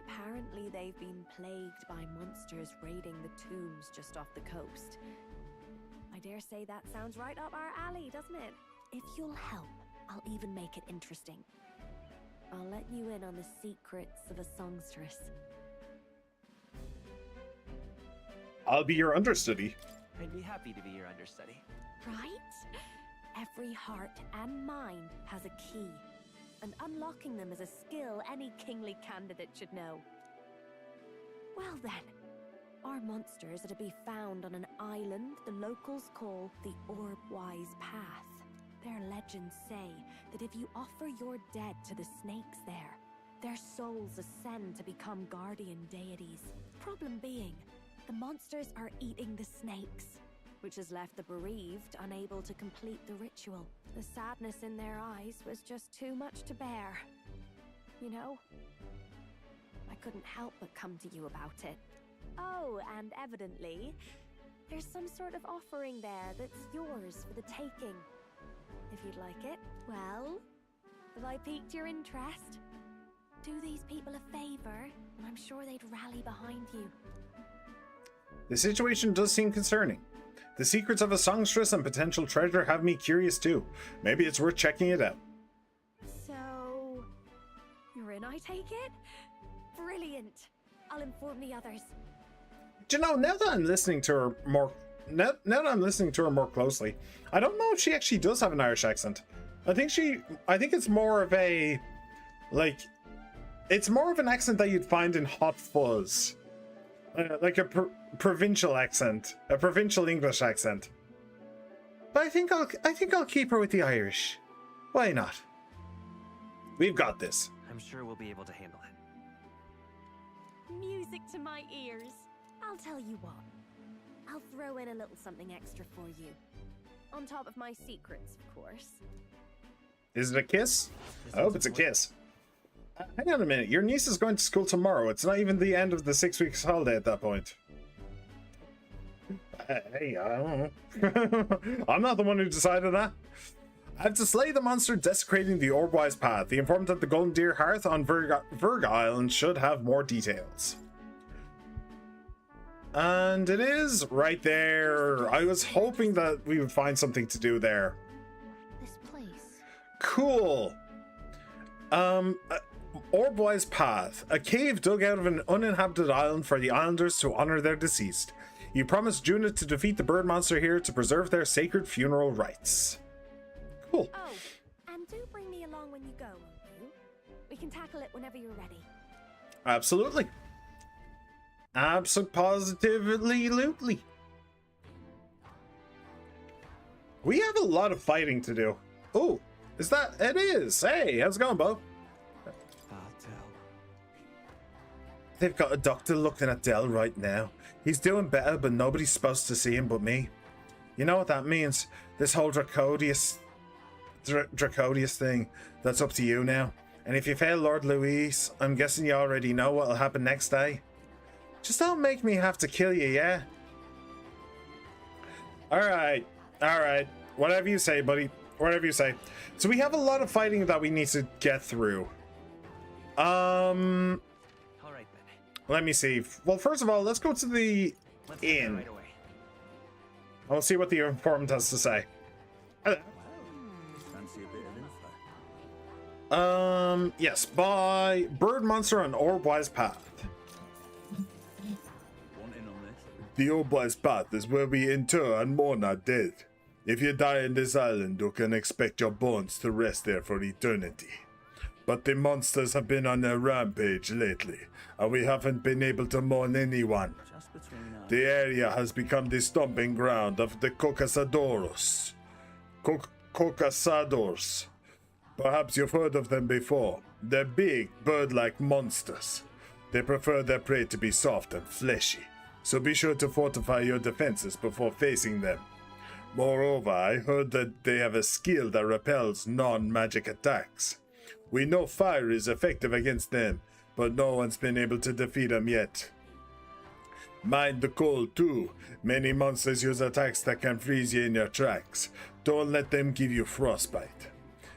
Apparently they've been plagued by monsters raiding the tombs just off the coast. I dare say that sounds right up our alley, doesn't it? If you'll help, I'll even make it interesting. I'll let you in on the secrets of a songstress. I'll be your understudy. I'd be happy to be your understudy. Right? Every heart and mind has a key, and unlocking them is a skill any kingly candidate should know. Well then, our monsters are to be found on an island the locals call the Orbwise Path. Their legends say that if you offer your dead to the snakes there, their souls ascend to become guardian deities. Problem being, the monsters are eating the snakes, which has left the bereaved unable to complete the ritual. The sadness in their eyes was just too much to bear. You know? I couldn't help but come to you about it. Oh, and evidently, there's some sort of offering there that's yours for the taking. If you'd like it, well, have I piqued your interest? Do these people a favor, and I'm sure they'd rally behind you. The situation does seem concerning. The secrets of a songstress and potential treasure have me curious too. Maybe it's worth checking it out. So, you're in, I take it? Brilliant. I'll inform the others. Do you know, now that I'm listening to her more closely, I don't know if she actually does have an Irish accent. I think it's more of a, like, it's more of an accent that you'd find in Hot Fuzz. Like a provincial accent, a provincial English accent. But I think I'll keep her with the Irish. Why not? We've got this. I'm sure we'll be able to handle it. Music to my ears. I'll tell you what. I'll throw in a little something extra for you. On top of my secrets, of course. Is it a kiss? I hope it's a kiss. Hang on a minute. Your niece is going to school tomorrow. It's not even the end of the 6 weeks holiday at that point. Hey, I don't know. I'm not the one who decided that. I have to slay the monster desecrating the Orbwise Path. The informant at the Golden Deer Hearth on Virga Island should have more details. And it is right there. I was hoping that we would find something to do there. This place. Cool. Orbwise Path, a cave dug out of an uninhabited island for the islanders to honor their deceased. You promised Juna to defeat the bird monster here to preserve their sacred funeral rites. Cool. Oh, and do bring me along when you go, won't you? We can tackle it whenever you're ready. Absolutely. Absolutely. We have a lot of fighting to do. Oh, is that? It is. Hey, how's it going, Bo? They've got a doctor looking at Del right now. He's doing better, but nobody's supposed to see him but me. You know what that means? This whole Dracodius thing, that's up to you now. And if you fail Lord Louise, I'm guessing you already know what'll happen next day. Just don't make me have to kill you, yeah? Alright. Whatever you say, buddy. whatever you say. So we have a lot of fighting that we need to get through. All right then. Let me see. Well, first of all, let's go to the inn. Right away. I'll see what the informant has to say. Fancy a bit of info. Yes, by Bird Monster on Orbwise Path. Want in on this? The Orbwise Path is where we inter and mourn our dead. If you die in this island, you can expect your bones to rest there for eternity. But the monsters have been on a rampage lately, and we haven't been able to mourn anyone. Just between us. The area has become the stomping ground of the Cocasadoros. Cocasadors. Perhaps you've heard of them before. They're big, bird-like monsters. They prefer their prey to be soft and fleshy, so be sure to fortify your defenses before facing them. Moreover, I heard that they have a skill that repels non-magic attacks. We know fire is effective against them, but no one's been able to defeat them yet. Mind the cold too. Many monsters use attacks that can freeze you in your tracks. Don't let them give you frostbite.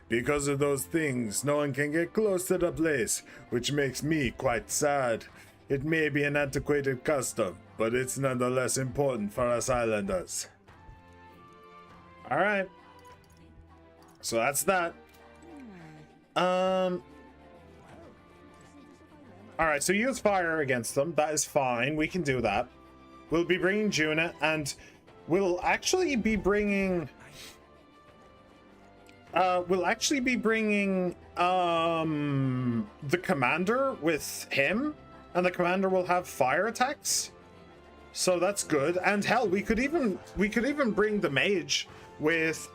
Because of those things, no one can get close to the place, which makes me quite sad. It may be an antiquated custom, but it's nonetheless important for us islanders. Alright. So that's that. Alright, so use fire against them. That is fine. We can do that. We'll be bringing Juna, and we'll actually be bringing... the commander with him, and the commander will have fire attacks. So that's good. And hell, we could even bring the mage with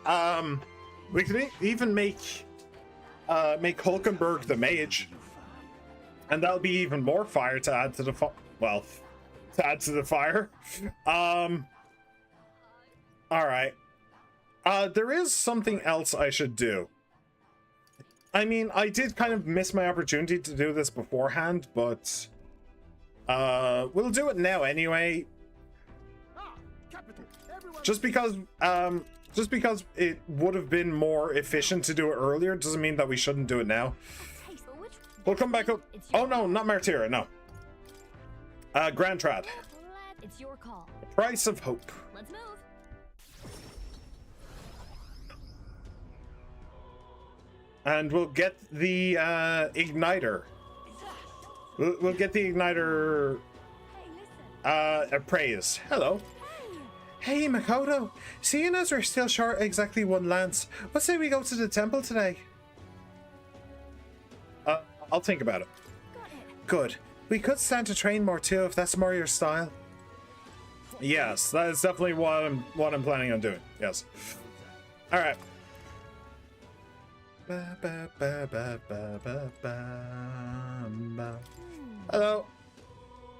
we could even make Hulkenberg the mage, and that'll be even more fire to add to the fire. All right. There is something else I should do. I mean, I did kind of miss my opportunity to do this beforehand, but we'll do it now anyway. Just because it would have been more efficient to do it earlier doesn't mean that we shouldn't do it now. We'll come back up. Oh no, not Martyra, no. Grand Trad. It's your call. Price of Hope. Let's move. And we'll get the igniter. We'll get the igniter appraise. Hello. Hey, Makoto. Seeing as we're still short exactly one lance, what say we go to the temple today? I'll think about it. Good. We could stand to train more too, if that's more your style. Yes, that is definitely what I'm planning on doing. Yes. All right. Hello.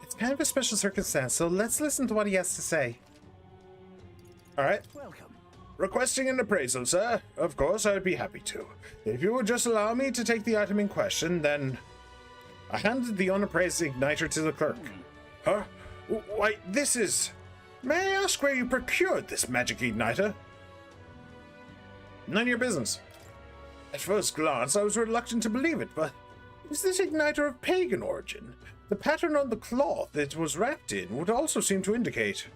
It's kind of a special circumstance, so let's listen to what he has to say. All right. Welcome. Requesting an appraisal, sir. Of course, I'd be happy to. If you would just allow me to take the item in question, then... I handed the unappraised igniter to the clerk. Huh? Why, this is... May I ask where you procured this magic igniter? None of your business. At first glance, I was reluctant to believe it, but is this igniter of pagan origin? The pattern on the cloth it was wrapped in would also seem to indicate.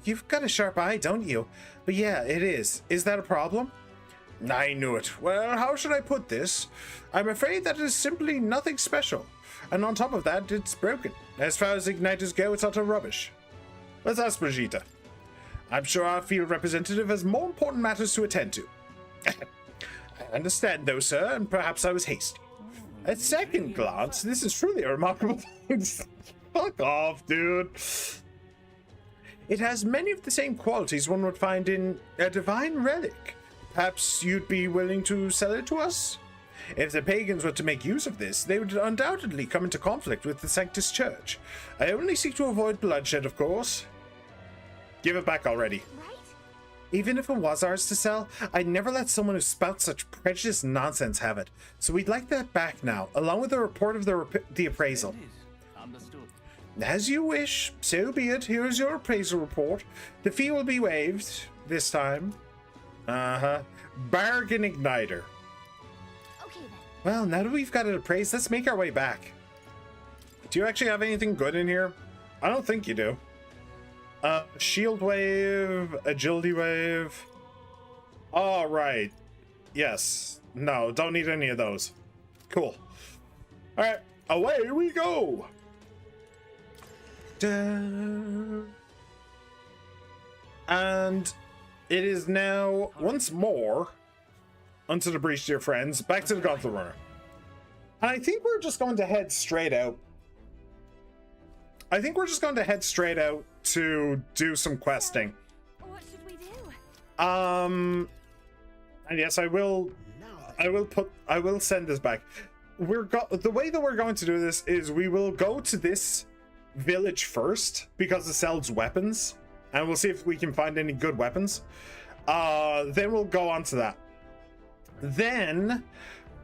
You've got a sharp eye, don't you? But yeah, it is. Is that a problem? I knew it. Well, how should I put this? I'm afraid that it is simply nothing special. And on top of that, it's broken. As far as igniters go, it's utter rubbish. Let's ask Brigitte. I'm sure our field representative has more important matters to attend to. I understand, though, sir, and perhaps I was hasty. At second glance, this is truly a remarkable thing. Fuck off, dude. It has many of the same qualities one would find in a divine relic. Perhaps you'd be willing to sell it to us? If the pagans were to make use of this, they would undoubtedly come into conflict with the Sanctus Church. I only seek to avoid bloodshed, of course. Give it back already. Right? Even if it was ours to sell, I'd never let someone who spouts such prejudiced nonsense have it. So we'd like that back now, along with a report of the appraisal. Understood. As you wish, so be it. Here is your appraisal report. The fee will be waived this time. Bargain Igniter. Okay then. Well, now that we've got it appraised, let's make our way back. Do you actually have anything good in here? I don't think you do. Shield Wave, Agility Wave. All right. Yes. No, don't need any of those. Cool. All right, away we go. And it is now once more onto the breach, dear friends. Back to the Gauntlet Runner. And I think we're just going to head straight out. I think we're just going to head straight out to do some questing. What should we do? And yes, I will send this back. The way that we're going to do this is we will go to this village first because it sells weapons, and we'll see if we can find any good weapons. Then we'll go on to that. Then,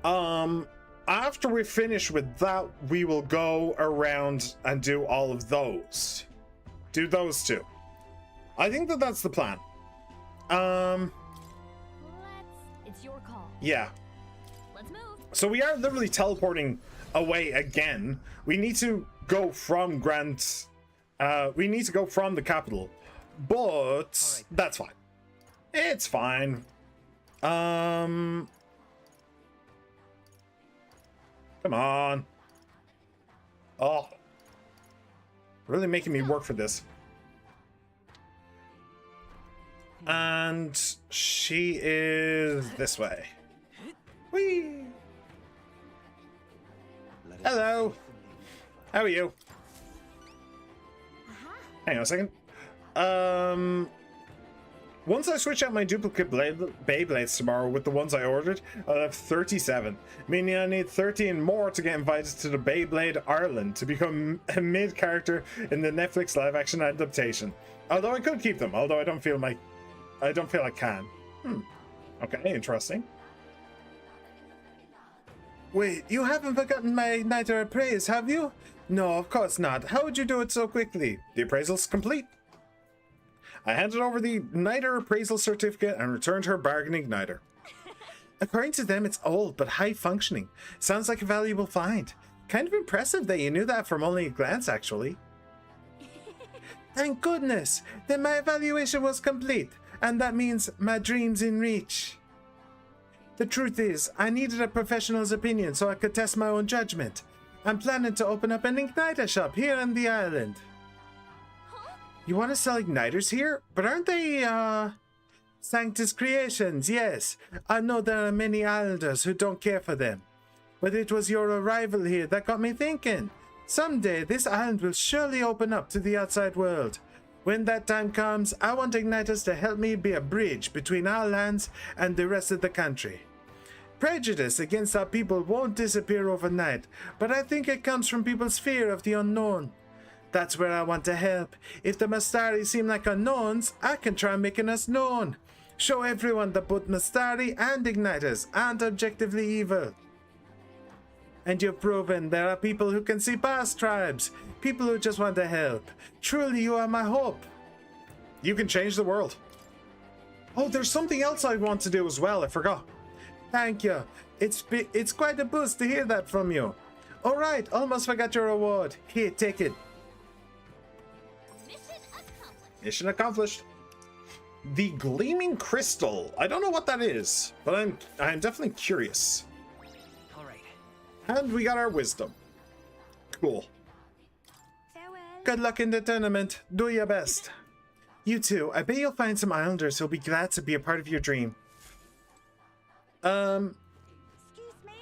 after we finish with that, we will go around and do all of those. Do those two. I think that that's the plan. It's your call. Yeah. Let's move. So we are literally teleporting away again. We need to go from we need to go from the capital, but that's fine. It's fine. Come on. Oh, really making me work for this. And she is this way. Whee! Hello. How are you? Hang on a second. Once I switch out my duplicate Beyblades tomorrow with the ones I ordered, I'll have 37. Meaning I need 13 more to get invited to the Beyblade Ireland to become a mid character in the Netflix live-action adaptation. Although I could keep them, although I don't feel I can. Okay, interesting. Wait, you haven't forgotten my Niter appraise, have you? No, of course not. How would you do it so quickly? The appraisal's complete. I handed over the Niter appraisal certificate and returned her bargain igniter. According to them, it's old but high functioning. Sounds like a valuable find. Kind of impressive that you knew that from only a glance, actually. Thank goodness! Then my evaluation was complete, and that means my dream's in reach. The truth is, I needed a professional's opinion so I could test my own judgment. I'm planning to open up an igniter shop here on the island. You want to sell igniters here? But aren't they, Sanctus Creations, yes. I know there are many islanders who don't care for them. But it was your arrival here that got me thinking. Someday, this island will surely open up to the outside world. When that time comes, I want igniters to help me be a bridge between our lands and the rest of the country. Prejudice against our people won't disappear overnight, but I think it comes from people's fear of the unknown. That's where I want to help. If the Mastari seem like unknowns, I can try making us known. Show everyone that both Mastari and igniters aren't objectively evil. And you've proven there are people who can see past tribes, people who just want to help. Truly, you are my hope. You can change the world. Oh, there's something else I want to do as well. I forgot. Thank you. It's quite a boost to hear that from you. All right, almost forgot your reward. Here, take it. Mission accomplished. The Gleaming Crystal. I don't know what that is, but I'm definitely curious. All right. And we got our wisdom. Cool. Farewell. Good luck in the tournament. Do your best. You too. I bet you'll find some islanders who'll be glad to be a part of your dream. Excuse me?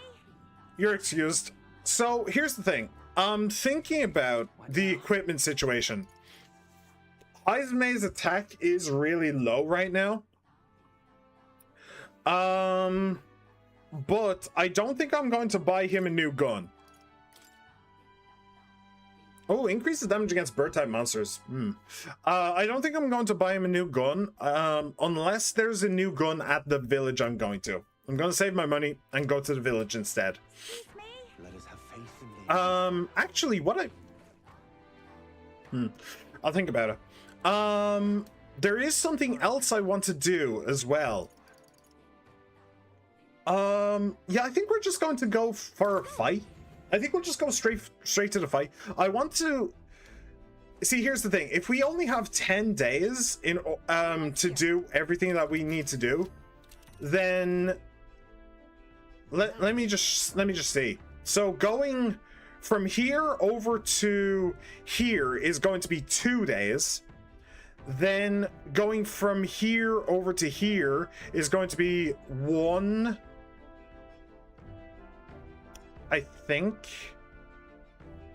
You're excused. So here's the thing. I'm thinking about the equipment situation. Heismei's attack is really low right now. But I don't think I'm going to buy him a new gun. Oh, increases damage against bird-type monsters. I don't think I'm going to buy him a new gun, unless there's a new gun at the village I'm going to. I'm going to save my money and go to the village instead. Let us have faith in the Actually, what I'll think about it. There is something else I want to do as well. Yeah, I think we're just going to go for a fight. I think we'll just go straight to the fight. I want to see, here's the thing. If we only have 10 days in to do everything that we need to do, then let me just see. So going from here over to here is going to be 2 days. Then going from here over to here is going to be 1, I think,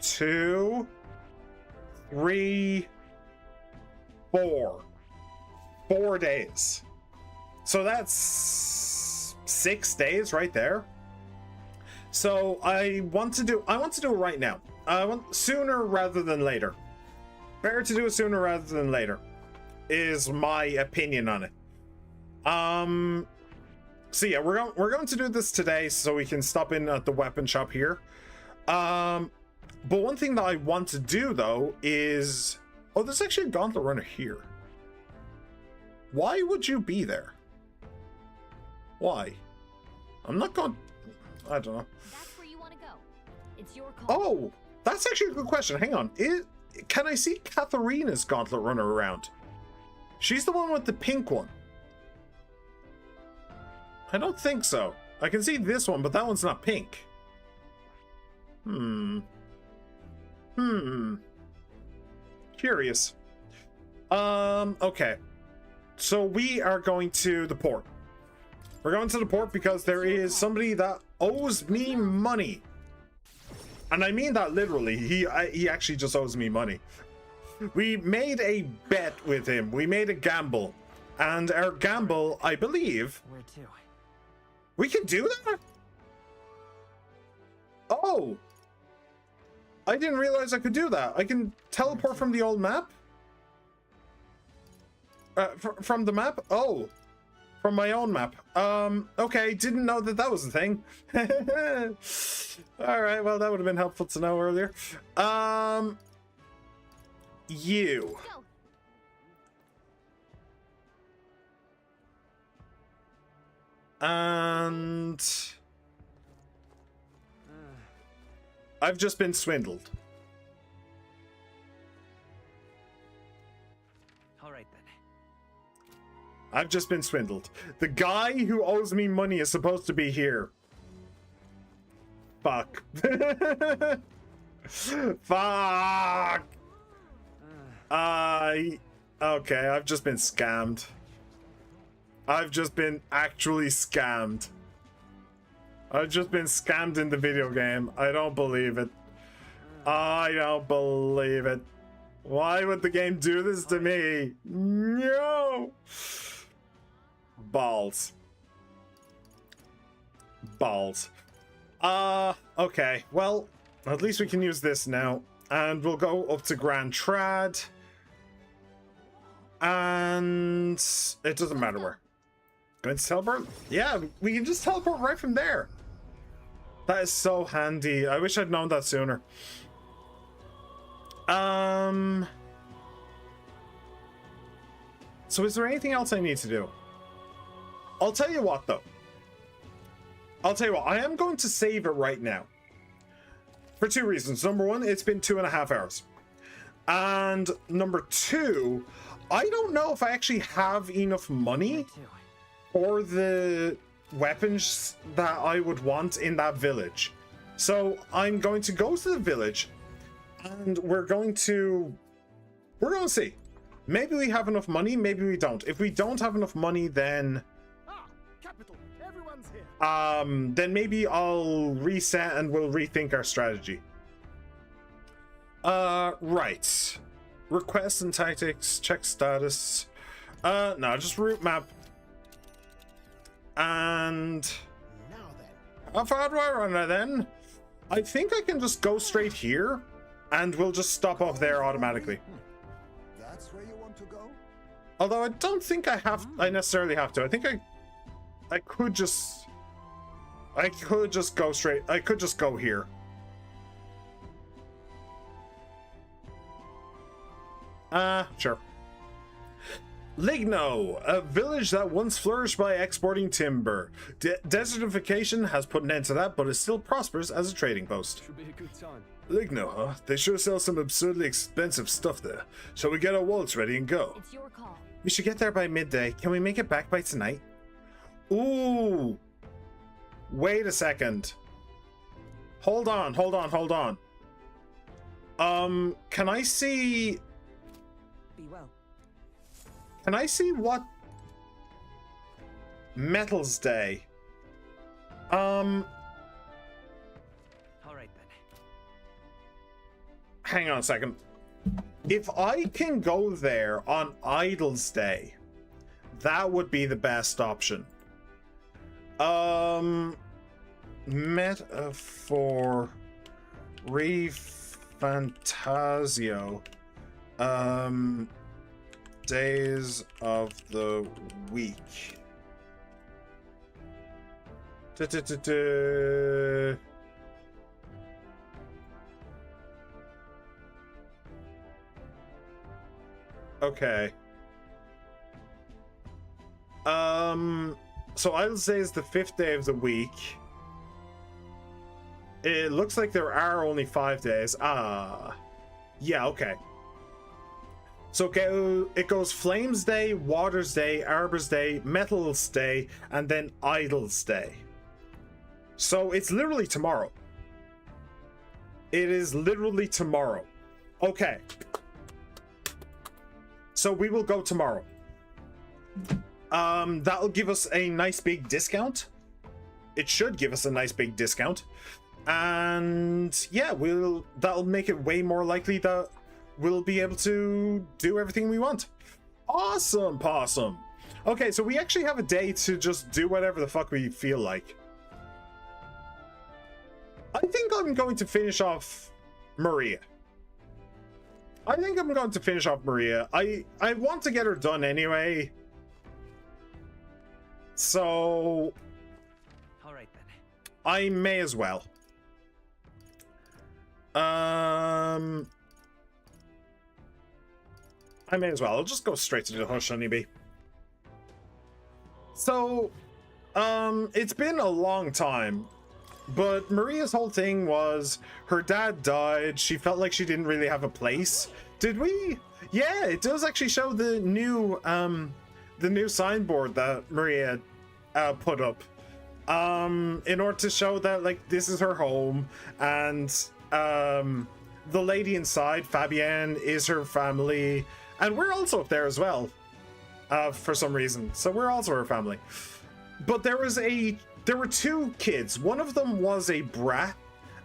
2, 3, 4. 4 days. So that's 6 days right there. So I want to do it right now. I want sooner rather than later. Better to do it sooner rather than later is my opinion on it. So yeah, we're going to do this today so we can stop in at the weapon shop here. But one thing that I want to do though is, oh, there's actually a gauntlet runner here. Why would you be there? Why? I'm not going. I don't know. That's where you want to go. It's your call. Oh, that's actually a good question. Hang on. Can I see Katharina's gauntlet runner around? She's the one with the pink one. I don't think so. I can see this one, but that one's not pink. Curious. Okay. So we are going to the port. We're going to the port because there is somebody that owes me money. And I mean that literally. He actually just owes me money. We made a bet with him. We made a gamble. And our gamble, I believe... Where to? We can do that? Oh! I didn't realize I could do that. I can teleport from the old map? From the map? Oh. From my own map. Okay, didn't know that was a thing. Alright, well, that would have been helpful to know earlier. You. Go. And I've just been swindled. All right then. I've just been swindled. The guy who owes me money is supposed to be here. Fuck. Fuck. Okay, I've just been scammed. I've just been actually scammed. I've just been scammed in the video game. I don't believe it. I don't believe it. Why would the game do this to me? No. Balls. Balls. Okay. Well, at least we can use this now. And we'll go up to Grand Trad. And it doesn't matter where. Going to teleport? Yeah, we can just teleport right from there. That is so handy. I wish I'd known that sooner. So is there anything else I need to do? I'll tell you what, though. I'll tell you what. I am going to save it right now. For 2 reasons. Number 1, it's been 2.5 hours. And number 2, I don't know if I actually have enough money for the weapons that I would want in that village. So I'm going to go to the village and we're going to see. Maybe we have enough money, maybe we don't. If we don't have enough money, then capital. Everyone's here. then maybe I'll reset and we'll rethink our strategy. Right. Requests and tactics, check status. No, just route map. And Now then. how far do I run then? I think I can just go straight here and we'll just stop off there automatically. That's where you want to go? Although I don't think I necessarily have to. I think I could just go straight. I could just go here. Sure. Ligno, a village that once flourished by exporting timber. Desertification has put an end to that, but is still prosperous as a trading post. Should be a good time. Ligno, huh? They sure sell some absurdly expensive stuff there. Shall we get our wallets ready and go? It's your call. We should get there by midday. Can we make it back by tonight? Ooh. Wait a second. Hold on. Can I see... Be well. Can I see what... Metals Day? All right then. Hang on a second. If I can go there on Idols Day, that would be the best option. Metaphor ReFantazio. Days of the week. Okay. So Idols Day is the 5th day of the week. It looks like there are only 5 days. Yeah, okay. So it goes Flames Day, Waters Day, Arbor's Day, Metals Day, and then Idols Day. So it's literally tomorrow. It is literally tomorrow. Okay. So we will go tomorrow. That'll give us a nice big discount. It should give us a nice big discount. And yeah, that'll make it way more likely that we'll be able to do everything we want. Awesome, possum. Okay, so we actually have a day to just do whatever the fuck we feel like. I think I'm going to finish off Maria. I want to get her done anyway. So All right then. I may as well. I'll just go straight to the Hush Honeybee. So, it's been a long time, but Maria's whole thing was her dad died. She felt like she didn't really have a place. Did we? Yeah, it does actually show the new signboard that Maria put up. In order to show that like this is her home, and the lady inside, Fabienne, is her family, and we're also up there as well, for some reason. So we're also her family. But there were 2 kids. One of them was a brat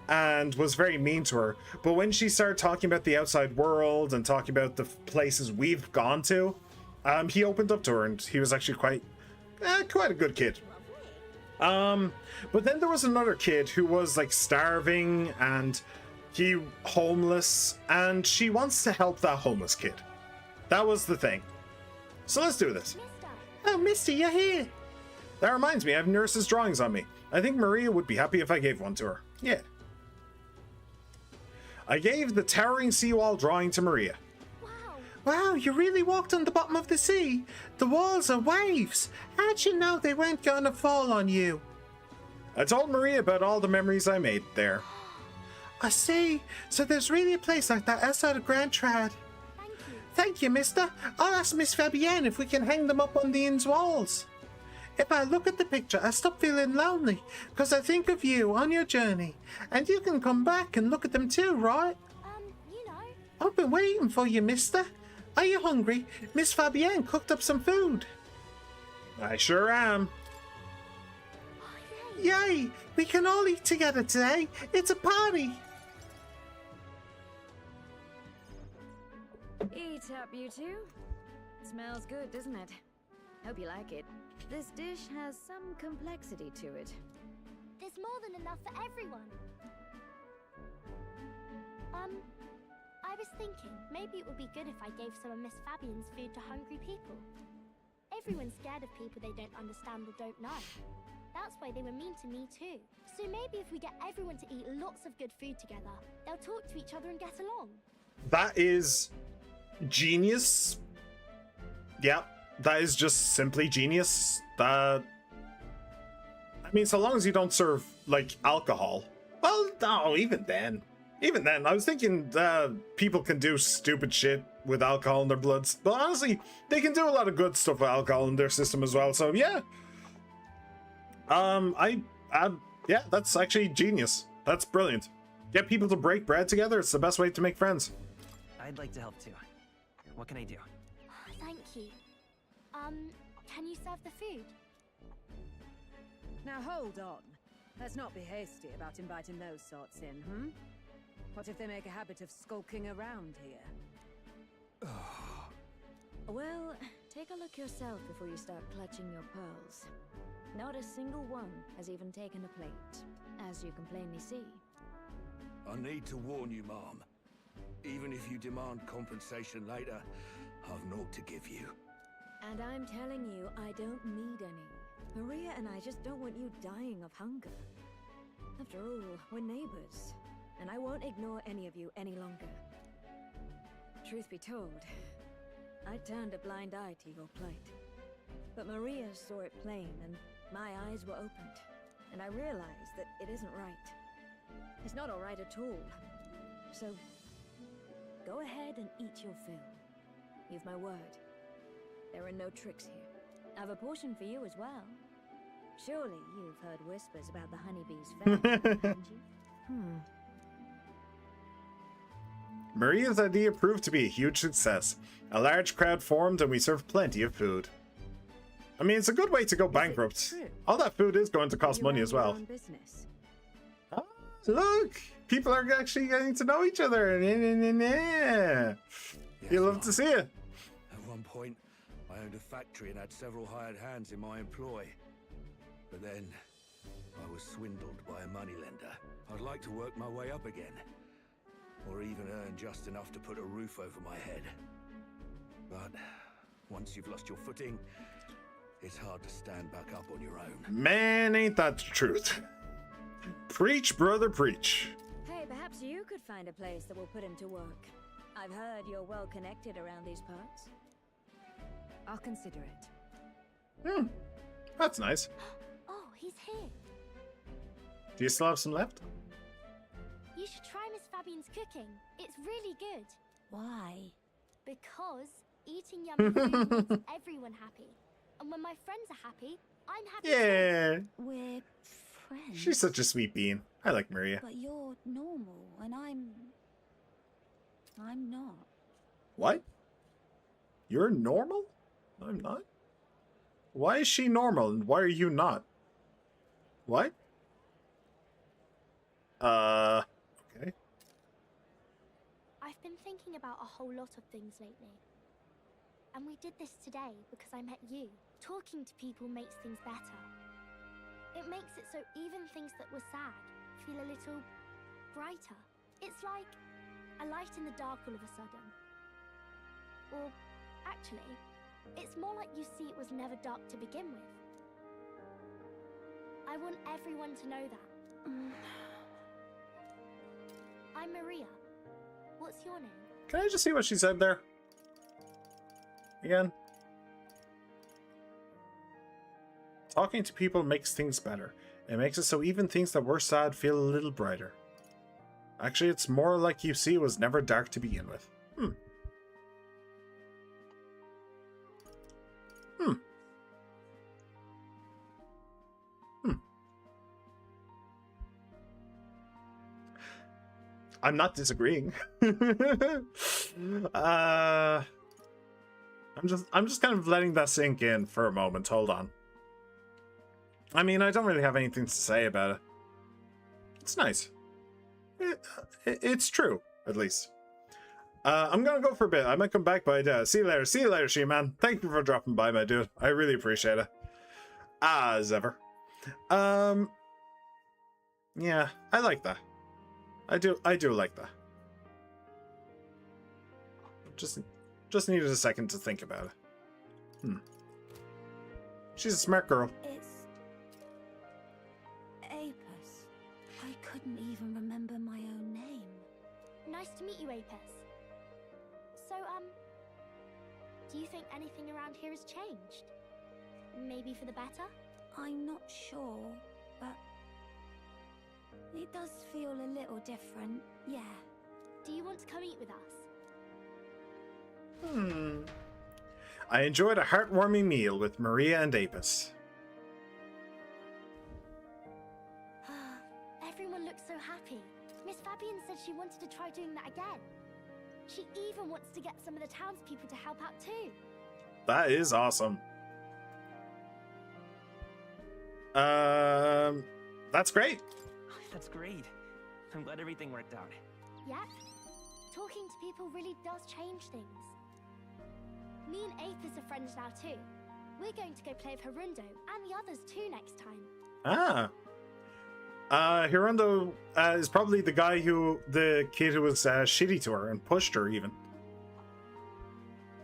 and was very mean to her. But when she started talking about the outside world and talking about the places we've gone to, he opened up to her, and he was actually quite a good kid. But then there was another kid who was like starving and he homeless, and she wants to help that homeless kid. That was the thing. So let's do this. Oh, Misty, you're here. That reminds me, I have Nurse's drawings on me. I think Maria would be happy if I gave one to her. Yeah. I gave the towering seawall drawing to Maria. Wow, you really walked on the bottom of the sea. The walls are waves. How'd you know they weren't gonna fall on you? I told Maria about all the memories I made there. I see. So there's really a place like that outside of Grand Trad. Thank you, mister. I'll ask Miss Fabienne if we can hang them up on the inn's walls. If I look at the picture, I stop feeling lonely, because I think of you on your journey. And you can come back and look at them too, right? You know. I've been waiting for you, mister. Are you hungry? Miss Fabienne cooked up some food. I sure am. Oh, yay! We can all eat together today. It's a party. Eat up, you two. Smells good, doesn't it? Hope you like it. This dish has some complexity to it. There's more than enough for everyone. I was thinking maybe it would be good if I gave some of Miss Fabian's food to hungry people. Everyone's scared of people they don't understand or don't know. That's why they were mean to me too. So maybe if we get everyone to eat lots of good food together, they'll talk to each other and get along. That is genius. Yep. that is just simply genius. That, I mean, so long as you don't serve like alcohol. Well, no, even then, I was thinking people can do stupid shit with alcohol in their bloods, but honestly, they can do a lot of good stuff with alcohol in their system as well. So yeah, yeah, that's actually genius. That's brilliant. Get people to break bread together. It's the best way to make friends. I'd like to help too. What can I do? Thank you. Can you serve the food? Now hold on. Let's not be hasty about inviting those sorts in, hmm? What if they make a habit of skulking around here? Well, take a look yourself before you start clutching your pearls. Not a single one has even taken a plate, as you can plainly see. I need to warn you, Mom. Even if you demand compensation later, I've naught to give you. And I'm telling you, I don't need any. Maria and I just don't want you dying of hunger. After all, we're neighbors, and I won't ignore any of you any longer. Truth be told, I turned a blind eye to your plight. But Maria saw it plain, and my eyes were opened, and I realized that it isn't right. It's not all right at all. So, go ahead and eat your fill. You've my word. There are no tricks here. I have a portion for you as well. Surely you've heard whispers about the honeybees' fair, haven't you? Maria's idea proved to be a huge success. A large crowd formed and we served plenty of food. I mean, it's a good way to go bankrupt. All that food is going to cost money as well. Ah, look! People are actually getting to know each other. Yes, You love to see it. At one point, I owned a factory and had several hired hands in my employ. But then, I was swindled by a moneylender. I'd like to work my way up again. Or even earn just enough to put a roof over my head. But once you've lost your footing, it's hard to stand back up on your own. Man, ain't that the truth. Preach, brother, preach. Hey, perhaps you could find a place that will put him to work. I've heard you're well connected around these parts. I'll consider it. That's nice. Oh, he's here. Do you still have some left? You should try Miss Fabian's cooking. It's really good. Why? Because eating yummy food makes everyone happy. And when my friends are happy, I'm happy. Yeah. Too. We're friends. She's such a sweet bean. I like Maria. But you're normal, and I'm not. What? You're normal? I'm not? Why is she normal and why are you not? What? Okay. I've been thinking about a whole lot of things lately. And we did this today because I met you. Talking to people makes things better. It makes it so even things that were sad feel a little brighter. It's like a light in the dark all of a sudden. Or, actually, it's more like you see it was never dark to begin with. I want everyone to know that. I'm Maria. What's your name? Can I just see what she said there? Again? Talking to people makes things better. It makes it so even things that were sad feel a little brighter. Actually, it's more like you see it was never dark to begin with. I'm not disagreeing. I'm just kind of letting that sink in for a moment. Hold on. I mean, I don't really have anything to say about it. It's nice. It's true, at least. I'm gonna go for a bit. I might come back, but see you later. See you later, She-Man. Thank you for dropping by, my dude. I really appreciate it. As ever. Yeah, I like that. I do like that. Just needed a second to think about it. She's a smart girl. It's Apis. I couldn't even remember my own name. Nice to meet you, Apis. So, Do you think anything around here has changed? Maybe for the better? I'm not sure, but it does feel a little different, yeah. Do you want to come eat with us? I enjoyed a heartwarming meal with Maria and Apis. Everyone looks so happy. Miss Fabian said she wanted to try doing that again. She even wants to get some of the townspeople to help out too. That is awesome. That's great. That's great. I'm glad everything worked out. Yep. Talking to people really does change things. Me and Apis are friends now too. We're going to go play with Hirundo and the others too next time. Hirundo is probably the kid who was shitty to her and pushed her even.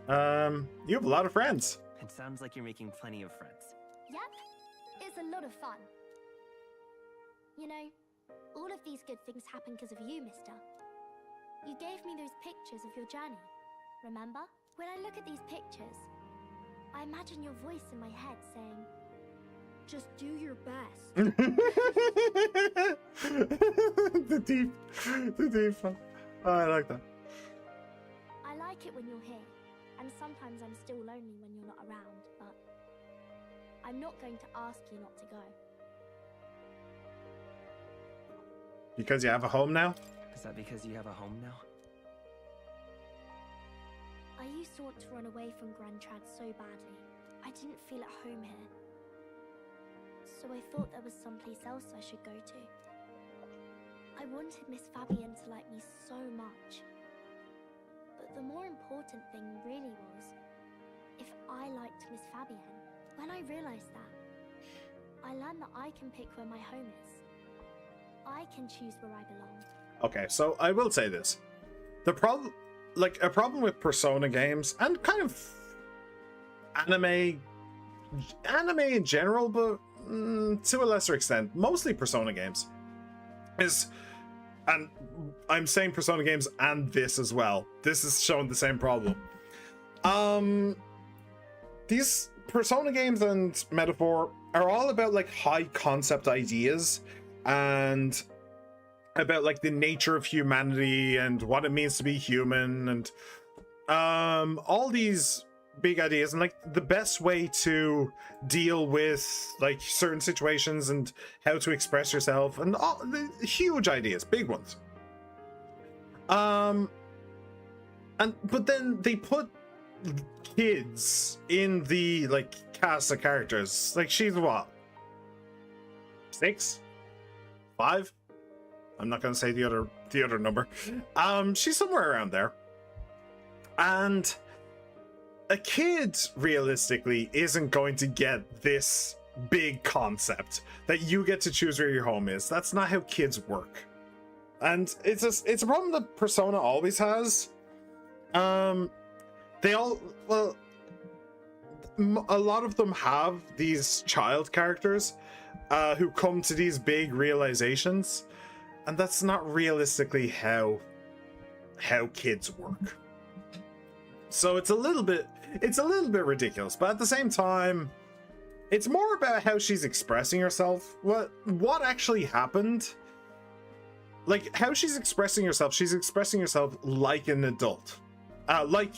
You have a lot of friends. It sounds like you're making plenty of friends. Yep. It's a lot of fun. You know, all of these good things happen because of you, mister. You gave me those pictures of your journey, remember? When I look at these pictures, I imagine your voice in my head saying, just do your best. the deep. Oh, I like that. I like it when you're here, and sometimes I'm still lonely when you're not around, but I'm not going to ask you not to go. Because you have a home now? Is that because you have a home now? I used to want to run away from Grand Trad so badly. I didn't feel at home here. So I thought there was someplace else I should go to. I wanted Miss Fabian to like me so much. But the more important thing really was if I liked Miss Fabian. When I realized that, I learned that I can pick where my home is. I can choose where I belong. Okay, so I will say this. A problem with Persona games, and kind of anime in general, but to a lesser extent, mostly Persona games, is, and I'm saying Persona games and this as well, this is showing the same problem. These Persona games and Metaphor are all about like high concept ideas and about like the nature of humanity and what it means to be human and all these big ideas and like the best way to deal with like certain situations and how to express yourself and all the huge ideas, big ones. But then they put kids in the like cast of characters. Like she's what? 6? 5? I'm not gonna say the other number. She's somewhere around there. And a kid realistically isn't going to get this big concept that you get to choose where your home is. That's not how kids work. And it's a problem that Persona always has. A lot of them have these child characters who come to these big realizations, and that's not realistically how kids work. So it's a little bit ridiculous, but at the same time, it's more about how she's expressing herself. What actually happened? Like how she's expressing herself. She's expressing herself like an adult, like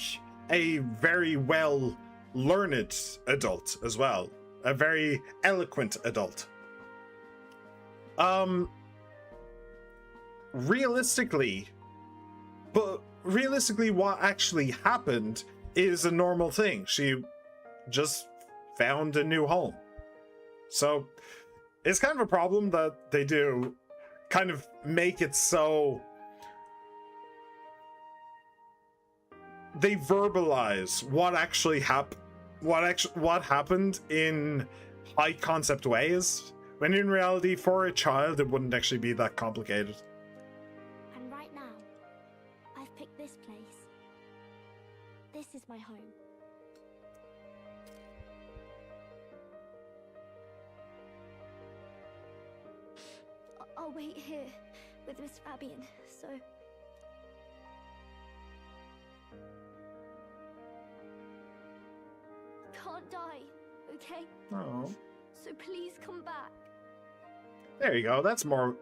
a very well learned adult as well, a very eloquent adult. Realistically, what actually happened is a normal thing. She just found a new home. So it's kind of a problem that they do kind of make it so they verbalize what actually what happened in high concept ways, when in reality for a child it wouldn't actually be that complicated. And right now, I've picked this place. This is my home. I'll wait here with Miss Fabian, so... can't die, okay? Oh. So please come back. There you go. That's more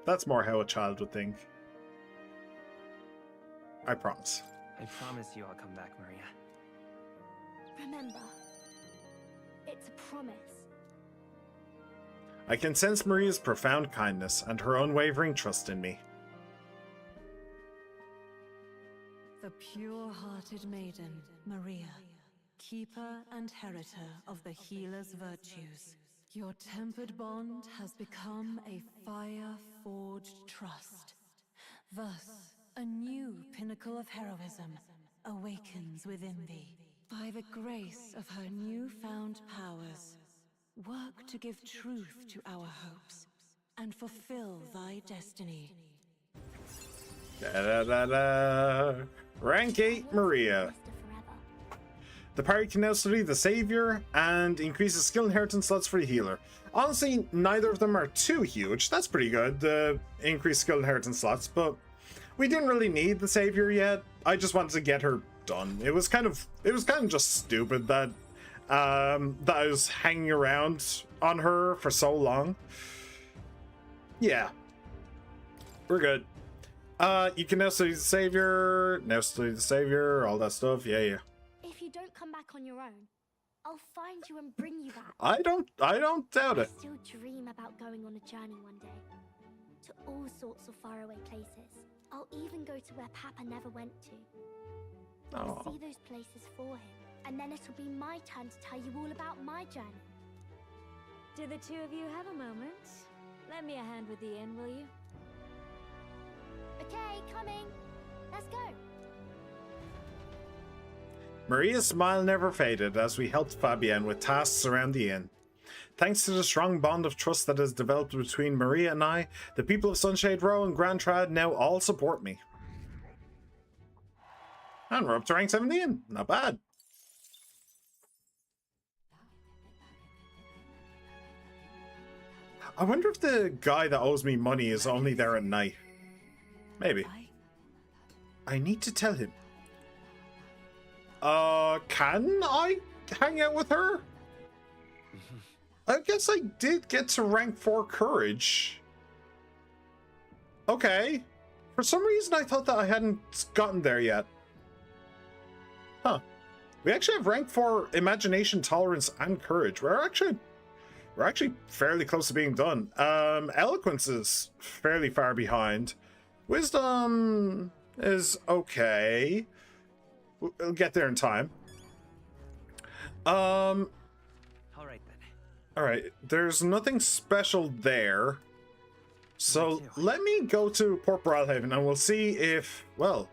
how a child would think. I promise. I promise you I'll come back, Maria. Remember, it's a promise. I can sense Maria's profound kindness and her unwavering trust in me. The pure-hearted maiden, Maria, keeper and heritor of the healer's virtues. Your tempered bond has become a fire-forged trust. Thus, a new pinnacle of heroism awakens within thee. By the grace of her newfound powers, work to give truth to our hopes and fulfill thy destiny. Da-da-da-da. Rank 8 Maria. The party can now study the Savior and increases skill inheritance slots for the healer. Honestly, neither of them are too huge. That's pretty good, the increased skill inheritance slots, but we didn't really need the Savior yet. I just wanted to get her done. It was kind of just stupid that that I was hanging around on her for so long. Yeah. We're good. You can now study the Savior, all that stuff. Yeah. If you don't come back on your own, I'll find you and bring you back. I don't doubt it. I still dream about going on a journey one day. To all sorts of faraway places. I'll even go to where Papa never went to. I'll see those places for him. And then it'll be my turn to tell you all about my journey. Do the two of you have a moment? Lend me a hand with the inn, will you? Okay, coming. Let's go. Maria's smile never faded as we helped Fabienne with tasks around the inn. Thanks to the strong bond of trust that has developed between Maria and I, the people of Sunshade Row and Grand Trad now all support me. And we're up to rank 17. Not bad. I wonder if the guy that owes me money is only there at night. Maybe. I need to tell him. Can I hang out with her? I guess I did get to rank 4 courage. Okay. For some reason I thought that I hadn't gotten there yet. Huh. We actually have rank 4 imagination, tolerance, and courage. We're actually fairly close to being done. Eloquence is fairly far behind. Wisdom is okay. We'll get there in time. All right then. All right. There's nothing special there. So let me go to Port Bradhaven and we'll see if, well,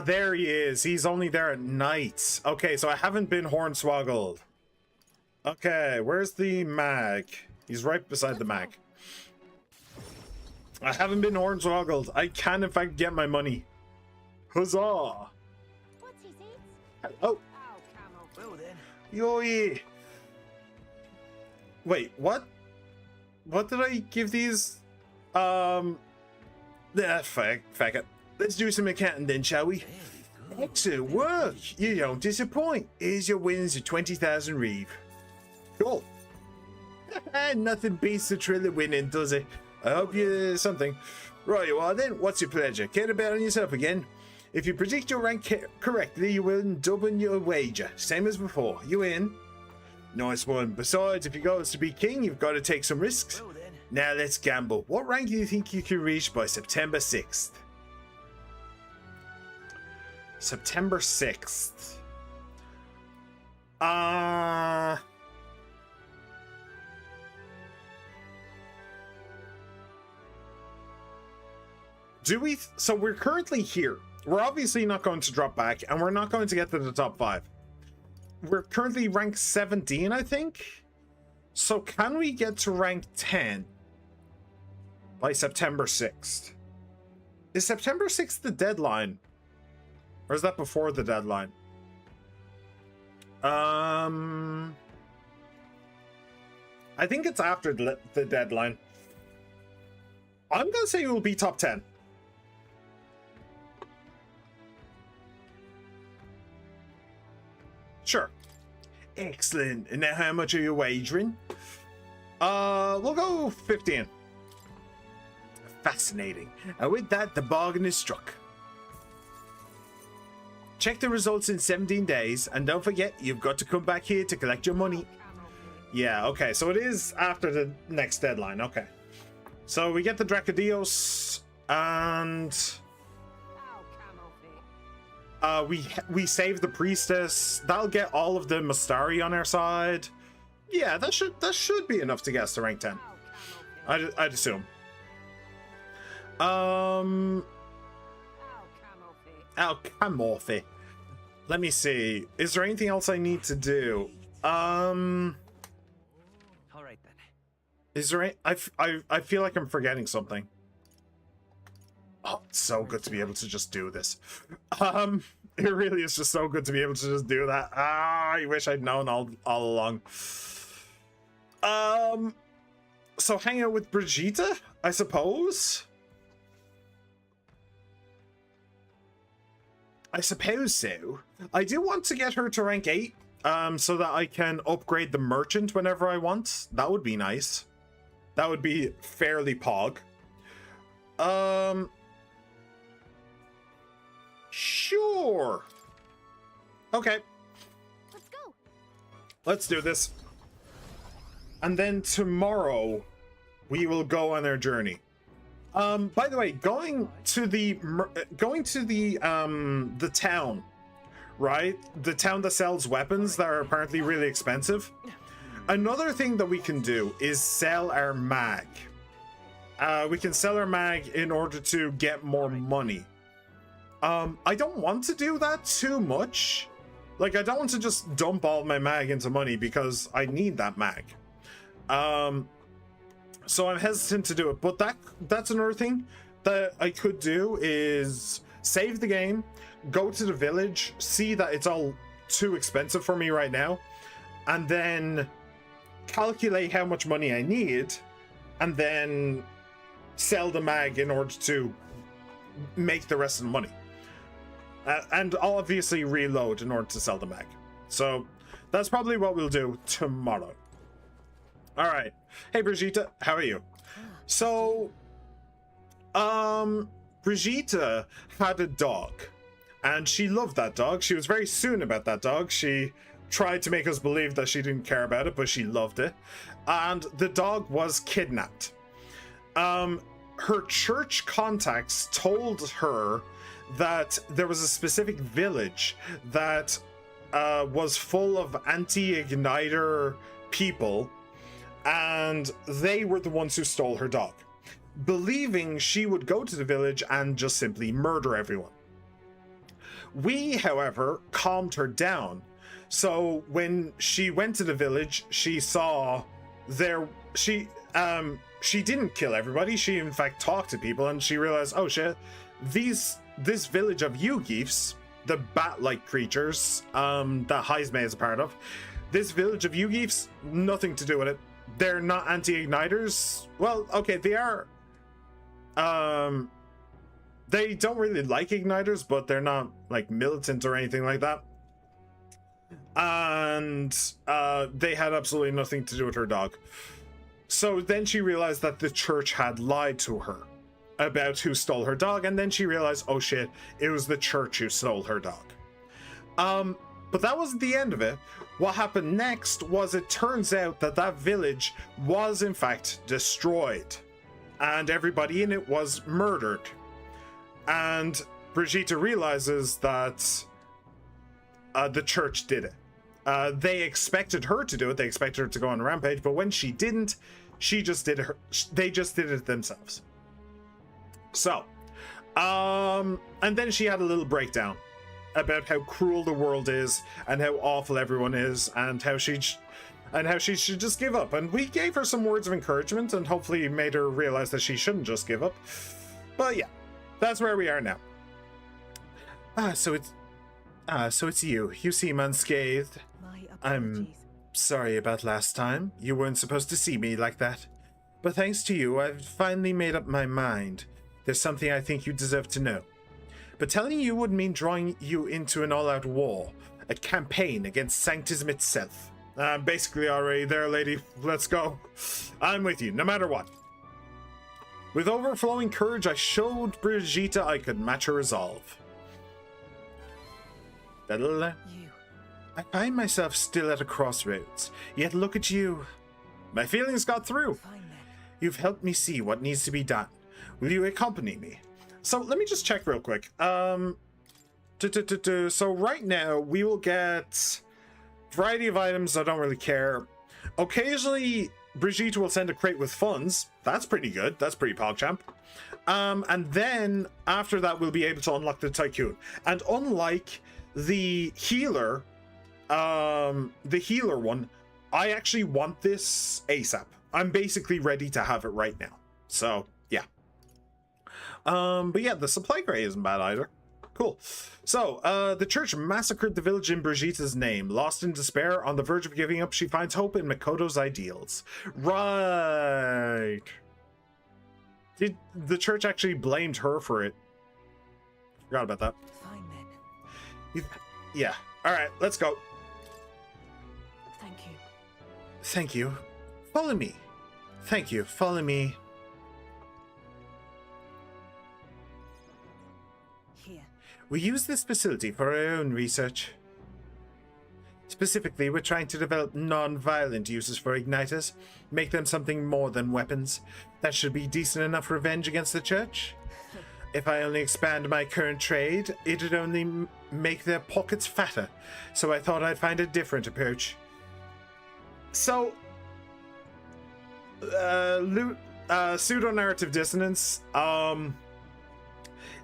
there he is. He's only there at night. Okay, so I haven't been hornswoggled. Okay, where's the mag? He's right beside the mag. I haven't been hornswoggled. I can, in fact, get my money. Huzzah! Oh. Well then. Yo. Wait, what? What did I give these? Fuck it. Let's do some accounting then, shall we? Excellent work. You don't disappoint. Here's your winnings of 20,000 reeve. Cool. Nothing beats the thrill of winning, does it? I hope you something. Right, you are then. What's your pleasure? Care to bet on yourself again? If you predict your rank correctly, you will double your wager. Same as before. You in? Nice one. Besides, if your goal is to be king, you've got to take some risks. Well then. Now let's gamble. What rank do you think you can reach by September 6th? September 6th. Do we? So we're currently here. We're obviously not going to drop back, and we're not going to get to the top 5. We're currently ranked 17, I think. So can we get to rank 10 by September 6th? Is September 6th the deadline? Or is that before the deadline? I think it's after the deadline. I'm going to say it will be top 10. Sure. Excellent. And now how much are you wagering? We'll go 15. Fascinating. And with that, the bargain is struck. Check the results in 17 days, and don't forget, you've got to come back here to collect your money. Yeah, okay, so it is after the next deadline, okay. So we get the Dracodios, and we save the priestess. That'll get all of the Mastari on our side. Yeah, that should be enough to get us to rank 10. I'd assume. Alchemorphy. Let me see. Is there anything else I need to do? All right then. Is there any, I feel like I'm forgetting something. Oh, it's so good to be able to just do this. It really is just so good to be able to just do that. I wish I'd known all along. So hang out with Brigitte, I suppose. I suppose so. I do want to get her to rank 8, so that I can upgrade the merchant whenever I want. That would be nice. That would be fairly pog. Sure. Okay. Let's go. Let's do this. And then tomorrow, we will go on our journey. By the way, going to the town, right? The town that sells weapons that are apparently really expensive. Another thing that we can do is sell our mag. We can sell our mag in order to get more money. I don't want to do that too much. Like, I don't want to just dump all my mag into money because I need that mag. So I'm hesitant to do it, but that's another thing that I could do is save the game, go to the village, see that it's all too expensive for me right now, and then calculate how much money I need, and then sell the mag in order to make the rest of the money. And I'll obviously reload in order to sell the mag. So that's probably what we'll do tomorrow. All right. Hey, Brigitte, how are you? So, Brigitte had a dog, and she loved that dog. She was very soon about that dog. She tried to make us believe that she didn't care about it, but she loved it. And the dog was kidnapped. Her church contacts told her that there was a specific village that was full of anti-igniter people, and they were the ones who stole her dog, believing she would go to the village and just simply murder everyone. We, however, calmed her down. So when she went to the village, she saw she didn't kill everybody. She in fact talked to people, and she realized, oh shit, this village of Yugifs, the bat-like creatures that Heisme is a part of, this village of Yugifs, nothing to do with it. They're not anti-igniters. Well, okay, they are. They don't really like igniters, but they're not like militant or anything like that. And they had absolutely nothing to do with her dog. So then she realized that the church had lied to her about who stole her dog, and then she realized, oh shit, it was the church who stole her dog. But that wasn't the end of it. What happened next was it turns out that that village was in fact destroyed, and everybody in it was murdered. And Brigitte realizes that the church did it. They expected her to do it. They expected her to go on a rampage, but when she didn't, they just did it themselves. So, and then she had a little breakdown about how cruel the world is and how awful everyone is and how she should just give up. And we gave her some words of encouragement and hopefully made her realize that she shouldn't just give up. But yeah, that's where we are now. So it's you. You seem unscathed. I'm sorry about last time. You weren't supposed to see me like that. But thanks to you, I've finally made up my mind. There's something I think you deserve to know. But telling you would mean drawing you into an all-out war, A campaign against Sanctism itself. I'm basically already there, lady. Let's go. I'm with you, no matter what. With overflowing courage, I showed Brigitte I could match her resolve. I find myself still at a crossroads, yet look at you. My feelings got through. You've helped me see what needs to be done. Will you accompany me? So let me just check real quick. So right now we will get variety of items. I don't really care. Occasionally Brigitte will send a crate with funds. That's pretty good. That's pretty PogChamp. And then after that we'll be able to unlock the Tycoon. And unlike the healer one, I actually want this ASAP. I'm basically ready to have it right now. So yeah. But yeah, the supply crate isn't bad either. Cool. So, the church massacred the village in Brigitte's name. Lost in despair, on the verge of giving up, she finds hope in Makoto's ideals. Right. Did the church actually blamed her for it? Forgot about that. Fine then. Yeah. Alright, let's go. Thank you. Thank you. Follow me. Thank you. Follow me. We use this facility for our own research. Specifically, we're trying to develop non-violent uses for igniters, make them something more than weapons. That should be decent enough revenge against the church. If I only expand my current trade, it'd only make their pockets fatter. So I thought I'd find a different approach. So, pseudo-narrative dissonance.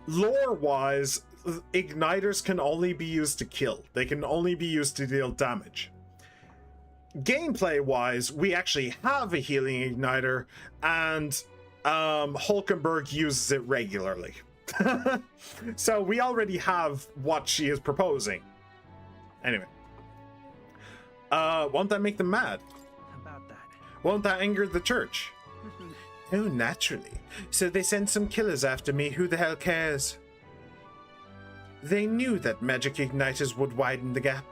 Lore-wise, igniters can only be used to kill. They can only be used to deal damage. Gameplay wise, we actually have a healing igniter, and Hulkenberg uses it regularly. So we already have what she is proposing. Anyway. Won't that make them mad? About that. Won't that anger the church? Oh, naturally. So they send some killers after me. Who the hell cares? They knew that magic igniters would widen the gap.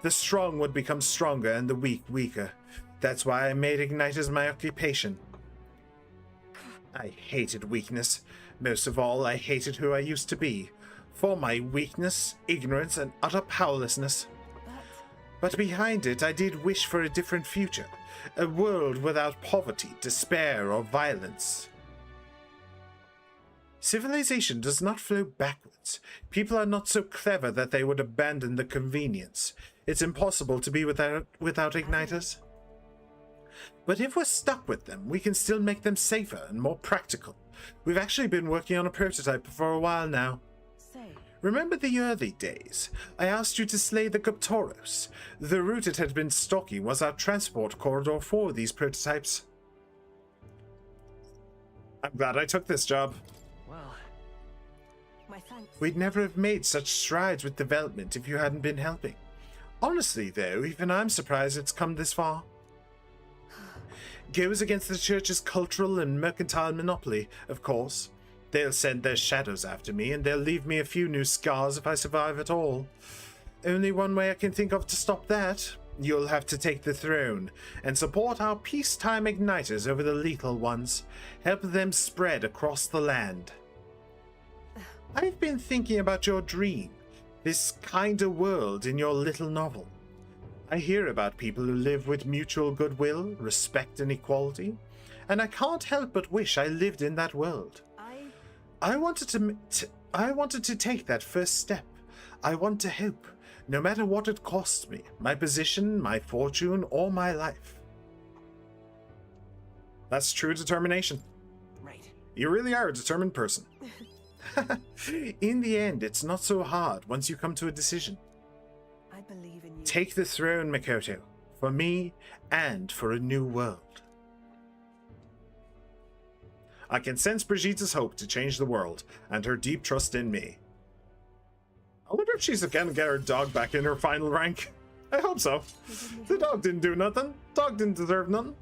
The strong would become stronger and the weak weaker. That's why I made igniters my occupation. I hated weakness. Most of all, I hated who I used to be. For my weakness, ignorance, and utter powerlessness. But behind it, I did wish for a different future. A world without poverty, despair, or violence. Civilization does not flow backwards. People are not so clever that they would abandon the convenience. It's impossible to be without igniters. But if we're stuck with them, we can still make them safer and more practical. We've actually been working on a prototype for a while now. Remember the early days? I asked you to slay the Guptoros. The route it had been stalking was our transport corridor for these prototypes. I'm glad I took this job. Well, my thanks. We'd never have made such strides with development if you hadn't been helping. Honestly, though, even I'm surprised it's come this far. Goes against the church's cultural and mercantile monopoly, of course. They'll send their shadows after me, and they'll leave me a few new scars if I survive at all. Only one way I can think of to stop that. You'll have to take the throne, and support our peacetime igniters over the lethal ones. Help them spread across the land. I've been thinking about your dream, this kinder world in your little novel. I hear about people who live with mutual goodwill, respect, and equality, and I can't help but wish I lived in that world. I wanted to take that first step. I want to help, no matter what it costs me, my position, my fortune, or my life. That's true determination. Right. You really are a determined person. In the end, it's not so hard once you come to a decision. I believe in you. Take the throne, Makoto, for me and for a new world. I can sense Brigitte's hope to change the world, and her deep trust in me. I wonder if she's gonna get her dog back in her final rank. I hope so. The dog didn't do nothing. Dog didn't deserve nothing.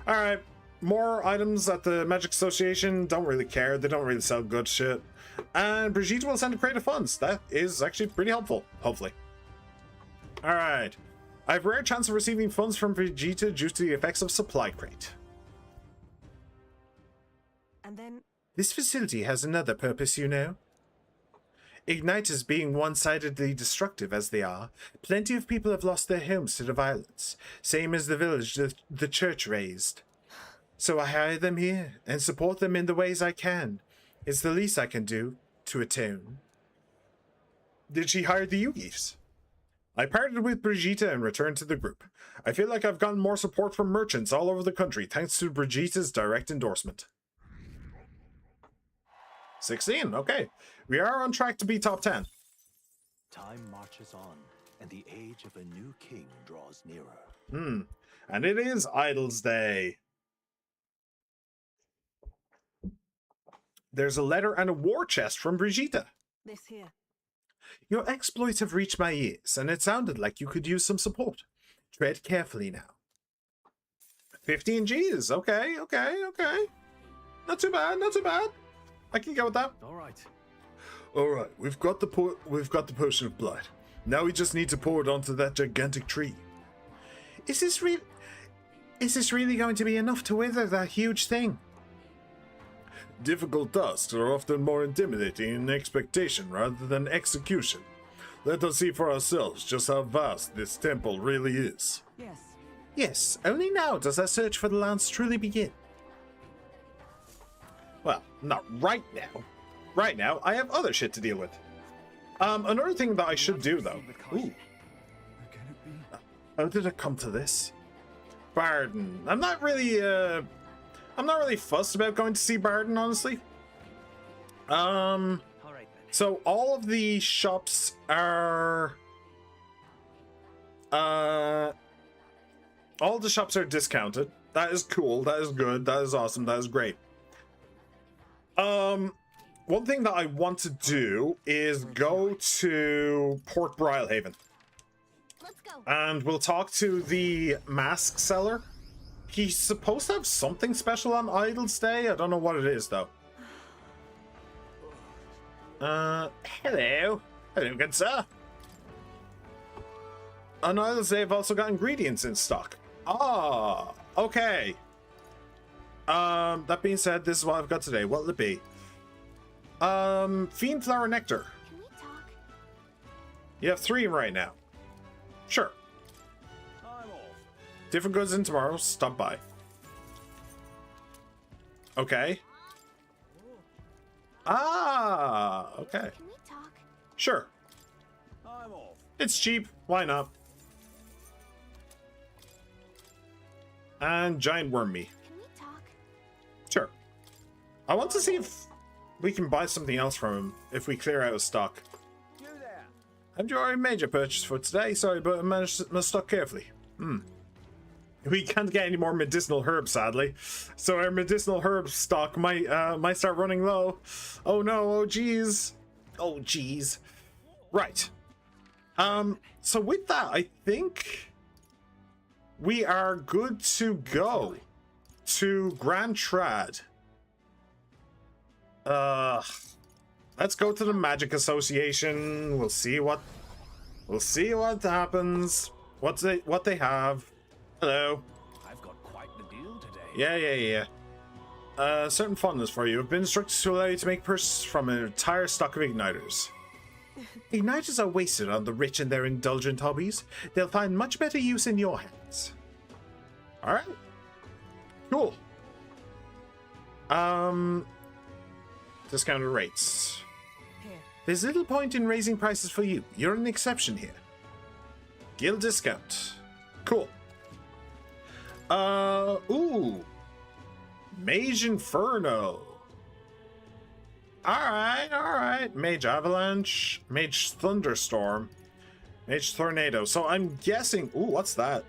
Alright, more items at the Magic Association. Don't really care. They don't really sell good shit. And Brigitte will send a crate of funds. That is actually pretty helpful, hopefully. Alright. I have a rare chance of receiving funds from Brigitte due to the effects of supply crate. And then... This facility has another purpose, you know. Igniters being one-sidedly destructive as they are, plenty of people have lost their homes to the violence, same as the village the church raised. So I hire them here, and support them in the ways I can. It's the least I can do, to atone. Did she hire the Yugis? I parted with Brigitte and returned to the group. I feel like I've gotten more support from merchants all over the country, thanks to Brigitte's direct endorsement. 16, okay. We are on track to be top 10. Time marches on, and the age of a new king draws nearer. And it is Idols Day. There's a letter and a war chest from Brigitte. This here. Your exploits have reached my ears, and it sounded like you could use some support. Tread carefully now. 15 Gs. Okay. Not too bad, not too bad. I can go with that. Alright, we've got the potion of blood. Now we just need to pour it onto that gigantic tree. Is this really going to be enough to wither that huge thing? Difficult tasks are often more intimidating in expectation rather than execution. Let us see for ourselves just how vast this temple really is. Yes, only now does our search for the lands truly begin. Well, not right now. Right now, I have other shit to deal with. Another thing that I should do, though. Ooh. How did it come to this? Barden. I'm not really fussed about going to see Barden, honestly. So all of the shops are... all the shops are discounted. That is cool. That is good. That is awesome. That is great. One thing that I want to do is go to Port Brilehaven. Let's go. And we'll talk to the mask seller. He's supposed to have something special on Idols Day. I don't know what it is, though. Hello. Hello, good sir. On Idols Day, I've also got ingredients in stock. Ah, okay. That being said, this is what I've got today. What'll it be? Fiend Flower Nectar. Can we talk? You have 3 right now. Sure. I'm off. Different goods in tomorrow. Stop by. Okay. Ah, okay. Can we talk? Sure. I'm off. It's cheap. Why not? And giant worm meat. Can we talk? Sure. I want to see if we can buy something else from him if we clear out of stock. You there. I've already made your purchase for today. Sorry, but I managed my stock carefully. We can't get any more medicinal herbs, sadly. So our medicinal herb stock might start running low. Oh no, oh geez. Oh geez. Right. So with that, I think we are good to go to Grand Trad. Let's go to the Magic Association. We'll see what happens. What they have. Hello. I've got quite the deal today. Yeah. Certain fondness for you. Have been instructed to allow you to make purchases from an entire stock of igniters. Igniters are wasted on the rich and their indulgent hobbies. They'll find much better use in your hands. Alright. Cool. Discounted rates. There's little point in raising prices for you. You're an exception here. Guild discount. Cool. Ooh. Mage Inferno. Alright. Mage Avalanche. Mage Thunderstorm. Mage Tornado. So I'm guessing... Ooh, what's that?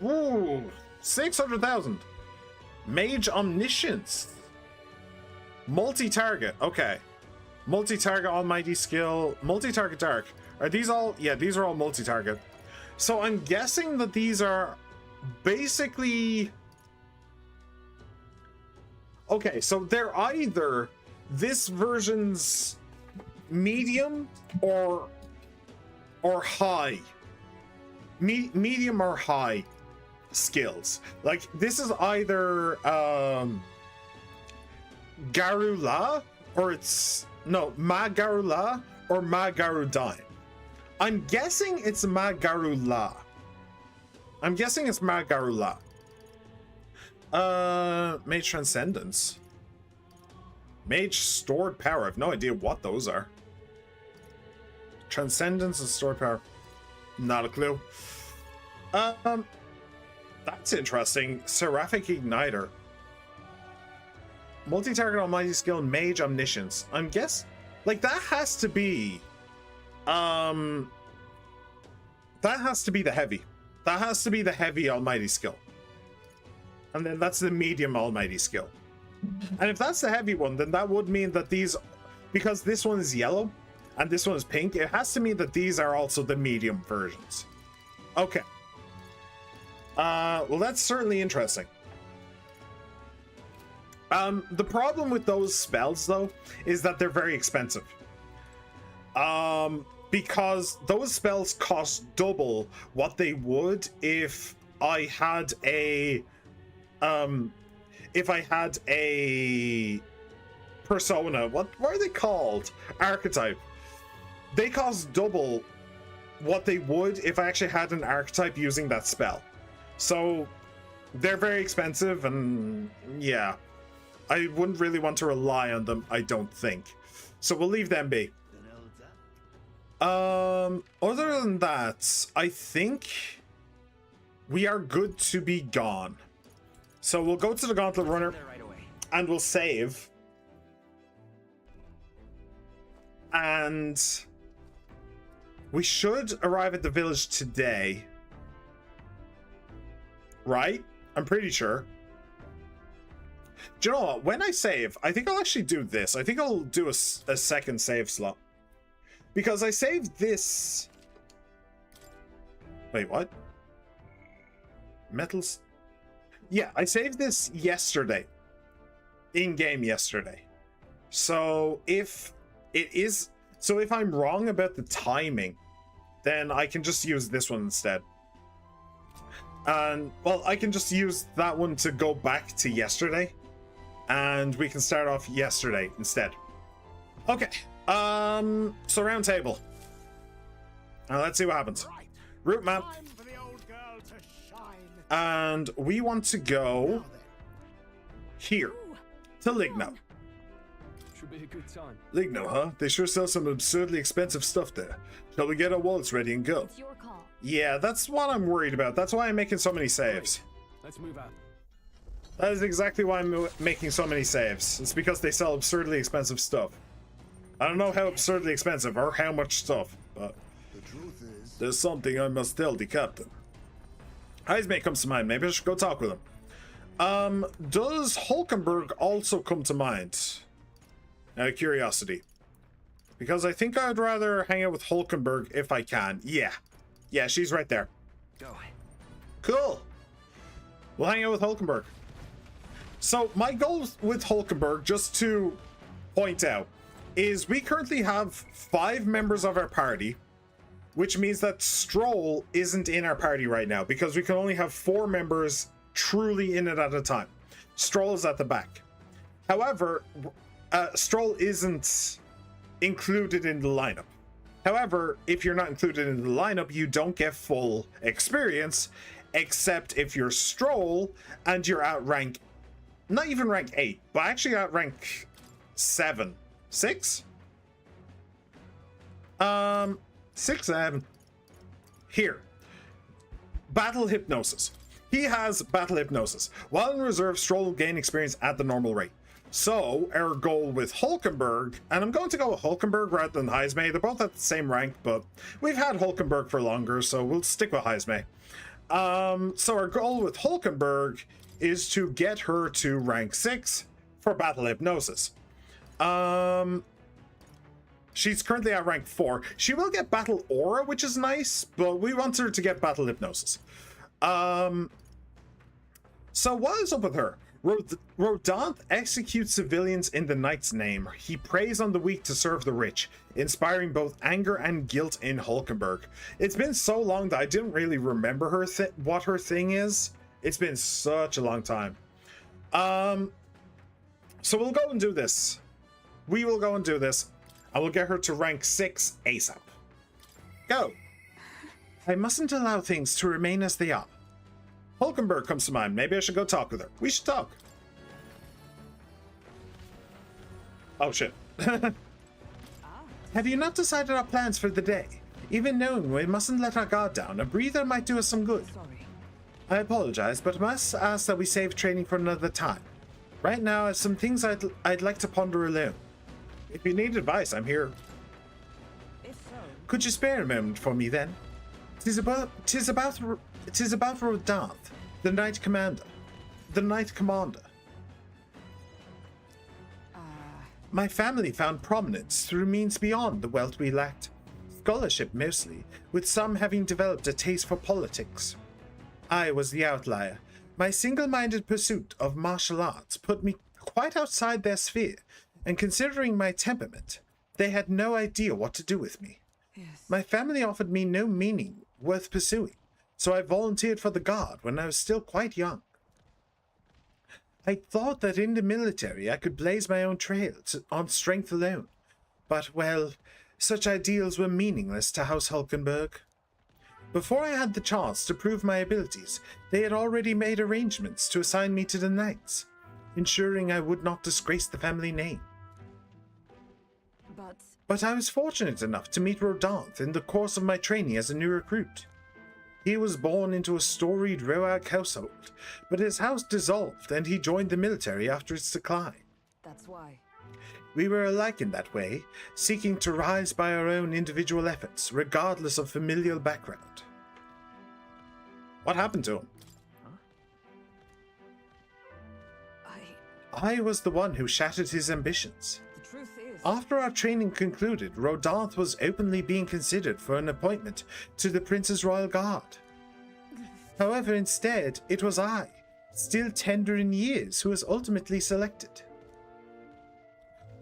Ooh, 600,000. Mage Omniscience. Multi-target. Okay. Multi-target Almighty Skill. Multi-target Dark. Are these all... Yeah, these are all multi-target. So I'm guessing that these are basically... Okay, so they're either this version's medium or high. Medium or high skills. Like, this is either Garula, or it's no Magarula or Magarudine. I'm guessing it's Magarula. I'm guessing it's Magarula. Mage Transcendence. Mage Stored Power. I have no idea what those are. Transcendence and Stored Power. Not a clue. That's interesting. Seraphic Igniter. Multi-target almighty skill, Mage Omniscience. I'm guess like that has to be that has to be the heavy. That has to be the heavy almighty skill. And then that's the medium almighty skill. And if that's the heavy one, then that would mean that these, because this one is yellow and this one is pink, it has to mean that these are also the medium versions. Okay. Well, that's certainly interesting. The problem with those spells, though, is that they're very expensive. Because those spells cost double what they would if I had a persona. What are they called? Archetype. They cost double what they would if I actually had an archetype using that spell. So they're very expensive, and yeah, I wouldn't really want to rely on them, I don't think. So we'll leave them be. Other than that, I think we are good to be gone. So we'll go to the Gauntlet Runner and we'll save. And we should arrive at the village today. Right? I'm pretty sure. Do you know what? When I save, I think I'll actually do this. I think I'll do a second save slot. Because I saved this... Wait, what? Metals... Yeah, I saved this yesterday. In-game yesterday. So if it is... So if I'm wrong about the timing, then I can just use this one instead. And, well, I can just use that one to go back to yesterday. And we can start off yesterday instead. Okay. So round table. Now let's see what happens. Route map. And we want to go here to Ligno. Should be a good time. Ligno, huh? They sure sell some absurdly expensive stuff there. Shall we get our wallets ready and go? It's your call. Yeah, that's what I'm worried about. That's why I'm making so many saves. Let's move out. That is exactly why I'm making so many saves. It's because they sell absurdly expensive stuff. I don't know how absurdly expensive or how much stuff, but the truth is, there's something I must tell the captain. Heismay comes to mind. Maybe I should go talk with him. Does Hulkenberg also come to mind? Out of curiosity. Because I think I'd rather hang out with Hulkenberg if I can. Yeah. Yeah, she's right there. Go. Cool. We'll hang out with Hulkenberg. So my goal with Hulkenberg, just to point out, is we currently have 5 members of our party, which means that Stroll isn't in our party right now because we can only have 4 members truly in it at a time. Stroll is at the back. However, Stroll isn't included in the lineup. However, if you're not included in the lineup, you don't get full experience, except if you're Stroll and you're at rank, not even rank 8, but actually at rank 7. 6? 6, 7. Here. Battle Hypnosis. He has Battle Hypnosis. While in reserve, Stroll will gain experience at the normal rate. So, our goal with Hulkenberg, and I'm going to go with Hulkenberg rather than Heismay. They're both at the same rank, but we've had Hulkenberg for longer, so we'll stick with Heismay. So our goal with Hulkenberg is to get her to rank 6 for Battle Hypnosis. She's currently at rank 4. She will get Battle Aura, which is nice, but we want her to get Battle Hypnosis. So what is up with her? Rodanth executes civilians in the knight's name. He preys on the weak to serve the rich, inspiring both anger and guilt in Hulkenberg. It's been so long that I didn't really remember what her thing is. It's been such a long time. So we'll go and do this. We will go and do this. I will get her to rank 6 ASAP. Go. I mustn't allow things to remain as they are. Hulkenberg comes to mind. Maybe I should go talk with her. We should talk. Oh, shit. Have you not decided our plans for the day? Even knowing we mustn't let our guard down, a breather might do us some good. Sorry. I apologize, but must ask that we save training for another time. Right now, I have some things I'd like to ponder alone. If you need advice, I'm here. If so, could you spare a moment for me then? Tis about Rodanth, the Knight Commander. My family found prominence through means beyond the wealth we lacked. Scholarship mostly, with some having developed a taste for politics. I was the outlier. My single-minded pursuit of martial arts put me quite outside their sphere, and considering my temperament, they had no idea what to do with me. yes. My family offered me no meaning worth pursuing, so I volunteered for the Guard when I was still quite young. I thought that in the military I could blaze my own trail on strength alone, but, well, such ideals were meaningless to House Hulkenberg. Before I had the chance to prove my abilities, they had already made arrangements to assign me to the Knights, ensuring I would not disgrace the family name. But I was fortunate enough to meet Rodanth in the course of my training as a new recruit. He was born into a storied Roag household, but his house dissolved and he joined the military after its decline. That's why. We were alike in that way, seeking to rise by our own individual efforts, regardless of familial background. What happened to him? I was the one who shattered his ambitions. The truth is, After our training concluded, Rodanth was openly being considered for an appointment to the Prince's Royal Guard. However, instead, it was I, still tender in years, who was ultimately selected.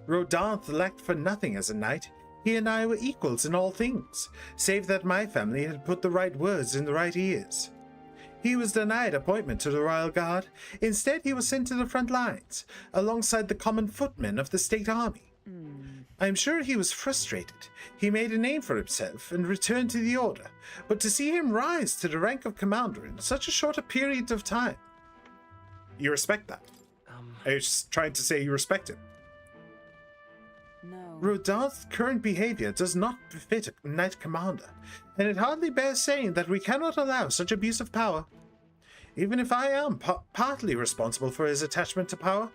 Rodanth lacked for nothing as a knight. He and I were equals in all things, save that my family had put the right words in the right ears. He was denied appointment to the Royal Guard. Instead, he was sent to the front lines, alongside the common footmen of the state army. I am sure he was frustrated. He made a name for himself and returned to the Order, but to see him rise to the rank of commander in such a short a period of time... You respect that? Are you just trying to say you respect him? no. Rodanth's current behavior does not befit a knight commander, and it hardly bears saying that we cannot allow such abuse of power. Even if I am partly responsible for his attachment to power,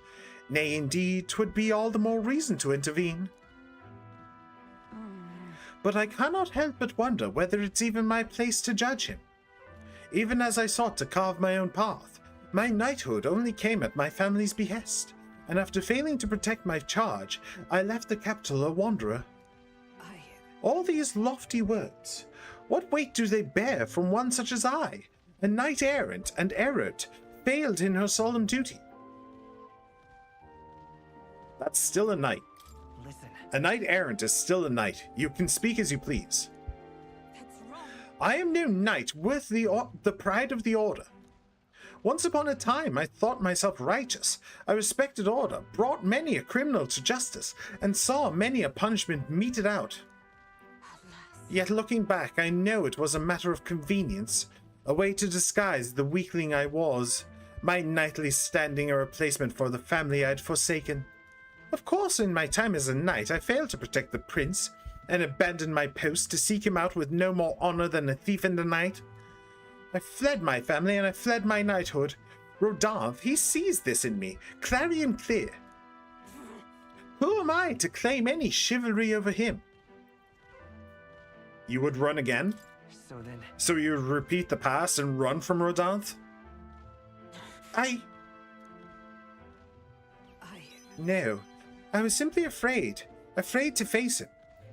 nay, indeed, 'twould be all the more reason to intervene. But I cannot help but wonder whether it's even my place to judge him. Even as I sought to carve my own path, my knighthood only came at my family's behest, and after failing to protect my charge, I left the capital a wanderer. All these lofty words, what weight do they bear from one such as I, a knight-errant and errant, failed in her solemn duty? That's still a knight. Listen. A knight-errant is still a knight. You can speak as you please. I am no knight worth the pride of the Order. Once upon a time, I thought myself righteous. I respected order, brought many a criminal to justice, and saw many a punishment meted out. Yet looking back, I know it was a matter of convenience, a way to disguise the weakling I was, my knightly standing a replacement for the family I had forsaken. Of course, in my time as a knight, I failed to protect the prince, and abandoned my post to seek him out with no more honor than a thief in the night. I fled my family and I fled my knighthood. Rodanth, he sees this in me, clarion clear. Who am I to claim any chivalry over him? You would run again? So you would repeat the past and run from Rodanth? No. I was simply afraid. Afraid to face him.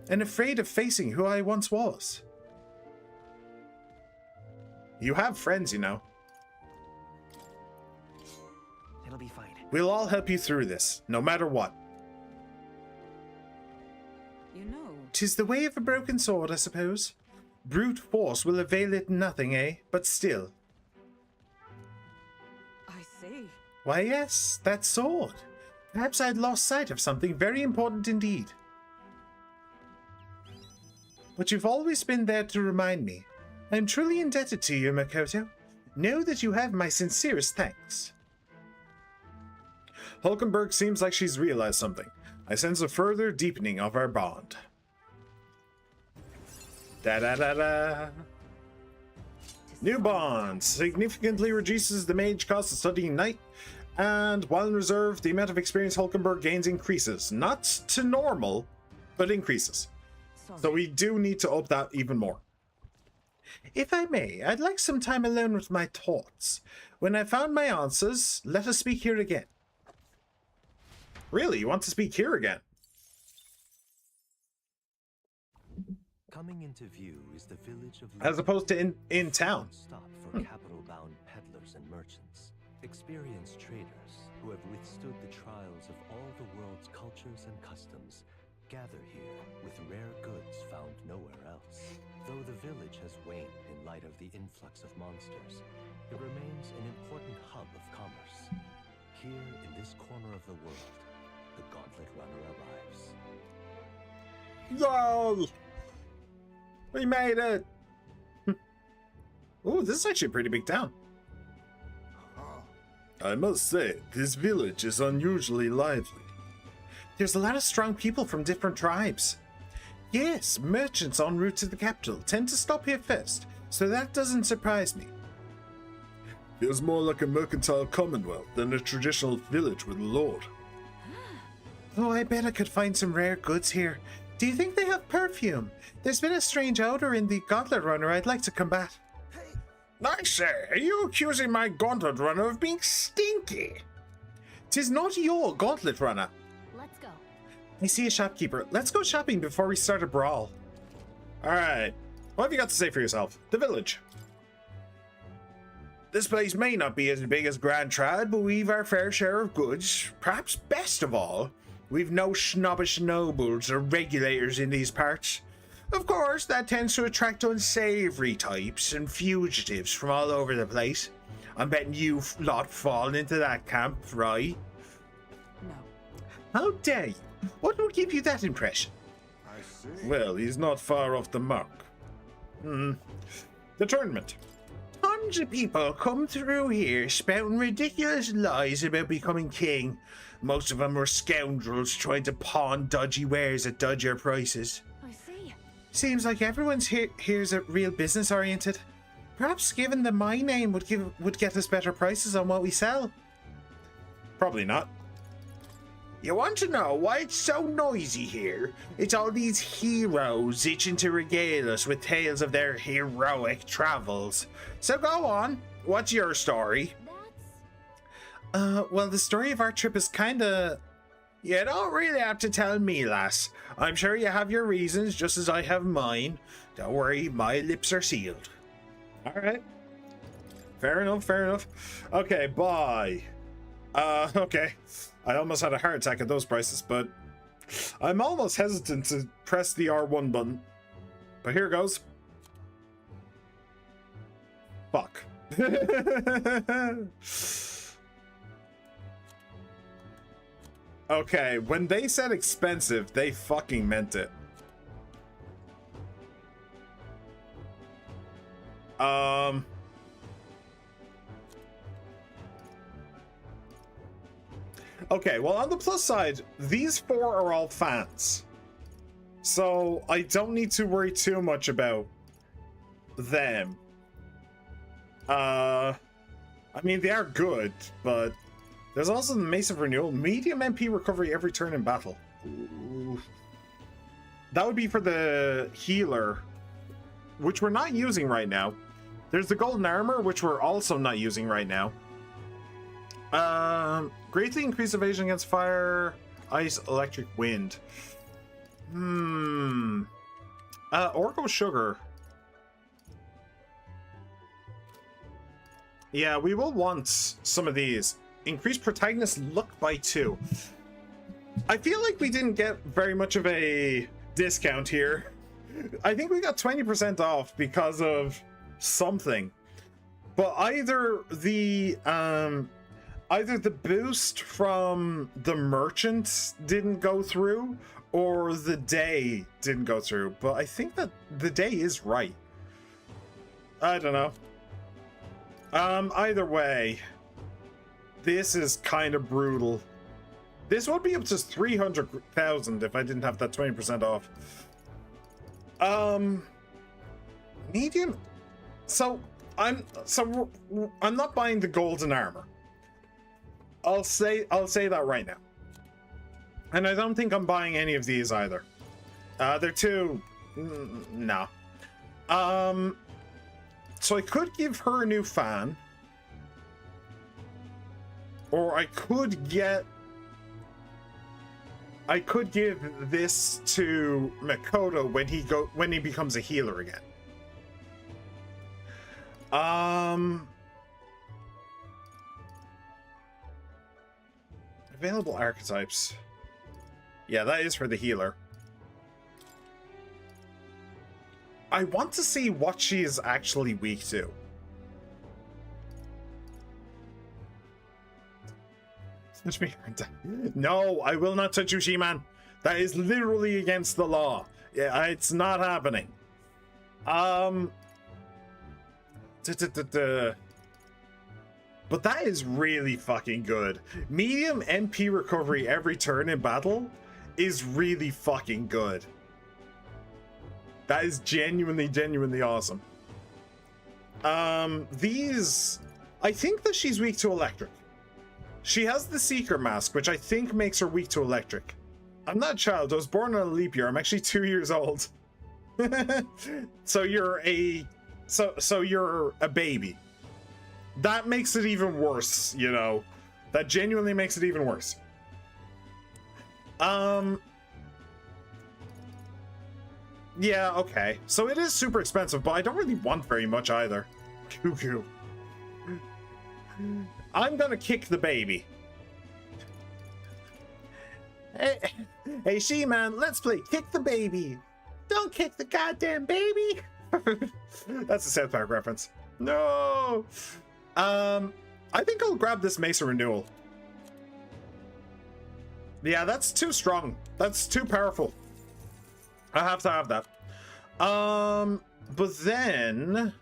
And afraid of facing who I once was. You have friends, you know. It'll be fine. We'll all help you through this, no matter what. You know... 'Tis the way of a broken sword, I suppose. Brute force will avail it nothing, eh? But still. I see. Why, yes, that sword. Perhaps I'd lost sight of something very important indeed. But you've always been there to remind me. I'm truly indebted to you, Makoto. Know that you have my sincerest thanks. Hulkenberg seems like she's realized something. I sense a further deepening of our bond. Da-da-da-da. New bond significantly reduces the mage cost of studying night, and while in reserve, the amount of experience Hulkenberg gains increases. Not to normal, but increases. So we do need to up that even more. If I may, I'd like some time alone with my thoughts. When I've found my answers, let us speak here again. Really? You want to speak here again? Coming into view is the village of... As opposed to in town. Stop for capital-bound peddlers and merchants. Experienced traders who have withstood the trials of all the world's cultures and customs gather here with rare goods found nowhere else. Though the village has waned in light of the influx of monsters, it remains an important hub of commerce. Here in this corner of the world, the Gauntlet Runner arrives. Yo! We made it! Oh, this is actually a pretty big town. I must say, this village is unusually lively. There's a lot of strong people from different tribes. Yes, merchants en route to the capital tend to stop here first, so that doesn't surprise me. Feels more like a mercantile commonwealth than a traditional village with a lord. Oh, I bet I could find some rare goods here. Do you think they have perfume? There's been a strange odor in the Gauntlet Runner I'd like to combat. I say, are you accusing my Gauntlet Runner of being stinky? 'Tis not your Gauntlet Runner. Let's go. I see a shopkeeper. Let's go shopping before we start a brawl. Alright. What have you got to say for yourself? The village. This place may not be as big as Grand Trad, but we've our fair share of goods. Perhaps best of all, we've no snobbish nobles or regulators in these parts. Of course, that tends to attract unsavory types and fugitives from all over the place. I'm betting you lot fall into that camp, right? No. How dare you? What would give you that impression? I see. Well, he's not far off the mark. The tournament. Tons of people come through here spouting ridiculous lies about becoming king. Most of them are scoundrels trying to pawn dodgy wares at dodgier prices. I see. Seems like everyone's here's a real business oriented. Perhaps given that my name would get us better prices on what we sell. Probably not. You want to know why it's so noisy here? It's all these heroes itching to regale us with tales of their heroic travels. So go on, what's your story? Well, the story of our trip is kinda... You don't really have to tell me, lass. I'm sure you have your reasons, just as I have mine. Don't worry, my lips are sealed. Alright. Fair enough, fair enough. Okay, bye. Okay. I almost had a heart attack at those prices, but I'm almost hesitant to press the R1 button. But here goes. Fuck. Okay, when they said expensive, they fucking meant it. Okay, well, on the plus side, these four are all fans. So I don't need to worry too much about them. I mean, they are good, but there's also the Mace of Renewal. Medium MP recovery every turn in battle. Ooh. That would be for the healer, which we're not using right now. There's the Golden Armor, which we're also not using right now. Greatly increased evasion against fire, ice, electric, wind. Orgo Sugar. Yeah, we will want some of these increase protagonist luck by 2. I feel like we didn't get very much of a discount here. I think we got 20% off because of something. But either the boost from the merchant didn't go through, or the day didn't go through. But I think that the day is right. I don't know. Either way, this is kind of brutal. This would be up to 300,000 if I didn't have that 20% off. Medium. So I'm not buying the golden armor. I'll say that right now. And I don't think I'm buying any of these either. They're too... no. So I could give her a new fan. Or I could give this to Makoto when he becomes a healer again. Available archetypes. Yeah, that is for the healer. I want to see what she is actually weak to. Touch me. No, I will not touch you, She-Man. That is literally against the law. Yeah, it's not happening. But that is really fucking good. Medium MP recovery every turn in battle is really fucking good. That is genuinely awesome. These... I think that she's weak to electric. She has the Seeker Mask, which I think makes her weak to electric. I'm not a child. I was born on a leap year. I'm actually 2 years old. So you're a baby. That makes it even worse, you know. That genuinely makes it even worse. Yeah, okay. So it is super expensive, but I don't really want very much either. Cuckoo. I'm gonna kick the baby. Hey, She-Man, let's play Kick the Baby. Don't kick the goddamn baby. That's a South Park reference. No. I think I'll grab this Mesa Renewal. Yeah, that's too strong. That's too powerful. I have to have that. But then...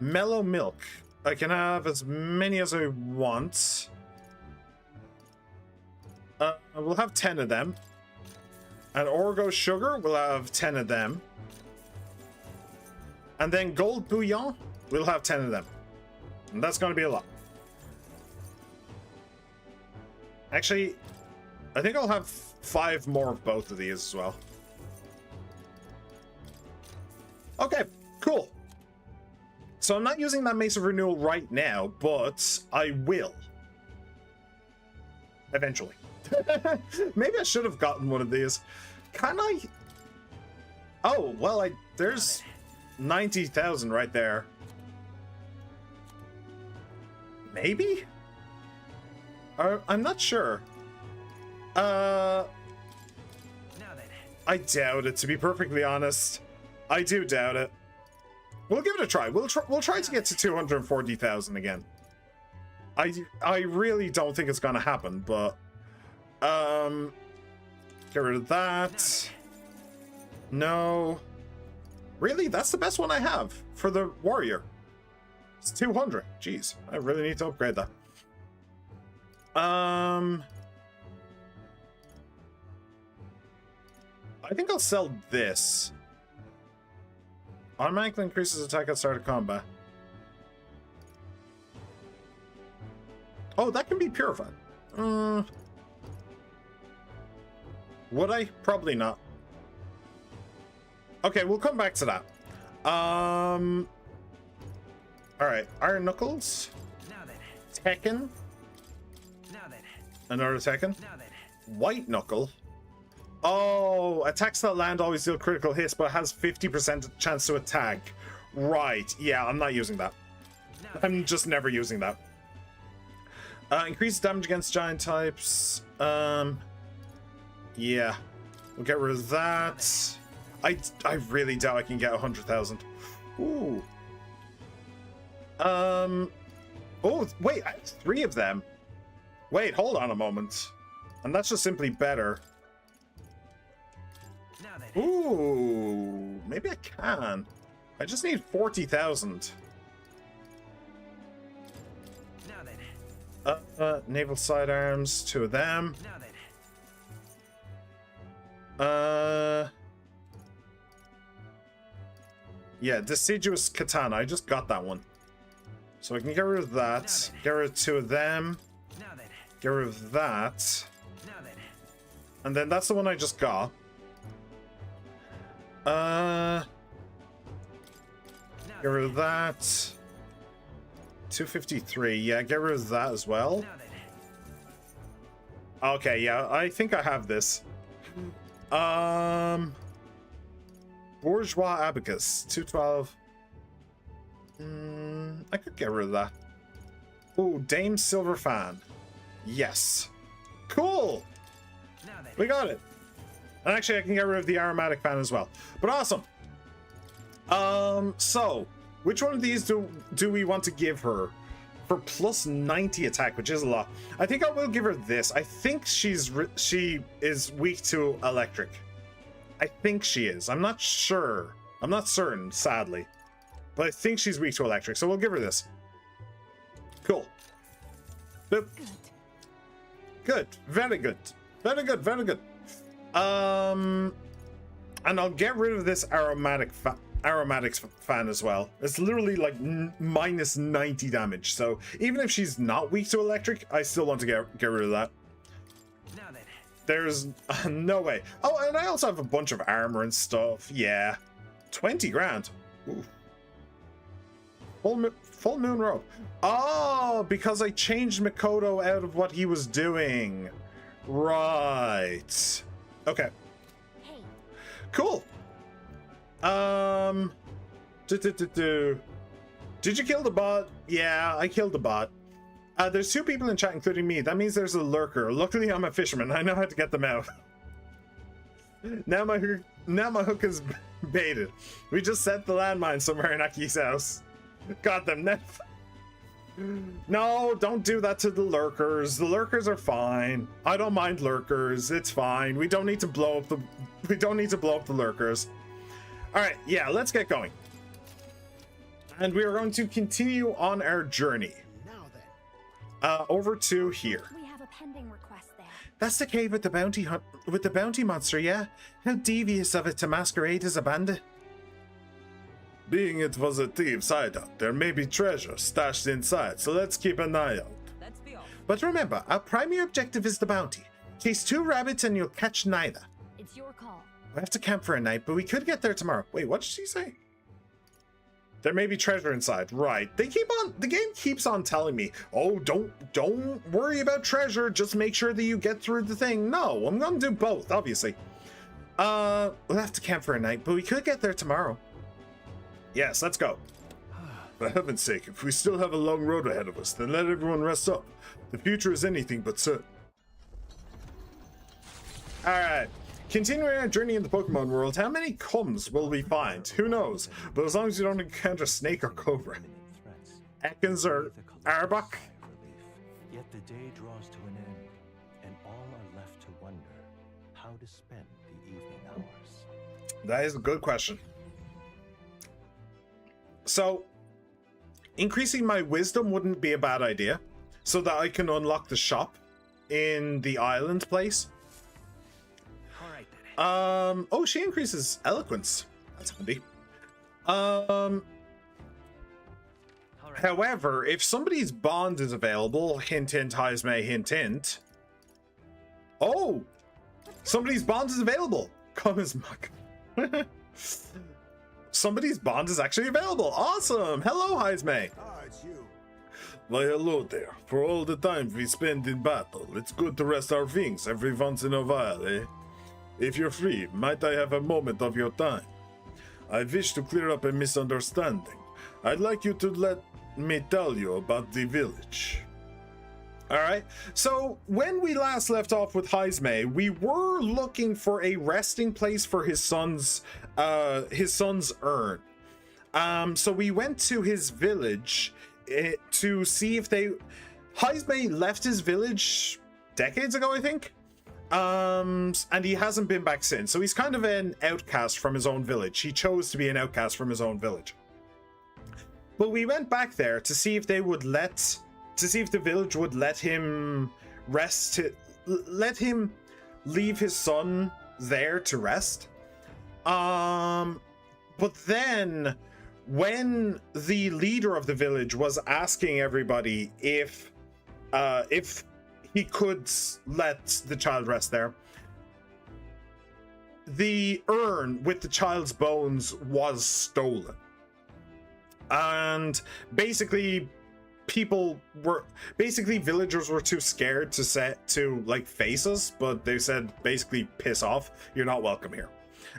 Mellow Milk. I can have as many as I want. We'll have 10 of them. And Orgo Sugar, we'll have 10 of them. And then Gold Bouillon, we'll have 10 of them. And that's going to be a lot. Actually, I think I'll have 5 more of both of these as well. Okay, cool. So I'm not using that Mace of Renewal right now, but I will. Eventually. Maybe I should have gotten one of these. Can I? Oh, well, there's 90,000 right there. Maybe? I'm not sure. I doubt it, to be perfectly honest. I do doubt it. We'll give it a try. We'll try to get to 240,000 again. I really don't think it's gonna happen, but get rid of that. No. Really? That's the best one I have for the warrior. It's 200. Jeez, I really need to upgrade that. I think I'll sell this. Automatically increases attack at start of combat. Oh, that can be purified. Would I? Probably not. Okay, we'll come back to that. Alright, Iron Knuckles. Tekken. Another Tekken. White Knuckle. Oh, attacks that land always deal critical hits, but has 50% chance to attack. Right, yeah, I'm not using that. I'm just never using that. Increase damage against giant types. Yeah. We'll get rid of that. I really doubt I can get 100,000. Ooh. Oh, wait, I have 3 of them. Wait, hold on a moment. And that's just simply better. Ooh, maybe I can. I just need 40,000. Naval sidearms, 2 of them. Yeah, deciduous katana. I just got that one. So I can get rid of that. Get rid of 2 of them. Get rid of that. And then that's the one I just got. Get rid of that. 253. Yeah, get rid of that as well. Okay, yeah, I think I have this. Bourgeois abacus. 212. I could get rid of that. Ooh, Dame Silver Fan. Yes. Cool. We got it. And actually, I can get rid of the aromatic fan as well. But awesome. So which one of these do we want to give her for plus 90 attack, which is a lot? I think I will give her this. I think she is weak to electric. I think she is. I'm not sure. I'm not certain, sadly. But I think she's weak to electric, so we'll give her this. Cool. Boop. Good. Very good. Very good. Very good. And I'll get rid of this aromatics fan as well. It's literally like minus 90 damage. So even if she's not weak to electric, I still want to get rid of that. There's no way. Oh, and I also have a bunch of armor and stuff. Yeah. 20 grand. Ooh. Full moon robe. Oh, because I changed Mikoto out of what he was doing. Right. Okay. Cool. Did you kill the bot? Yeah, I killed the bot. There's 2 people in chat, including me. That means there's a lurker. Luckily, I'm a fisherman. I know how to get them out. Now my hook is baited. We just set the landmine somewhere in Aki's house. Got them. No, don't do that to the lurkers. The lurkers are fine. I don't mind lurkers. It's fine. We don't need to blow up the. We don't need to blow up the lurkers. All right, yeah, let's get going. And we are going to continue on our journey. Over to here. We have a pending request there. That's the cave with the bounty monster, yeah? How devious of it to masquerade as a bandit. Being it was a thieves' hideout, there may be treasure stashed inside, so let's keep an eye out. But remember, our primary objective is the bounty. Chase 2 rabbits and you'll catch neither. It's your call. We have to camp for a night, but we could get there tomorrow. Wait, what did she say? There may be treasure inside. Right. The game keeps on telling me, oh, don't worry about treasure. Just make sure that you get through the thing. No, I'm gonna do both, obviously. We'll have to camp for a night, but we could get there tomorrow. Yes, let's go. For heaven's sake, if we still have a long road ahead of us, then let everyone rest up. The future is anything but certain. Alright. Continuing our journey in the Pokemon world, how many Kums will we find? Who knows? But as long as you don't encounter Snake or Cobra. Ekans or Arbok. Yet the day draws to an end, and all are left to wonder how to spend the evening hours. That is a good question. So, increasing my wisdom wouldn't be a bad idea, so that I can unlock the shop in the island place. Oh, she increases eloquence. That's handy. However, if somebody's bond is available, hint hint, Heismay, hint hint. Oh, somebody's bond is available. Come as muck. Somebody's bond is actually available. Awesome. Hello, Heismay. Ah, it's you. Why, hello there. For all the time we spend in battle, it's good to rest our wings every once in a while, eh? If you're free, might I have a moment of your time? I wish to clear up a misunderstanding. I'd like you to let me tell you about the village. All right. So when we last left off with Heisme, we were looking for a resting place for his son's urn. So we went to his village to see if they. Heisme left his village decades ago, I think. And he hasn't been back since. So he's kind of an outcast from his own village. He chose to be an outcast from his own village. But we went back there to see if they would to see if the village would let him let him leave his son there to rest. But then when the leader of the village was asking everybody if he could let the child rest there, the urn with the child's bones was stolen. And basically villagers were too scared to face us, but they said basically piss off, you're not welcome here.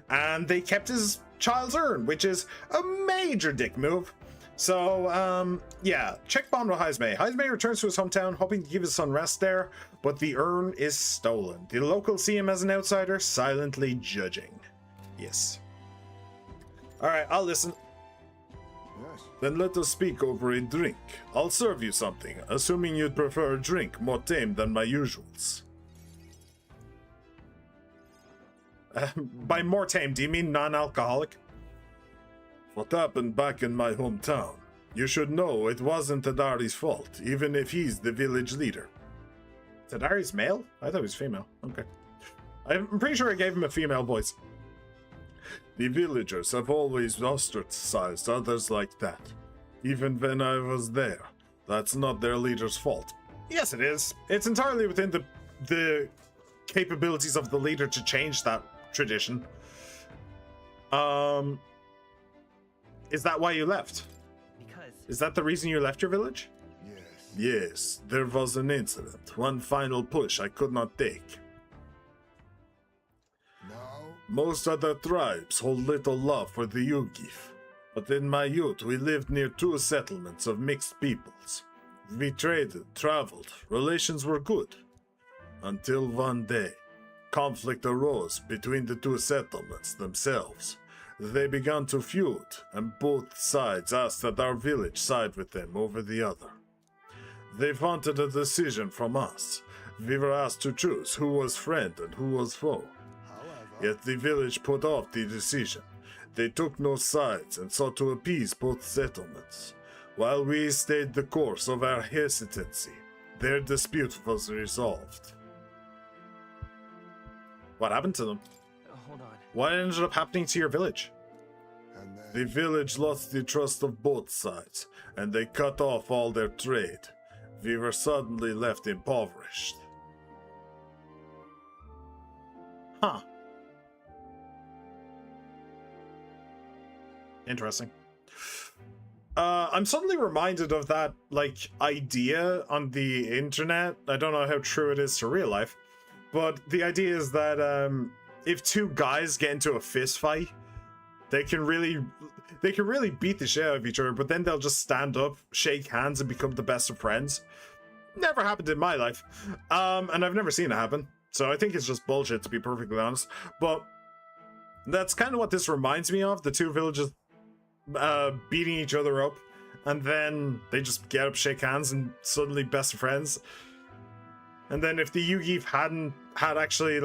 And they kept his child's urn, which is a major dick move. So yeah, check bond with Heisme. Heisme returns to his hometown hoping to give his son rest there, but the urn is stolen. The locals see him as an outsider, silently judging. Yes. All right, I'll listen. Yes. Then let us speak over a drink. I'll serve you something, assuming you'd prefer a drink more tame than my usuals. By more tame, do you mean non-alcoholic? What happened back in my hometown? You should know it wasn't Tadari's fault, even if he's the village leader. Tadari's male? I thought he was female. Okay. I'm pretty sure I gave him a female voice. The villagers have always ostracized others like that. Even when I was there, that's not their leader's fault. Yes, it is. It's entirely within the capabilities of the leader to change that tradition. Is that why you left? Because... Is that the reason you left your village? Yes, there was an incident. One final push I could not take. Most other tribes hold little love for the Yugif, but in my youth we lived near two settlements of mixed peoples. We traded, traveled, relations were good. Until one day, conflict arose between the two settlements themselves. They began to feud, and both sides asked that our village side with them over the other. They wanted a decision from us. We were asked to choose who was friend and who was foe. Yet the village put off the decision. They took no sides and sought to appease both settlements. While we stayed the course of our hesitancy, their dispute was resolved. What happened to them? Hold on. What ended up happening to your village? The village lost the trust of both sides, and they cut off all their trade. We were suddenly left impoverished. Huh. Interesting. I'm suddenly reminded of that, idea on the internet. I don't know how true it is to real life, but the idea is that if two guys get into a fist fight, they can really beat the shit out of each other, but then they'll just stand up, shake hands, and become the best of friends. Never happened in my life, and I've never seen it happen. So I think it's just bullshit, to be perfectly honest. But that's kind of what this reminds me of: the two villages beating each other up, and then they just get up, shake hands, and suddenly best friends. And then if the Yugif had actually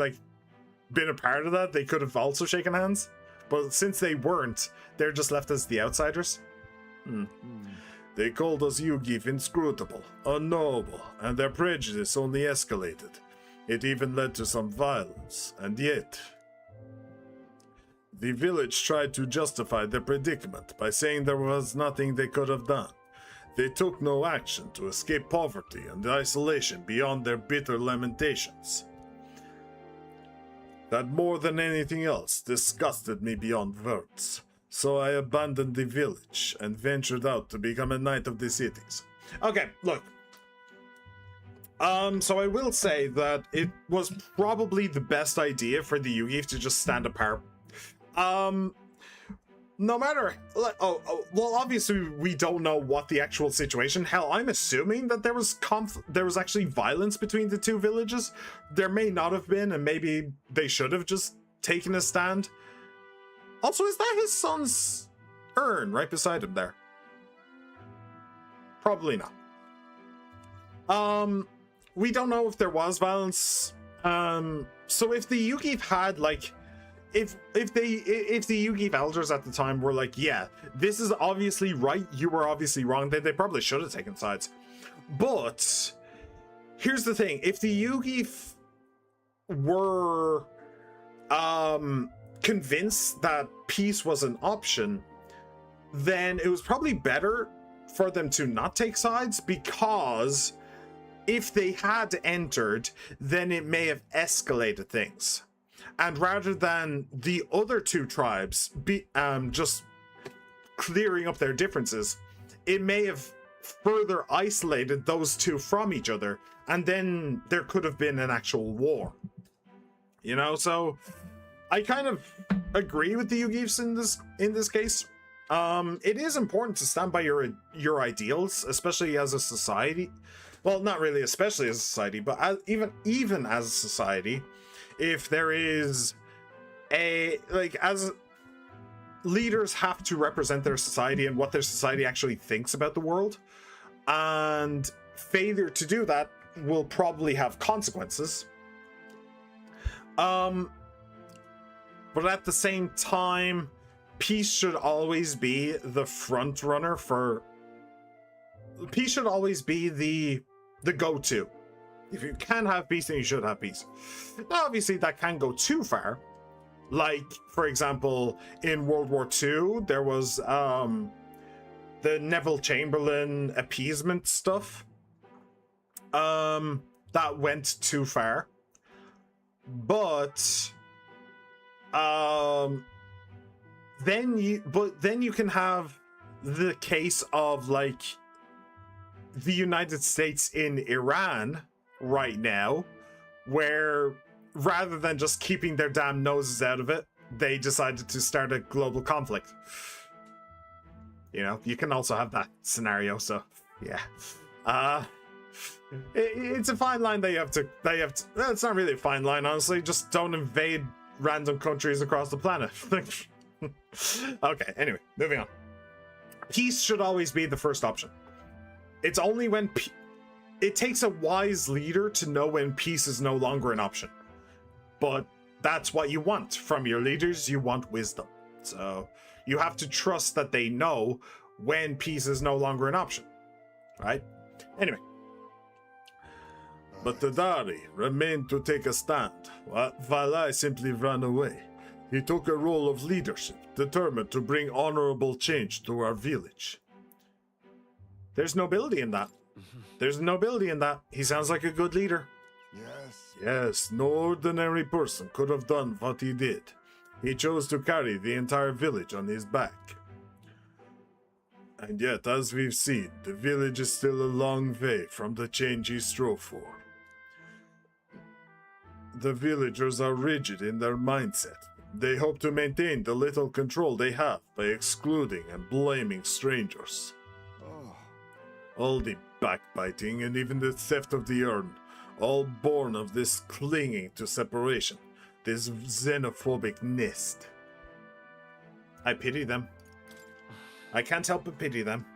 been a part of that, they could have also shaken hands. But since they weren't, they're just left as the outsiders. They called us Yugif inscrutable, unknowable, and their prejudice only escalated. It even led to some violence, and yet... The village tried to justify their predicament by saying there was nothing they could have done. They took no action to escape poverty and isolation beyond their bitter lamentations. That more than anything else disgusted me beyond words. So I abandoned the village and ventured out to become a knight of the cities. Okay, look. So I will say that it was probably the best idea for the Yugif to just stand apart. no matter, well, obviously we don't know what the actual situation. Hell, I'm assuming that there was actually violence between the two villages. There may not have been, and maybe they should have just taken a stand. Also, is that his son's urn right beside him there? Probably not. We don't know if there was violence. So if the Yugif had, like, if the Yugif elders at the time were like, yeah, this is obviously right, you were obviously wrong, they probably should have taken sides. But here's the thing, if the Yugif were convinced that peace was an option, then it was probably better for them to not take sides, because if they had entered, then it may have escalated things. And rather than the other two tribes be just clearing up their differences, it may have further isolated those two from each other, and then there could have been an actual war. You know, so I kind of agree with the Yugifs in this case. It is important to stand by your ideals, especially as a society. Well, not really especially as a society, but even as a society, if there is as leaders have to represent their society and what their society actually thinks about the world, and failure to do that will probably have consequences. But at the same time, peace should always be the front runner for... Peace should always be the go-to. If you can have peace, then you should have peace. Now, obviously, that can go too far. Like, for example, in World War II, there was the Neville Chamberlain appeasement stuff. That went too far. But then you can have the case of, like, the United States in Iran right now, where rather than just keeping their damn noses out of it, they decided to start a global conflict. You know, you can also have that scenario, so yeah. It's a fine line they have to well, it's not really a fine line, honestly. Just don't invade random countries across the planet. Okay, anyway, moving on. Peace should always be the first option. It's only when it takes a wise leader to know when peace is no longer an option. But that's what you want from your leaders. You want wisdom. So you have to trust that they know when peace is no longer an option. Right? Anyway. But the Dari remained to take a stand, while I simply ran away. He took a role of leadership, determined to bring honorable change to our village. There's nobility in that. There's nobility in that. He sounds like a good leader. Yes. Yes, no ordinary person could have done what he did. He chose to carry the entire village on his back. And yet, as we've seen, the village is still a long way from the change he strove for. The villagers are rigid in their mindset. They hope to maintain the little control they have by excluding and blaming strangers. All the backbiting and even the theft of the urn, all born of this clinging to separation, this xenophobic nest. I pity them. I can't help but pity them.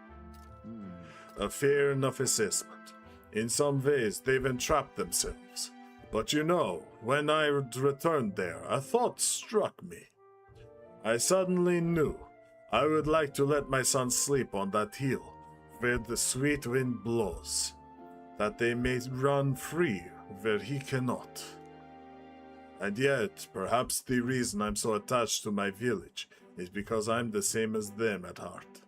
A fair enough assessment. In some ways, they've entrapped themselves. But you know, when I returned there, a thought struck me. I suddenly knew I would like to let my son sleep on that hill, where the sweet wind blows, that they may run free where he cannot. And yet, perhaps the reason I'm so attached to my village is because I'm the same as them at heart.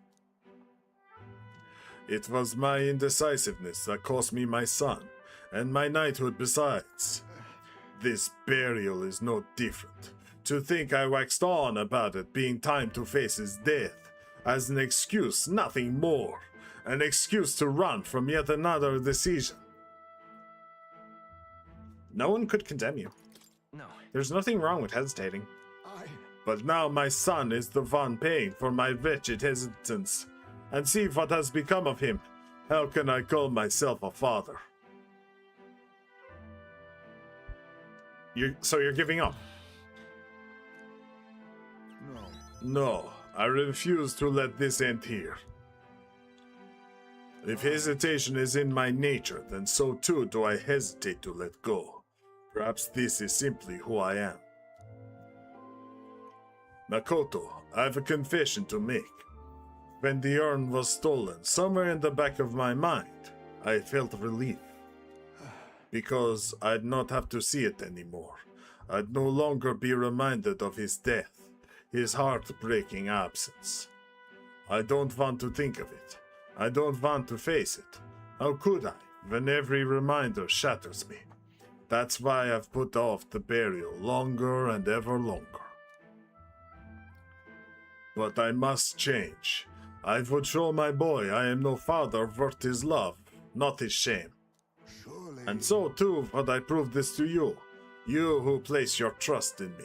It was my indecisiveness that cost me my son, and my knighthood besides. This burial is no different. To think I waxed on about it being time to face his death, as an excuse, nothing more. An excuse to run from yet another decision. No one could condemn you. No. There's nothing wrong with hesitating. But now my son is the one paying for my wretched hesitance. And see what has become of him. How can I call myself a father? So you're giving up? No, I refuse to let this end here. If hesitation is in my nature, then so too do I hesitate to let go. Perhaps this is simply who I am. Makoto, I have a confession to make. When the urn was stolen, somewhere in the back of my mind, I felt relief. Because I'd not have to see it anymore. I'd no longer be reminded of his death, his heartbreaking absence. I don't want to think of it. I don't want to face it. How could I, when every reminder shatters me? That's why I've put off the burial longer and ever longer. But I must change. I would show my boy I am no father worth his love, not his shame. Surely. And so too would I prove this to you, you who place your trust in me.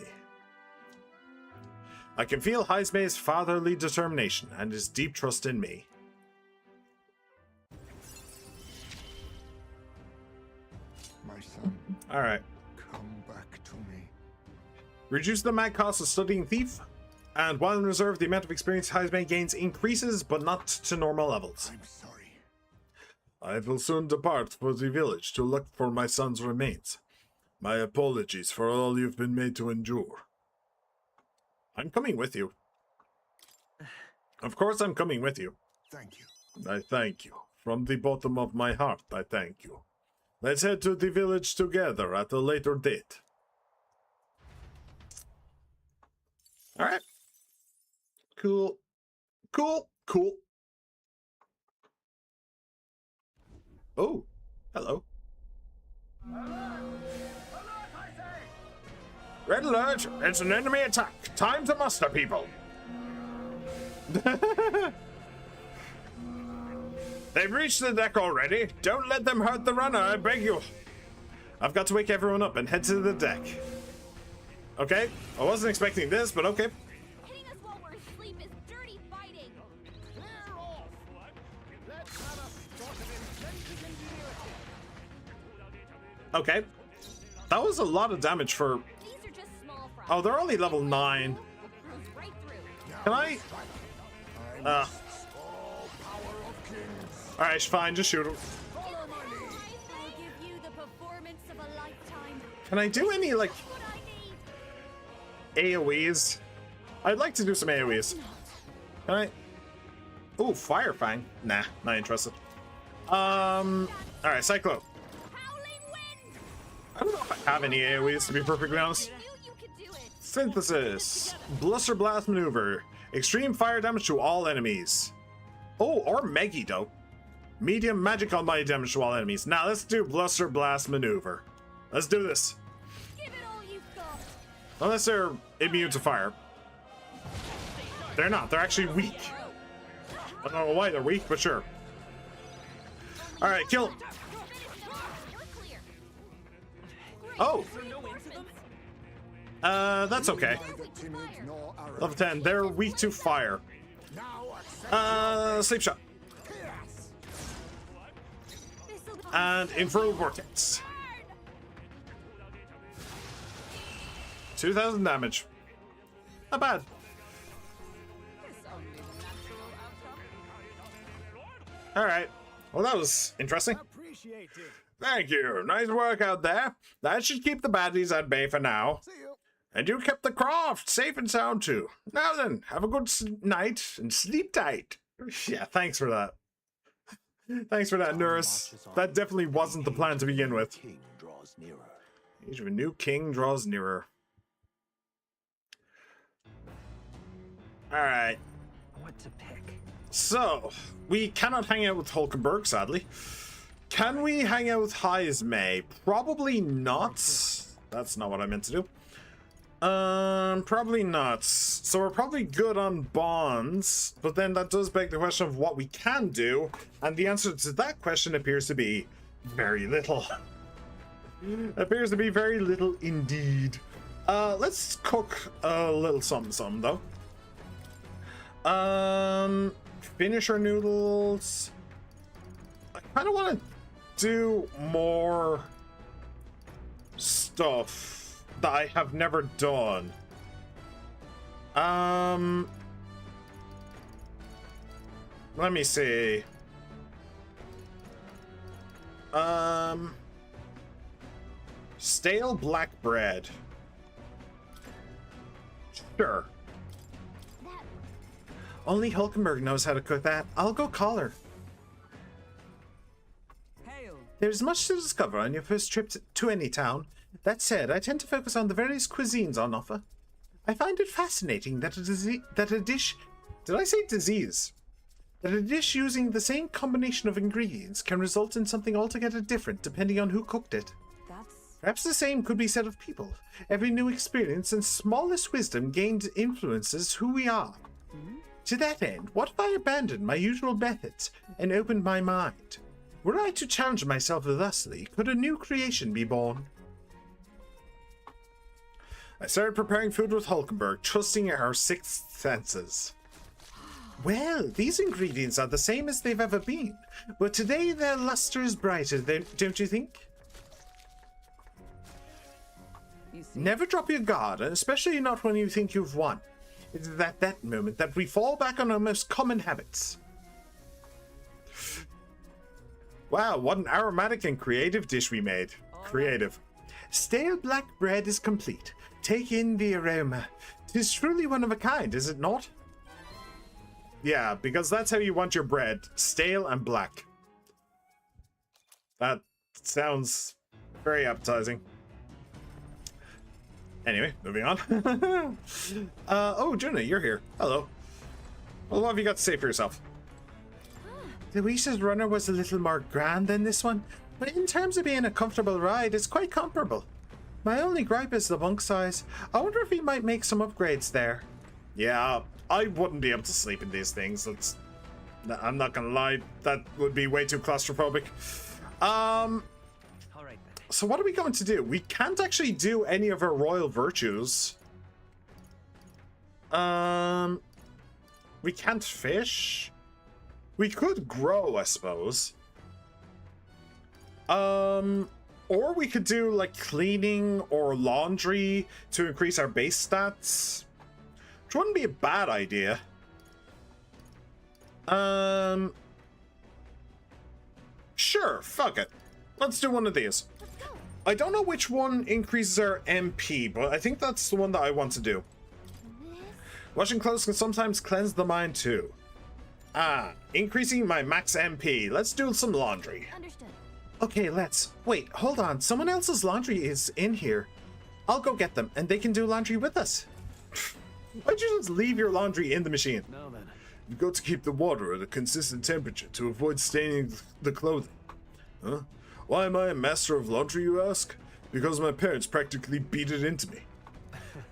I can feel Haizume's fatherly determination and his deep trust in me. My son. Alright. Come back to me. Reduce the mag cost of studying Thief, and while in reserve, the amount of experience Haizume gains increases, but not to normal levels. I'm sorry. I will soon depart for the village to look for my son's remains. My apologies for all you've been made to endure. I'm coming with you. Of course I'm coming with you. Thank you. I thank you. From the bottom of my heart, I thank you. Let's head to the village together at a later date. Alright. Cool. Cool. Cool. Oh. Hello. Red alert! It's an enemy attack! Time to muster, people! They've reached the deck already! Don't let them hurt the runner, I beg you! I've got to wake everyone up and head to the deck. Okay, I wasn't expecting this, but okay. Hitting us while we're asleep is dirty fighting. Clear off. Let's have a spot of inventive ingenuity. Okay. That was a lot of damage for... These are just small fries. Oh, they're only level 9. Goes right through. Can I... Alright, fine, just shoot him. I'll give you the performance of a lifetime. Can I do any, like, AoEs? I'd like to do some AoEs. Can I? Ooh, Fire Fang. Nah, not interested. Alright, Cyclone. I don't know if I have any AoEs, to be perfectly honest. Synthesis. Bluster Blast Maneuver. Extreme fire damage to all enemies. Oh, or Megiddo. Medium magic almighty damage to all enemies. Now let's do Bluster Blast Maneuver. Let's do this. Give it all you've got. Unless they're immune to fire. They're not. They're actually weak. I don't know why they're weak, but sure. Alright, kill him. Oh! That's okay. Level 10. They're weak to fire. Sleep Shot. And Infernal Vortex. 2,000 damage. Not bad. Alright. Well, that was interesting. Thank you. Nice work out there. That should keep the baddies at bay for now. And you kept the craft safe and sound too. Now then, have a good night and sleep tight. Yeah, thanks for that. Thanks for that, nurse. That definitely wasn't the plan to begin with. Age of a new king draws nearer. Alright. What to pick? So, we cannot hang out with Hulkenberg, sadly. Can we hang out with Haizume? Probably not. That's not what I meant to do. Probably not. So we're probably good on bonds, but then that does beg the question of what we can do, and the answer to that question appears to be very little. Appears to be very little indeed. Let's cook a little something though. Finisher noodles. I kind of want to do more stuff that I have never done. Let me see. Stale black bread. Sure. Only Hulkenberg knows how to cook that. I'll go call her. There's much to discover on your first trip to any town. That said, I tend to focus on the various cuisines on offer. I find it fascinating that a dish... Did I say disease? That a dish using the same combination of ingredients can result in something altogether different depending on who cooked it. Perhaps the same could be said of people. Every new experience and smallest wisdom gained influences who we are. To that end, what if I abandoned my usual methods and opened my mind? Were I to challenge myself thusly, could a new creation be born? I started preparing food with Hulkenberg, trusting her sixth senses. Well, these ingredients are the same as they've ever been, but today their luster is brighter, don't you think? Never drop your guard, especially not when you think you've won. It's at that moment that we fall back on our most common habits. Wow, what an aromatic and creative dish we made. Creative. Stale black bread is complete. Take in the aroma. 'Tis truly one of a kind, is it not? Yeah, because that's how you want your bread. Stale and black. That sounds very appetizing. Anyway, moving on. Oh, Juna, you're here. Hello. Well, what have you got to say for yourself? Luisa's runner was a little more grand than this one, but in terms of being a comfortable ride, it's quite comparable. My only gripe is the bunk size. I wonder if we might make some upgrades there. Yeah, I wouldn't be able to sleep in these things. I'm not gonna lie, that would be way too claustrophobic. So what are we going to do? We can't actually do any of our royal virtues. We can't fish. We could grow, I suppose. Or we could do like cleaning or laundry to increase our base stats. Which wouldn't be a bad idea. Sure, fuck it. Let's do one of these. I don't know which one increases our MP, but I think that's the one that I want to do. Washing clothes can sometimes cleanse the mind too. Increasing my max MP. Let's do some laundry. Understood. Okay, let's. Wait, hold on. Someone else's laundry is in here. I'll go get them, and they can do laundry with us. Why'd you just leave your laundry in the machine? Now then. You've got to keep the water at a consistent temperature to avoid staining the clothing. Huh? Why am I a master of laundry, you ask? Because my parents practically beat it into me.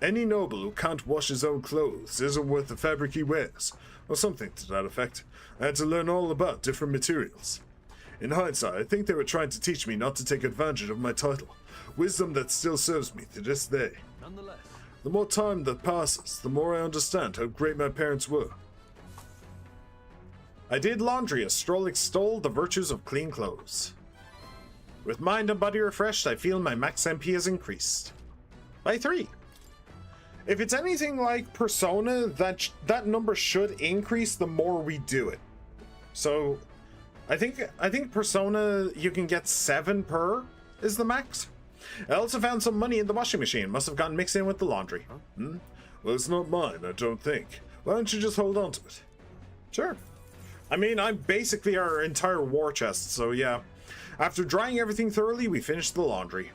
Any noble who can't wash his own clothes isn't worth the fabric he wears, or something to that effect. I had to learn all about different materials. In hindsight, I think they were trying to teach me not to take advantage of my title, wisdom that still serves me to this day. Nonetheless. The more time that passes, the more I understand how great my parents were. I did laundry as Stroll extolled the virtues of clean clothes. With mind and body refreshed, I feel my max MP has increased. By 3. If it's anything like Persona, that number should increase the more we do it. So, I think Persona, you can get 7 per is the max. I also found some money in the washing machine. Must have gotten mixed in with the laundry. Well, it's not mine, I don't think. Why don't you just hold on to it? Sure. I mean, I'm basically our entire war chest, so yeah. After drying everything thoroughly, we finished the laundry.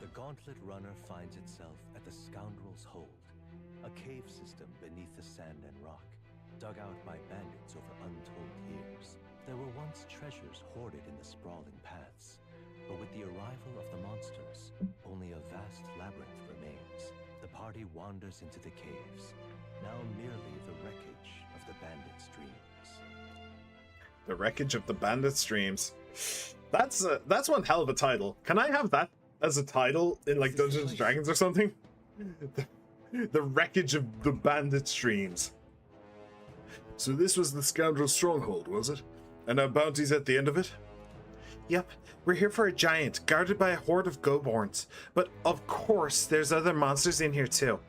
The Gauntlet Runner finds itself at the Scoundrel's Hold, a cave system beneath the sand and rock, dug out by bandits over untold years. There were once treasures hoarded in the sprawling paths, but with the arrival of the monsters, only a vast labyrinth remains. The party wanders into the caves, now merely the wreckage of the bandits' dreams. The wreckage of the bandits' dreams. That's one hell of a title. Can I have that? as a title in like Dungeons and Dragons or something. The wreckage of the bandit streams. So this was the scoundrel stronghold, was it? And our bounty's at the end of it? Yep, we're here for a giant, guarded by a horde of Goborns. But of course, there's other monsters in here too.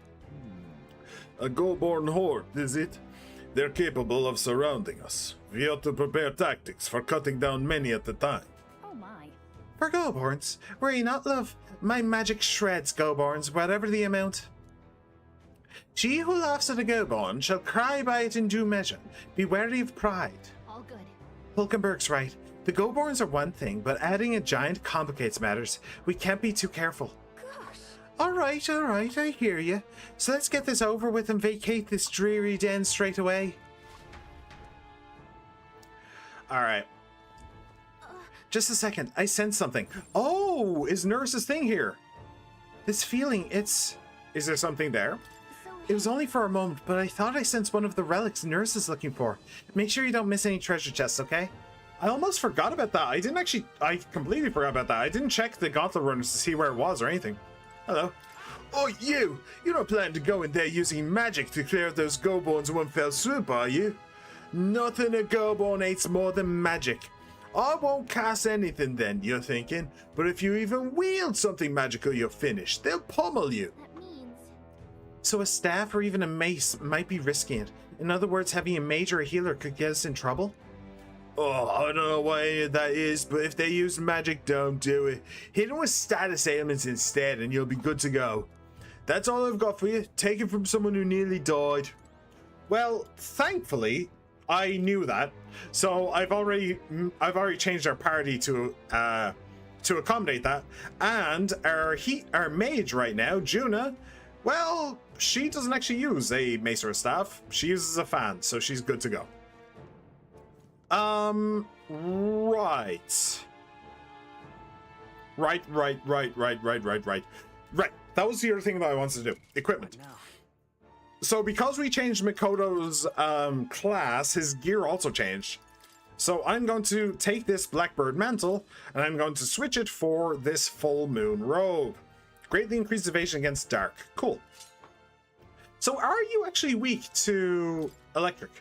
A Goborn horde, is it? They're capable of surrounding us. We ought to prepare tactics for cutting down many at a time. Oh my. For Goborns, worry not, love. My magic shreds Goborns, whatever the amount. She who laughs at a Goborn shall cry by it in due measure. Be wary of pride. All good. Hulkenberg's right. The Goborns are one thing, but adding a giant complicates matters. We can't be too careful. Gosh. All right, I hear you. So let's get this over with and vacate this dreary den straight away. All right. Just a second, I sense something. Oh, is Nurse's thing here? This feeling, Is there something there? It was only for a moment, but I thought I sensed one of the relics Nurse is looking for. Make sure you don't miss any treasure chests, okay? I almost forgot about that. I completely forgot about that. I didn't check the gauntlet runners to see where it was or anything. Hello. Oh, you don't plan to go in there using magic to clear out those Goborns in one fell swoop, are you? Nothing a Goborn hates more than magic. I won't cast anything then, you're thinking. But if you even wield something magical, you're finished. They'll pummel you. That means... So a staff or even a mace might be risking it. In other words, having a mage or a healer could get us in trouble? Oh, I don't know what any of that is, but if they use magic, don't do it. Hit them with status ailments instead, and you'll be good to go. That's all I've got for you. Take it from someone who nearly died. Well, thankfully, I knew that, so I've already changed our party to accommodate that. And our mage right now, Juna, well, she doesn't actually use a mace or a staff. She uses a fan, so she's good to go. Right. Right. That was the other thing that I wanted to do. Equipment. So because we changed Makoto's class, his gear also changed. So I'm going to take this Blackbird mantle and I'm going to switch it for this full moon robe. Greatly increased evasion against dark. Cool. So are you actually weak to electric?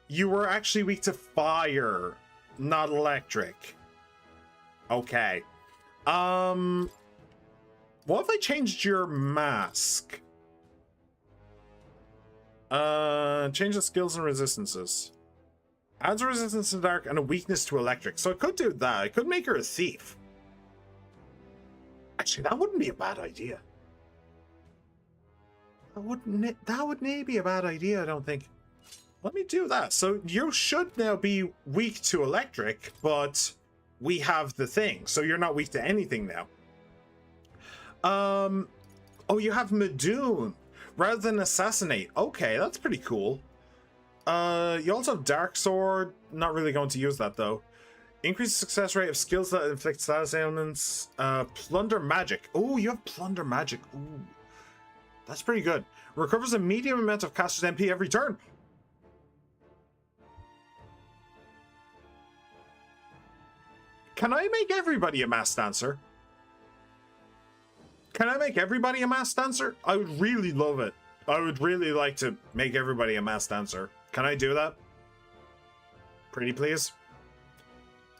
You were actually weak to fire, not electric. Okay. What if I changed your mask? Change the skills and resistances. Adds a resistance to dark and a weakness to electric. So I could do that. I could make her a thief. Actually, that wouldn't be a bad idea. That wouldn't be a bad idea, I don't think. Let me do that. So you should now be weak to electric, but we have the thing. So you're not weak to anything now. Oh, you have Madoon rather than Assassinate. Okay, that's pretty cool. You also have Dark Sword. Not really going to use that though. Increase the success rate of skills that inflict status ailments. Plunder Magic. Oh, you have Plunder Magic. Ooh, that's pretty good. Recovers a medium amount of caster's MP every turn. Can I make everybody a mass dancer? Can I make everybody a mass dancer? I would really love it. I would really like to make everybody a mass dancer. Can I do that? Pretty please.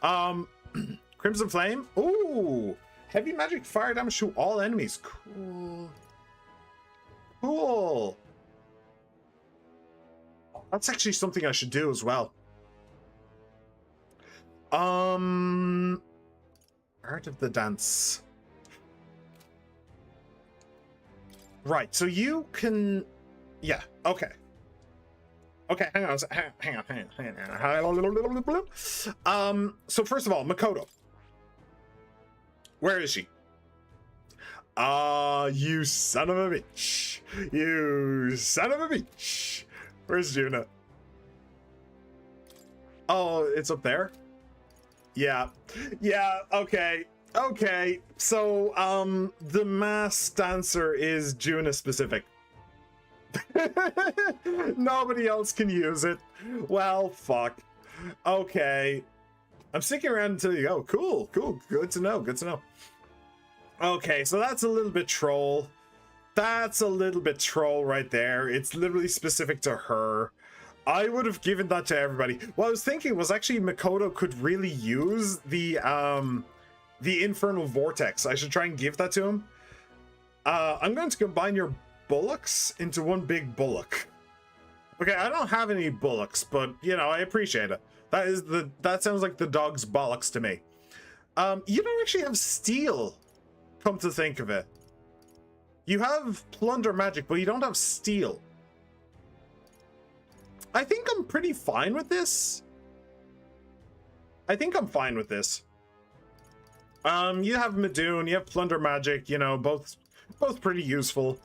Crimson Flame. Ooh, heavy magic fire damage to all enemies. Cool. Cool. That's actually something I should do as well. Art of the Dance. Right, so you can... Yeah, okay. Okay, hang on. So first of all, Makoto. Where is she? You son of a bitch. You son of a bitch. Where's Juna? Oh, it's up there? Yeah. Yeah, okay. Okay. So, the mass dancer is Juna specific. Nobody else can use it. Well, fuck. Okay. I'm sticking around until you go. Cool, cool. Good to know. Good to know. Okay, so that's a little bit troll. That's a little bit troll right there. It's literally specific to her. I would have given that to everybody. What I was thinking was actually Makoto could really use the Infernal Vortex. I should try and give that to him. I'm going to combine your bullocks into one big bullock. Okay, I don't have any bullocks, but you know, I appreciate it. That sounds like the dog's bollocks to me. You don't actually have steel, come to think of it. You have plunder magic, but you don't have steel. I think I'm pretty fine with this. I think I'm fine with this. You have Madoon, you have plunder magic, you know, both pretty useful.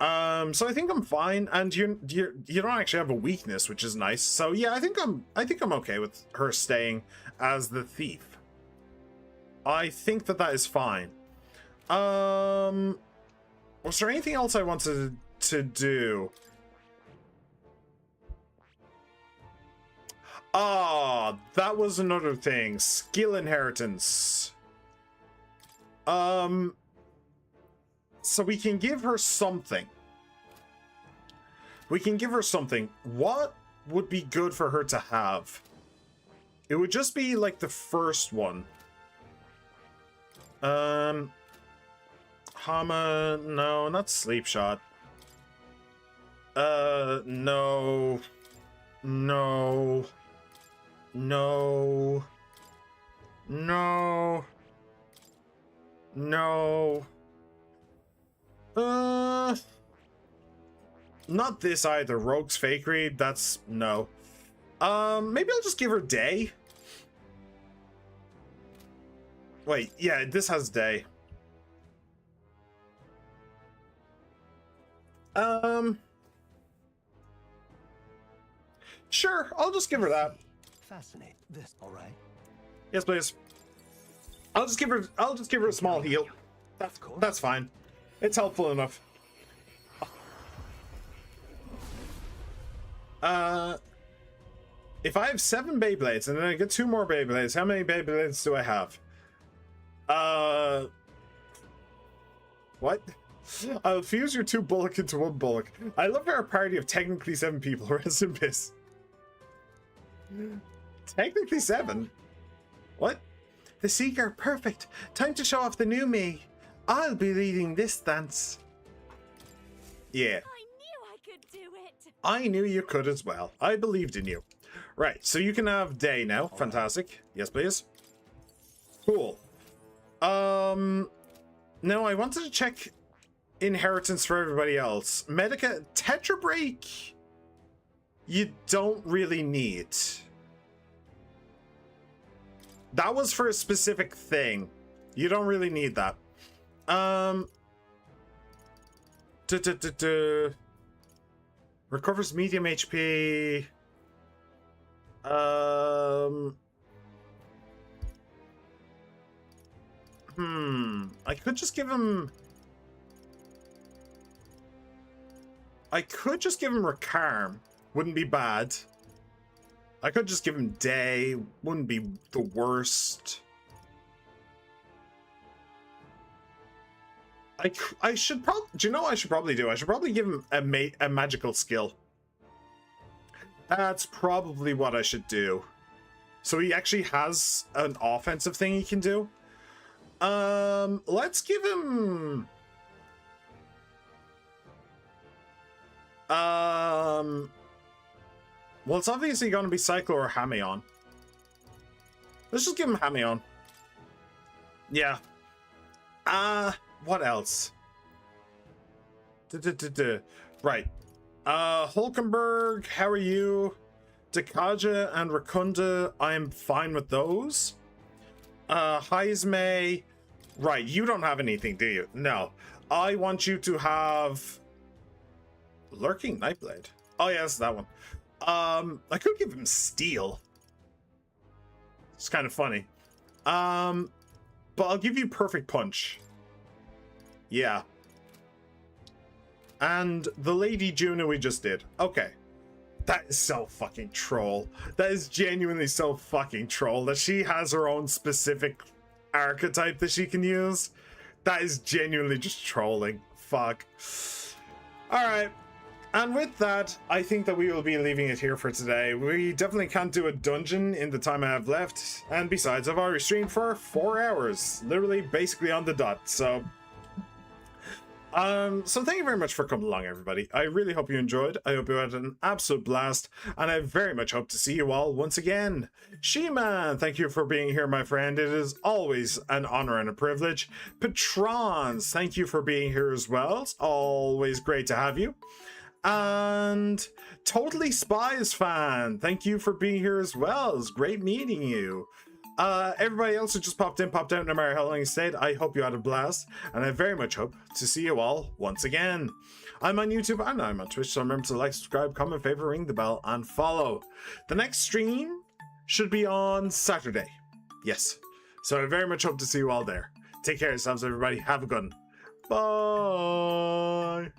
So I think I'm fine, and you don't actually have a weakness, which is nice. So yeah, I think I'm okay with her staying as the thief. I think that is fine. Was there anything else I wanted to do? Ah, that was another thing. Skill inheritance. So we can give her something. We can give her something. What would be good for her to have? It would just be like the first one. Hama, no, not sleep shot. No. No. No. No. No. Not this either. Rogue's Fake Read, that's no. Maybe I'll just give her day. Wait, yeah, this has day. Sure, I'll just give her that. Fascinate. This, all right? Yes, please. I'll just give her a small heal. That's fine. It's helpful enough. If I have 7 Beyblades and then I get 2 more Beyblades, how many Beyblades do I have? What? I'll fuse your 2 bullock into 1 bullock. I love our party of technically 7 people. Rest in peace. Technically 7? What? The Seeker, perfect. Time to show off the new me. I'll be leading this dance. Yeah. I knew I could do it. I knew you could as well. I believed in you. Right, so you can have day now. Fantastic. Yes, please. Cool. Now I wanted to check inheritance for everybody else. Medica, Tetra Break, you don't really need. That was for a specific thing. You don't really need that. Recovers medium HP. I could just give him... Recarm. Wouldn't be bad. I could just give him day. Wouldn't be the worst. I should probably... Do you know what I should probably do? I should probably give him a magical skill. That's probably what I should do. So he actually has an offensive thing he can do. Let's give him... Well, it's obviously going to be Cyclo or Hamion. Let's just give him Hamion. Yeah. What else? Right. Hulkenberg, how are you? Dekaja and Rakunda, I'm fine with those. Heismay, right, you don't have anything, do you? No. I want you to have... Lurking Nightblade. Oh, yes, that one. I could give him Steel. It's kind of funny. But I'll give you Perfect Punch. Yeah. And the Lady Juno we just did. Okay. That is so fucking troll. That is genuinely so fucking troll that she has her own specific archetype that she can use. That is genuinely just trolling. Fuck. Alright. And with that, I think that we will be leaving it here for today. We definitely can't do a dungeon in the time I have left. And besides, I've already streamed for 4 hours. Literally, basically on the dot. So thank you very much for coming along, everybody. I really hope you enjoyed. I hope you had an absolute blast. And I very much hope to see you all once again. She-Man, thank you for being here, my friend. It is always an honor and a privilege. Patrons, thank you for being here as well. It's always great to have you. And Totally Spies fan, thank you for being here as well. It's great meeting you. Everybody else who just popped in, popped out, no matter how long you stayed, I hope you had a blast, and I very much hope to see you all once again. I'm on YouTube and I'm on Twitch, so remember to like, subscribe, comment, favorite, ring the bell, and follow. The next stream should be on Saturday. Yes. So I very much hope to see you all there. Take care of yourselves, everybody. Have a good one. Bye.